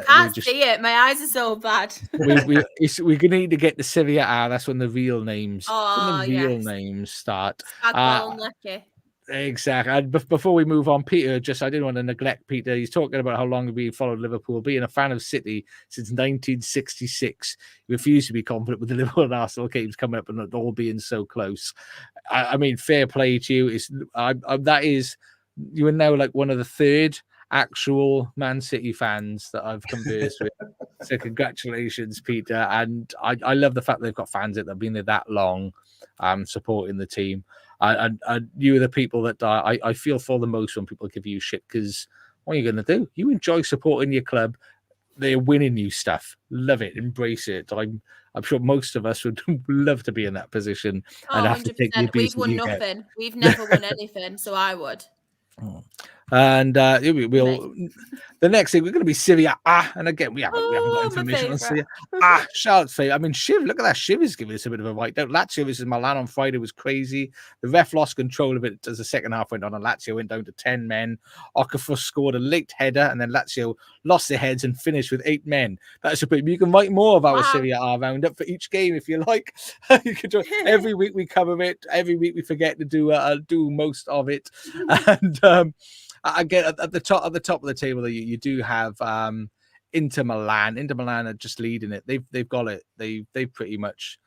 can't see it. My eyes are so bad. We're going to need to get the Serie A. That's when the real names, names start. Exactly. And before we move on, Peter, I didn't want to neglect Peter. He's talking about how long he followed Liverpool, being a fan of City since 1966. He refused to be confident with the Liverpool and Arsenal games coming up and not all being so close. I mean, fair play to you. You are now like one of the 3rd actual Man City fans that I've conversed with. So congratulations, Peter. And I love the fact they've got fans that have been there that long, supporting the team. And you are the people that I feel for the most when people give you shit, because what are you going to do? You enjoy supporting your club. They're winning you stuff. Love it. Embrace it. I'm sure most of us would love to be in that position. And have to take the abuse. We've won nothing. We've never won anything, so I would. And we'll the next thing we're going to be Serie A, and again we haven't got information on Serie A. Charlotte's favorite. I mean, Shiv, look at that. Shiv is giving us a bit of a write down. Lazio versus Milan on Friday was crazy. The ref lost control of it as the second half went on, and Lazio went down to 10 men. Okafor scored a late header, and then Lazio lost their heads and finished with 8 men. That's a bit. You can write more of our Serie A roundup for each game if you like. You can do every week we cover it. Every week we forget to do most of it, and again, at the top of the table, you do have Inter Milan. Inter Milan are just leading it. They've got it. They've pretty much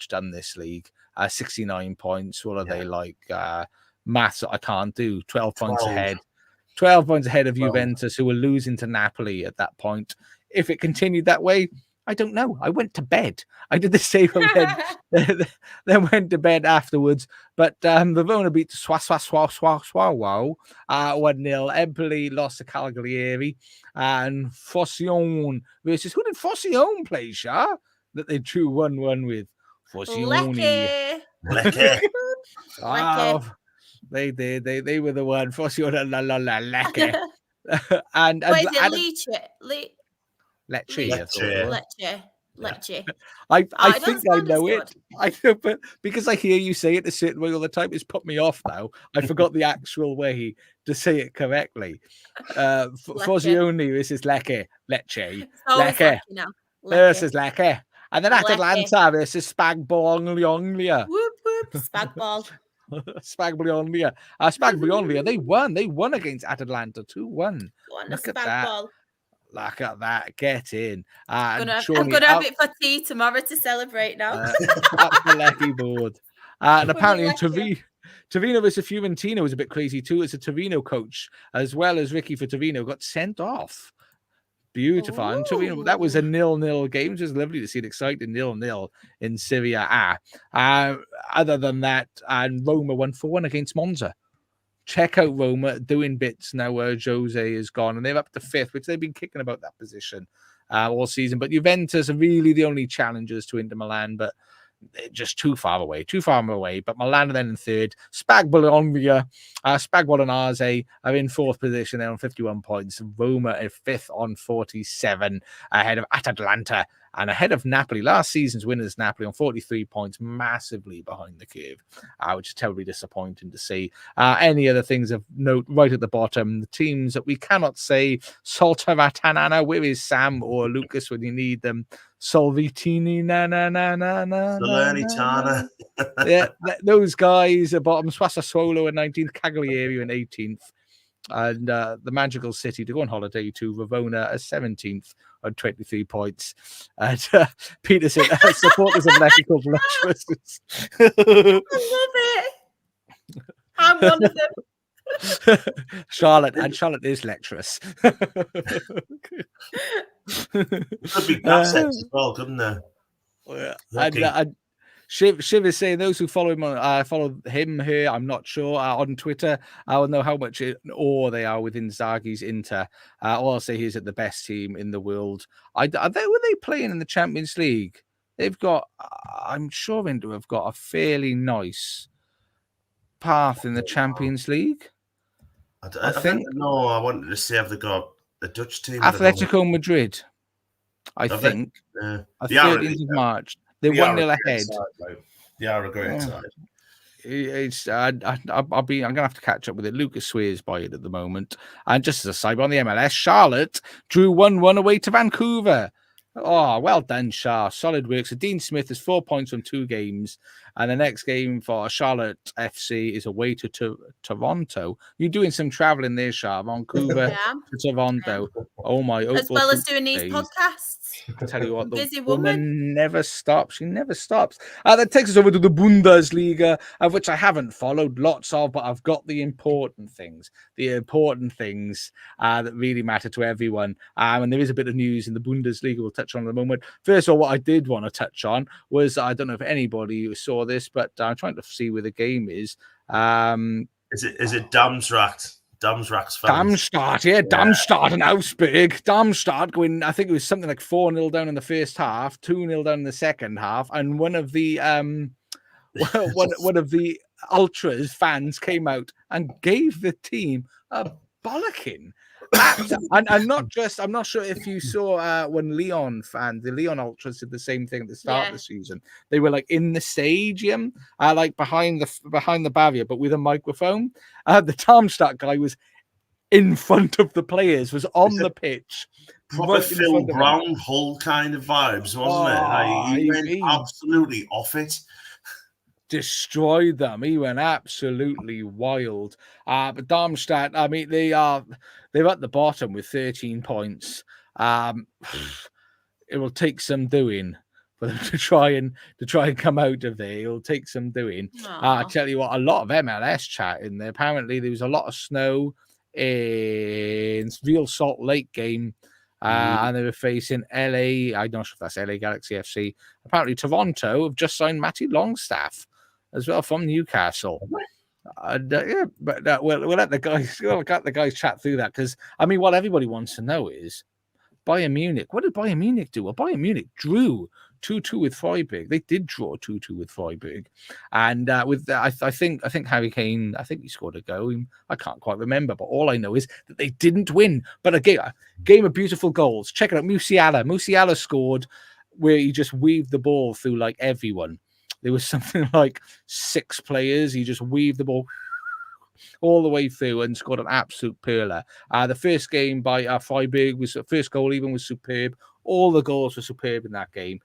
done this league. 69 points. What are they like? Maths I can't do. 12 points ahead. 12 points ahead of Juventus, who were losing to Napoli at that point. If it continued that way, I don't know. I went to bed. I did the same then went to bed afterwards. But Verona beat Wow 1-0. Empoli lost to Cagliari. And Frosinone versus, who did Frosinone play, Shah? That they drew 1-1 with. Frosinone. Lecce. Oh, they did. They were the one. Frosinone, Lecce. And What is it? Lecce. I think don't I sound know as it. I know, but because I hear you say it a certain way all the time, it's put me off now. I forgot the actual way to say it correctly. Frosinone versus Lecce. Lecce. Lecce. Versus Lecce. And then Atalanta versus Spagbologna. Whoop whoop, Spagball. Spagbologna. Spagbologna. They won against Atalanta 2-1. Look at that. Look at that. Get in. I'm gonna have it for tea tomorrow to celebrate now. Up the Lecce board. And apparently in Torino versus Fiorentina was a bit crazy too. It's a Torino coach, as well as Ricky for Torino, got sent off. Beautiful. And Torino, that was a 0-0 game. It was lovely to see an exciting 0-0 in Serie A. Other than that, and Roma won 4-1 against Monza. Check out Roma doing bits now where Jose is gone, and they're up to 5th, which they've been kicking about that position all season. But Juventus are really the only challengers to Inter Milan, but they're just too far away. But Milan are then in 3rd. Spagbologna, Spagbologna are in 4th position. They're on 51 points. Roma are 5th on 47, ahead of Atalanta and ahead of Napoli. Last season's winners, Napoli, on 43 points, massively behind the curve, which is terribly disappointing to see. Any other things of note right at the bottom, the teams that we cannot say, Salernitana, where is Sam or Lucas when you need them? Salvitini, Salernitana. Yeah, those guys at bottom. Sassuolo in 19th, Cagliari in 18th, and the Magical City to go on holiday to Verona at 17th on 23 points. And Peterson, supporters of Lecce called Lecturers. I love it. I'm one of them. Charlotte is lecturous. Could be assets as well, couldn't there? Yeah. And Shiv is saying those who follow him here, I'm not sure, on Twitter, I will know how much in awe they are with Inzaghi's Inter. All I'll say is that the best team in the world. Were they playing in the Champions League? They've got, I'm sure Inter have got a fairly nice path in the Champions League. I think. No, I wanted to say, have they got a Dutch team? Atletico Madrid, I think. The 13th of March. They're 1-0 ahead. Side, they are a great side. I'm gonna have to catch up with it. Lucas swears by it at the moment. And just as a side on the MLS, Charlotte drew 1-1 away to Vancouver. Oh, well done, Shah. Solid work. So Dean Smith has 4 points from 2 games. And the next game for Charlotte FC is away to Toronto. You're doing some traveling there, Shah. Vancouver to Toronto. Oh, my. As well as doing these podcasts. I tell you what, the busy woman never stops. She never stops. That takes us over to the Bundesliga, of which I haven't followed lots of, but I've got the important things that really matter to everyone. And there is a bit of news in the Bundesliga we'll touch on in a moment. First of all, what I did want to touch on was, I don't know if anybody saw this, but I'm trying to see where the game is. Is it Darmstadt? Darmstadt, yeah. Darmstadt and Augsburg. Darmstadt going, I think it was something like 4-0 down in the first half, 2-0 down in the second half, and one of the ultras fans came out and gave the team a bollocking. And I'm not sure if you saw when the Leon ultras did the same thing at the start of the season. They were like in the stadium, like behind the barrier, but with a microphone. The Darmstadt guy was in front of the players, was on the pitch. Proper Phil Brown Hull kind of vibes, wasn't it? He went absolutely off it. Destroyed them. He went absolutely wild. But Darmstadt, I mean, they're at the bottom with 13 points. It will take some doing for them to try and come out of there. It'll take some doing. I tell you what, a lot of MLS chat in there. Apparently, there was a lot of snow in Real Salt Lake game. And they were facing LA. I'm not sure if that's LA Galaxy FC. Apparently, Toronto have just signed Matty Longstaff as well from Newcastle. Yeah, but we'll let the guys chat through that, because I mean, what everybody wants to know is Bayern Munich. What did Bayern Munich do? Well, Bayern Munich drew 2-2 with Freiburg. They did draw 2-2 with Freiburg, and I think Harry Kane, I think he scored a goal. I can't quite remember, but all I know is that they didn't win. But a game of beautiful goals. Check it out, Musiala scored where he just weaved the ball through like everyone. There was something like 6 players. He just weaved the ball all the way through and scored an absolute pearler. The first game by Freiburg was first goal even was superb. All the goals were superb in that game.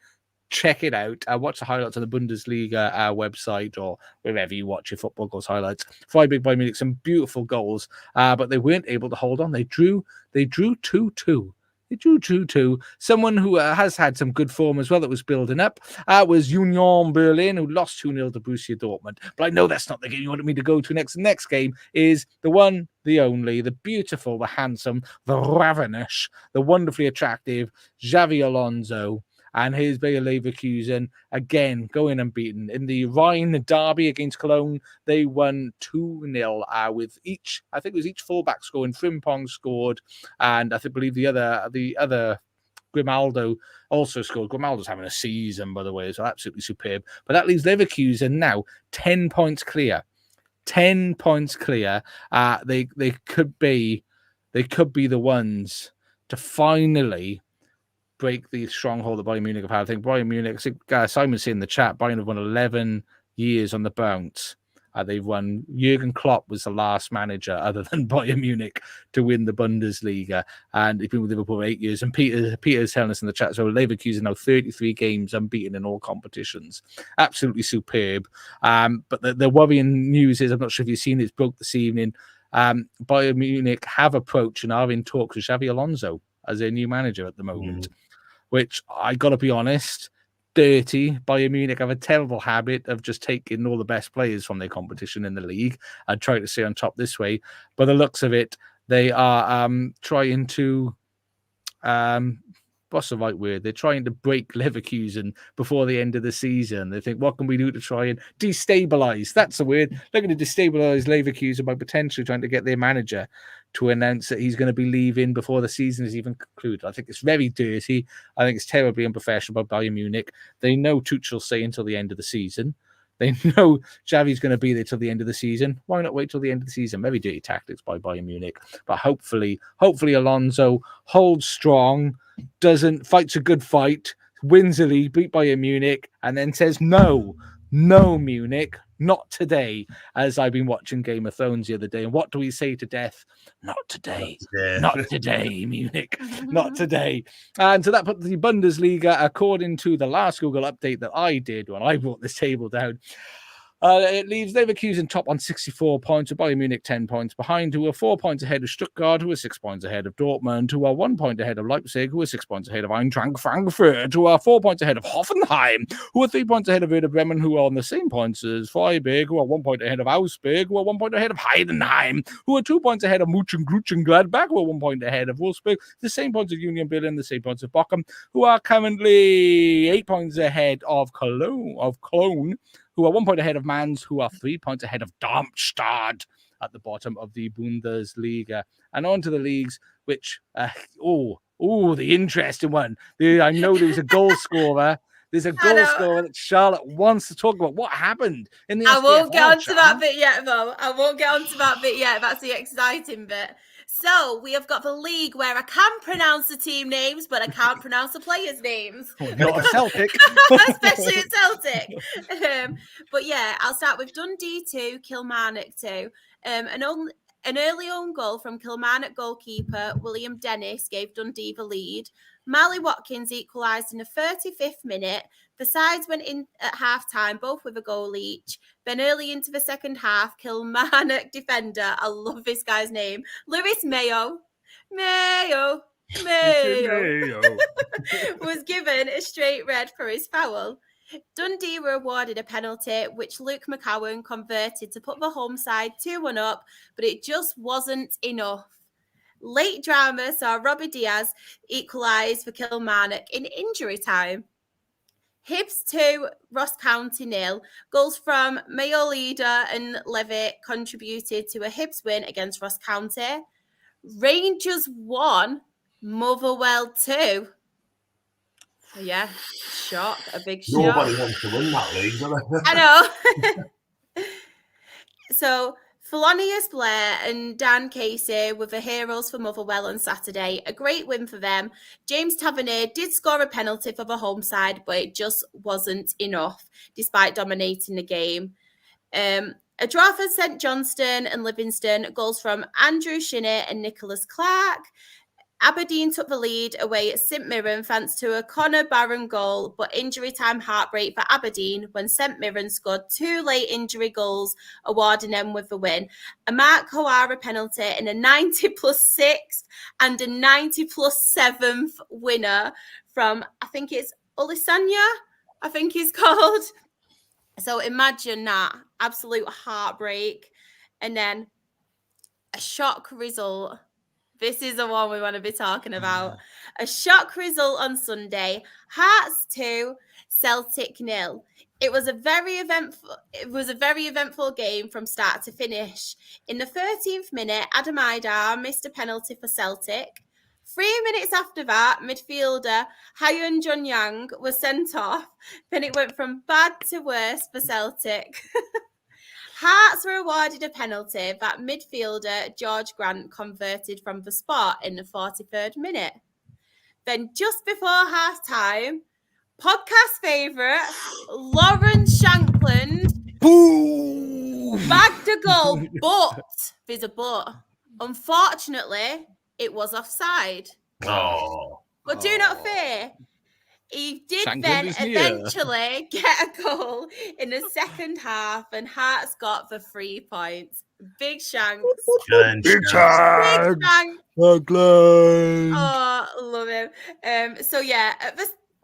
Check it out. Watch the highlights on the Bundesliga website or wherever you watch your football goals highlights. Freiburg by Munich, some beautiful goals, but they weren't able to hold on. They drew 2-2. They drew 2-2. Someone who has had some good form as well that was building up was Union Berlin, who lost 2-0 to Borussia Dortmund. But I know that's not the game you wanted me to go to next. The next game is the one, the only, the beautiful, the handsome, the ravenous, the wonderfully attractive Xavi Alonso and his Bayer Leverkusen, again, going unbeaten. In the Rhine derby against Cologne, they won 2-0 with each, I think it was each fullback scoring. Frimpong scored, and I believe the other Grimaldo also scored. Grimaldo's having a season, by the way, so absolutely superb. But that leaves Leverkusen now 10 points clear. 10 points clear. They could be the ones to finally break the stronghold that Bayern Munich have had. I think Bayern Munich, Simon's in the chat, Bayern have won 11 years on the bounce. They've won. Jurgen Klopp was the last manager other than Bayern Munich to win the Bundesliga, and he's been with Liverpool for 8 years. And Peter's telling us in the chat, so Leverkusen now 33 games unbeaten in all competitions. Absolutely superb. But the worrying news is, I'm not sure if you've seen it, broke this evening. Bayern Munich have approached and are in talks with Xavi Alonso as their new manager at the moment, which I got to be honest, dirty. Bayern Munich have a terrible habit of just taking all the best players from their competition in the league and trying to stay on top this way. By the looks of it, they are trying to, what's the right word? They're trying to break Leverkusen before the end of the season. They think, what can we do to try and destabilize? That's the word. They're going to destabilize Leverkusen by potentially trying to get their manager to announce that he's going to be leaving before the season is even concluded. I think it's very dirty. I think it's terribly unprofessional by Bayern Munich. They know Tuchel's stay until the end of the season. They know Xavi's going to be there till the end of the season. Why not wait till the end of the season? Very dirty tactics by Bayern Munich. But hopefully Alonso holds strong, fights a good fight, wins the league, beat Bayern Munich, and then says, no, Munich, not today, as I've been watching Game of Thrones the other day. And what do we say to death? Not today. Not today, Munich. Not today. And so that put the Bundesliga, according to the last Google update that I did when I brought this table down, it leaves Leverkusen top on 64 points, with Bayern Munich 10 points behind, who are 4 points ahead of Stuttgart, who are 6 points ahead of Dortmund, who are 1 point ahead of Leipzig, who are 6 points ahead of Eintracht Frankfurt, who are 4 points ahead of Hoffenheim, who are 3 points ahead of Werder Bremen, who are on the same points as Freiburg, who are 1 point ahead of Augsburg, who are 1 point ahead of Heidenheim, who are 2 points ahead of Mönchengladbach, who are 1 point ahead of Wolfsburg, the same points of Union Berlin, the same points of Bochum, who are currently 8 points ahead of Cologne, who are 1 point ahead of Mainz, who are 3 points ahead of Darmstadt at the bottom of the Bundesliga. And on to the leagues, which, the interesting one. I know there's a goal scorer. There's a goal scorer that Charlotte wants to talk about. What happened in the SPFL? I won't get onto that bit yet, though. I won't get onto that bit yet. That's the exciting bit. So we have got the league where I can pronounce the team names, but I can't pronounce the players' names. Not Celtic. Especially at Celtic. But yeah, I'll start with Dundee 2, Kilmarnock 2. An early own goal from Kilmarnock goalkeeper William Dennis gave Dundee the lead. Marley Watkins equalised in the 35th minute. The sides went in at half-time, both with a goal each. Then early into the second half, Kilmarnock defender, I love this guy's name, Lewis Mayo, was given a straight red for his foul. Dundee were awarded a penalty, which Luke McCowan converted to put the home side 2-1 up, but it just wasn't enough. Late drama saw Robbie Diaz equalise for Kilmarnock in injury time. Hibs 2, Ross County 0. Goals from Mayolida and Levitt contributed to a Hibs win against Ross County. Rangers 1, Motherwell 2. Yeah, shock, a big shock. Nobody wants to win that league, do they? I know. So, Felonius Blair and Dan Casey were the heroes for Motherwell on Saturday. A great win for them. James Tavernier did score a penalty for the home side, but it just wasn't enough, despite dominating the game. A draw for St Johnstone and Livingston, goals from Andrew Shinney and Nicholas Clark. Aberdeen took the lead away at St Mirren thanks to a Conor Barron goal, but injury time heartbreak for Aberdeen when St Mirren scored 2 late injury goals, awarding them with the win. A Mark Hawara penalty in a 90+6 and a 90+7 winner from, I think it's Olisanya, I think he's called. So imagine that, absolute heartbreak. And then a shock result. This is the one we want to be talking about. A shock result on Sunday. Hearts 2, Celtic 0. It was a very eventful game from start to finish. In the 13th minute, Adam Idar missed a penalty for Celtic. 3 minutes after that, midfielder Hyun Jong-yang was sent off. Then it went from bad to worse for Celtic. Hearts were awarded a penalty that midfielder George Grant converted from the spot in the 43rd minute. Then just before half-time, podcast favourite Lauren Shankland bagged a goal, but there's a but. Unfortunately, it was offside. Oh. But do not fear. He did Shankland then is near. eventually get a goal in the second half, and Hearts got the 3 points. Big Shanks. Big Shanks. Big Shanks. Ugly. Oh, love him. So yeah,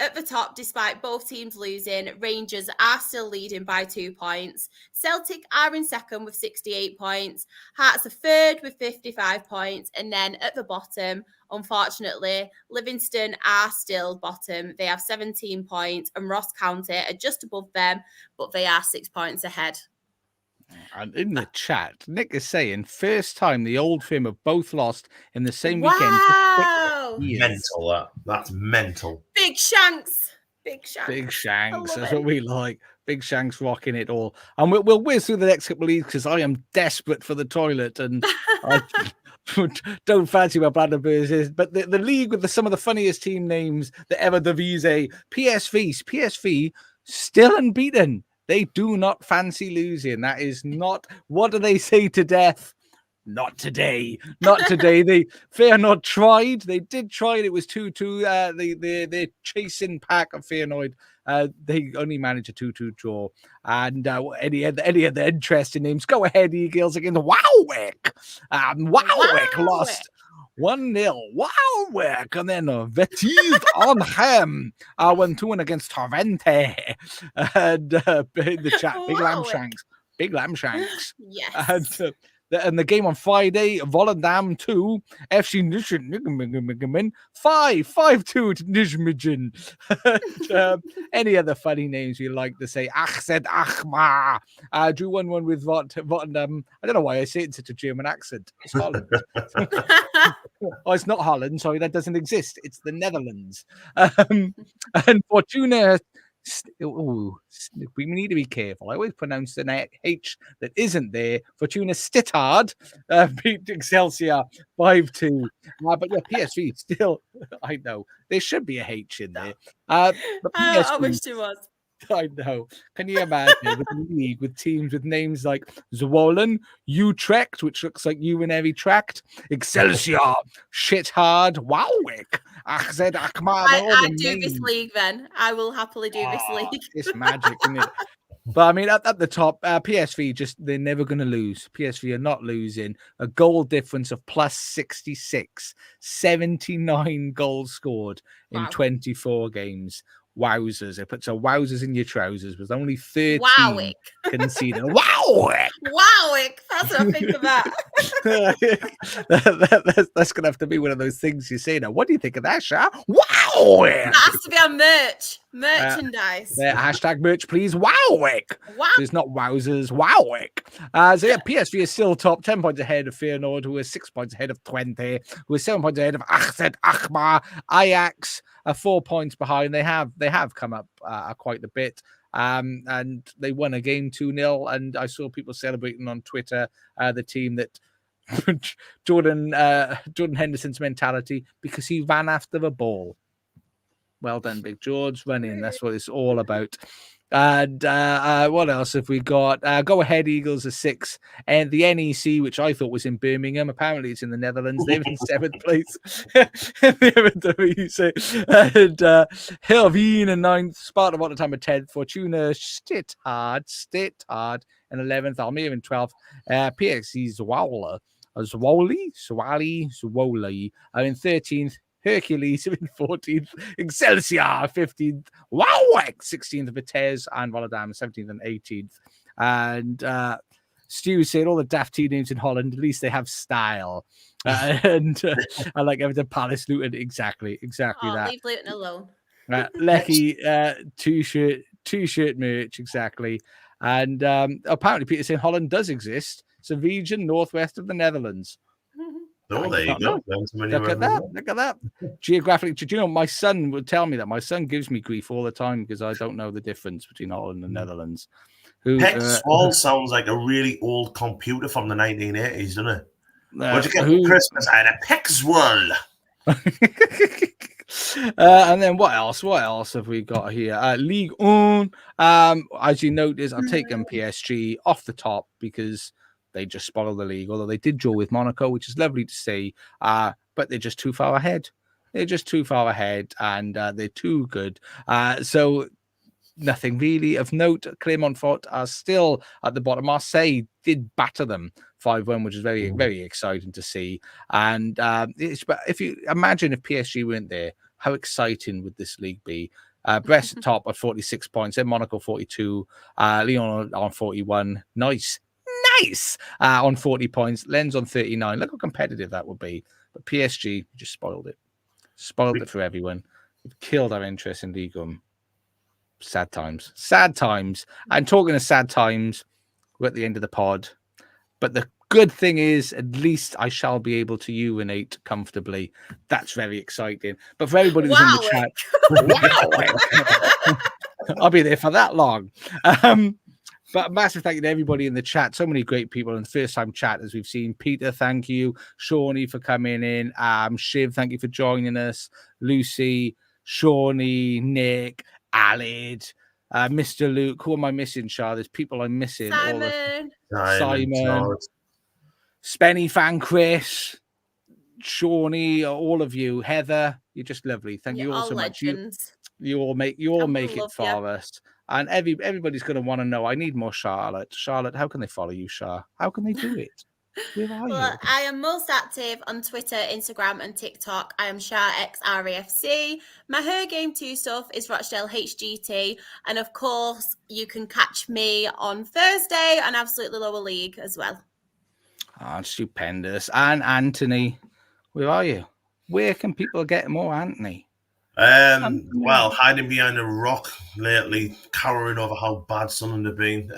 at the top, despite both teams losing, Rangers are still leading by 2 points. Celtic are in second with 68 points. Hearts are third with 55 points. And then at the bottom, unfortunately, Livingston are still bottom. They have 17 points, and Ross County are just above them, but they are 6 points ahead. And in the chat, Nick is saying, first time the old firm have both lost in the same weekend. Wow! Mental, that's mental. Big Shanks. Big Shanks. Big Shanks. That's it. what we like. Big Shanks rocking it all. And we'll whiz through the next couple of leagues because I am desperate for the toilet and I don't fancy my bladder bruises. But the league with some of the funniest team names that ever devise. PSV still unbeaten. They do not fancy losing. That is not, what do they say to death? Not today. Not today. They Feyenoord tried. They did try it. It was 2-2. The chasing pack of Feyenoord. They only managed a 2-2 draw. And any other interesting names? Go ahead, Eagles against Warwick. Warwick lost 1-0. Warwick. And then Vettive on him. 1-2 against Torrente. And in the chat, Big Lamb Shanks. Yes. And the game on Friday, Volendam 2, FC Nijmegen 5-2 to Nijmegen. Any other funny names you like to say? Achzed Achma. Drew 1-1 with Volendam. I don't know why I say it in such a German accent. It's Holland. Oh, it's not Holland. Sorry, that doesn't exist. It's the Netherlands. And Fortuna... we need to be careful. I always pronounce the H that isn't there. Fortuna Sittard beat Excelsior 5-2. But yeah, PSV still, I know, there should be a H in there. But PSV, I wish there was. I know. Can you imagine with the league with teams with names like Zwolen, Utrecht, which looks like urinary tract, Excelsior, Shithard, Warwick, Achzed Akmar. I do this league then. I will happily do this league. It's magic, isn't it? But I mean, at the top, PSV they're never going to lose. PSV are not losing. A goal difference of plus 66, 79 goals scored in 24 games. wowzers. It puts a wowzers in your trousers with only 13 Wowick. conceded. Wowick! Wowick. That's what I think of that. That's going to have to be one of those things you say now. What do you think of that, Shah? Wowick! That has to be on merchandise. Hashtag merch, please. Wowick! Wow. There's not wowzers. Wowick! So yeah, PSV is still top, 10 points ahead of Feyenoord, who is 6 points ahead of Twente, who is 7 points ahead of AZ Alkmaar. Ajax are 4 points behind. They have come up quite a bit. And they won a game 2-0, and I saw people celebrating on Twitter the team that Jordan Henderson's mentality, because he ran after the ball. Well done, Big George. Running, that's what it's all about. And what else have we got? Go Ahead Eagles are 6, and the NEC, which I thought was in Birmingham, apparently it's in the Netherlands. They're in 7th place. And Heerenveen in 9th, Sparta Rotterdam at 10th, Fortuna Sittard in 11th, Almere in 12th, PXC Zwolle are in 13th. Hercules in 14th, Excelsior 15th, Wowek 16th, Vitesse and Rotterdam 17th and 18th. And Stu said all the daft team names in Holland, at least they have style. And I like Everton, Palace, Luton, exactly that. Leave Luton alone. Lecky, two-shirt merch, exactly. And apparently Peter saying Holland does exist. It's a region northwest of the Netherlands. Oh, there you go. Look at that. Geographically, do you know, my son would tell me that. My son gives me grief all the time because I don't know the difference between Holland and the Netherlands. Pexwall sounds like a really old computer from the 1980s, doesn't it? What'd you get for Christmas? I had a Pexwall. And then what else have we got here? Ligue 1. As you notice, I've taken PSG off the top because they just spoiled the league, although they did draw with Monaco, which is lovely to see. But they're just too far ahead. And they're too good. So nothing really of note. Clermont-Foot are still at the bottom. Marseille did batter them 5-1, which is very, very exciting to see. And if you imagine if PSG weren't there, how exciting would this league be? Brest top at 46 points, then Monaco 42, Lyon on 41. Nice. On 40 points, Lens on 39. Look how competitive that would be. But PSG just spoiled it for everyone. It killed our interest in Ligue 1. Sad times. And talking of sad times, we're at the end of the pod. But the good thing is, at least I shall be able to urinate comfortably. That's very exciting. But for everybody who's in the chat, I'll be there for that long. But a massive thank you to everybody in the chat. So many great people and first-time chatters we've seen. Peter, thank you. Shawnee for coming in. Shiv, thank you for joining us. Lucy, Shawnee, Nick, Alid, Mr. Luke. Who am I missing, Shah? There's people I'm missing. Simon, Spenny fan, Chris, Shawnee, all of you. Heather, you're just lovely. Thank you all so much. You all make it for us. And everybody's going to want to know. I need more Charlotte. Charlotte, how can they follow you, Shah? How can they do it? Where are you? I am most active on Twitter, Instagram, and TikTok. I am SharXRAFC. My Her Game 2 stuff is Rochdale HGT. And of course, you can catch me on Thursday on Absolutely Lower League as well. Oh, stupendous. And Anthony, where are you? Where can people get more Anthony? Well, hiding behind a rock lately, cowering over how bad Sunderland have been.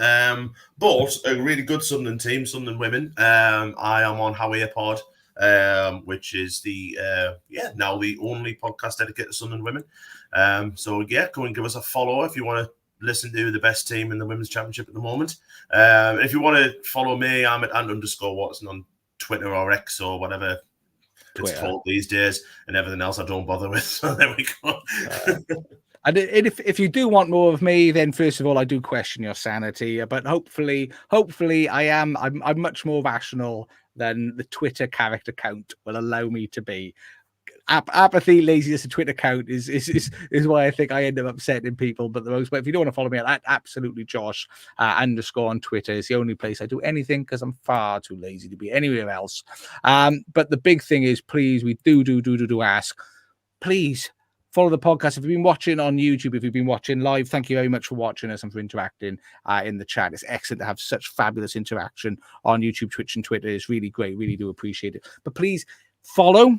But a really good Sunderland team, Sunderland women. I am on Howie Pod, which is now the only podcast dedicated to Sunderland women. So go and give us a follow if you want to listen to the best team in the women's championship at the moment. If you want to follow me, I'm at ant_Watson on Twitter or X or whatever it's called these days, and everything else I don't bother with. So there we go. And if you do want more of me, then first of all, I do question your sanity. But hopefully, I'm much more rational than the Twitter character count will allow me to be. Apathy, laziness, and Twitter count is why I think I end up upsetting people. But if you don't want to follow me at absolutely Josh _ on Twitter, is the only place I do anything because I'm far too lazy to be anywhere else. But the big thing is, please, we do ask, please follow the podcast. If you've been watching on YouTube, if you've been watching live, thank you very much for watching us and for interacting in the chat. It's excellent to have such fabulous interaction on YouTube, Twitch, and Twitter. It's really great. Really do appreciate it. But please follow.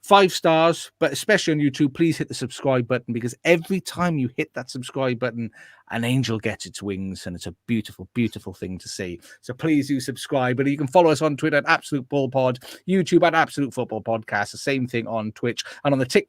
5 stars, but especially on YouTube, please hit the subscribe button, because every time you hit that subscribe button, an angel gets its wings, and it's a beautiful, beautiful thing to see. So please do subscribe. But you can follow us on Twitter at Absolute Ball Pod, YouTube at Absolute Football Podcast, the same thing on Twitch, and on the tick,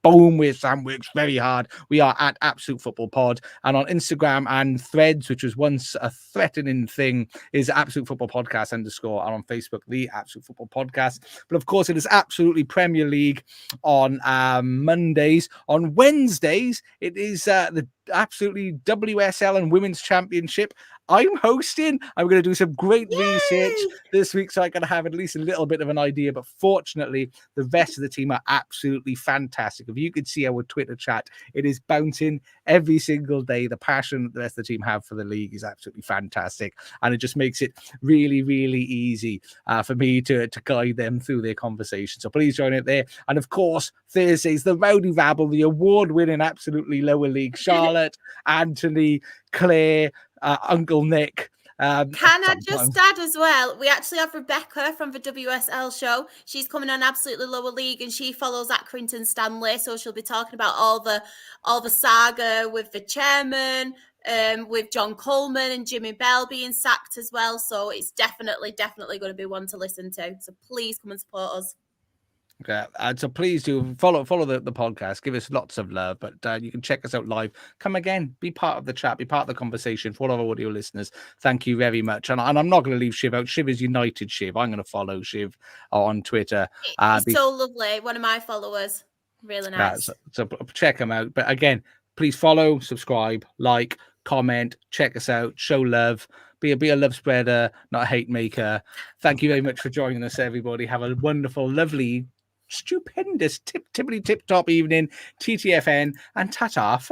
boom, we're sandwiched very hard. We are at Absolute Football Pod, and on Instagram and Threads, which was once a threatening thing, is Absolute Football Podcast _, and on Facebook, the Absolute Football Podcast. But of course, it is absolutely Premier League on Mondays. On Wednesdays, it is the absolutely WSL and Women's Championship. I'm hosting. I'm going to do some great research this week, so I can have at least a little bit of an idea. But fortunately, the rest of the team are absolutely fantastic. If you could see our Twitter chat, it is bouncing every single day. The passion that the rest of the team have for the league is absolutely fantastic, and it just makes it really, really easy for me to guide them through their conversation. So please join it there. And of course, Thursdays, the Rowdy Rabble, the award-winning absolutely lower league, Charlotte, Anthony, Claire, Uncle Nick. Can I just add as well, we actually have Rebecca from the WSL show. She's coming on Absolutely Lower League, and she follows Accrington Stanley, so she'll be talking about all the saga with the chairman, with John Coleman and Jimmy Bell being sacked as well. So it's definitely going to be one to listen to. So please come and support us. Okay, so please do follow the podcast. Give us lots of love, but you can check us out live. Come again, be part of the chat, be part of the conversation. For all of our audio listeners, thank you very much. And I'm not going to leave Shiv out. Shiv is United Shiv. I'm going to follow Shiv on Twitter. He's so lovely. One of my followers. Really nice. So check him out. But again, please follow, subscribe, like, comment, check us out, show love. Be a love spreader, not a hate maker. Thank you very much for joining us, everybody. Have a wonderful, lovely, stupendous, tip-top evening. TTFN and ta-ta for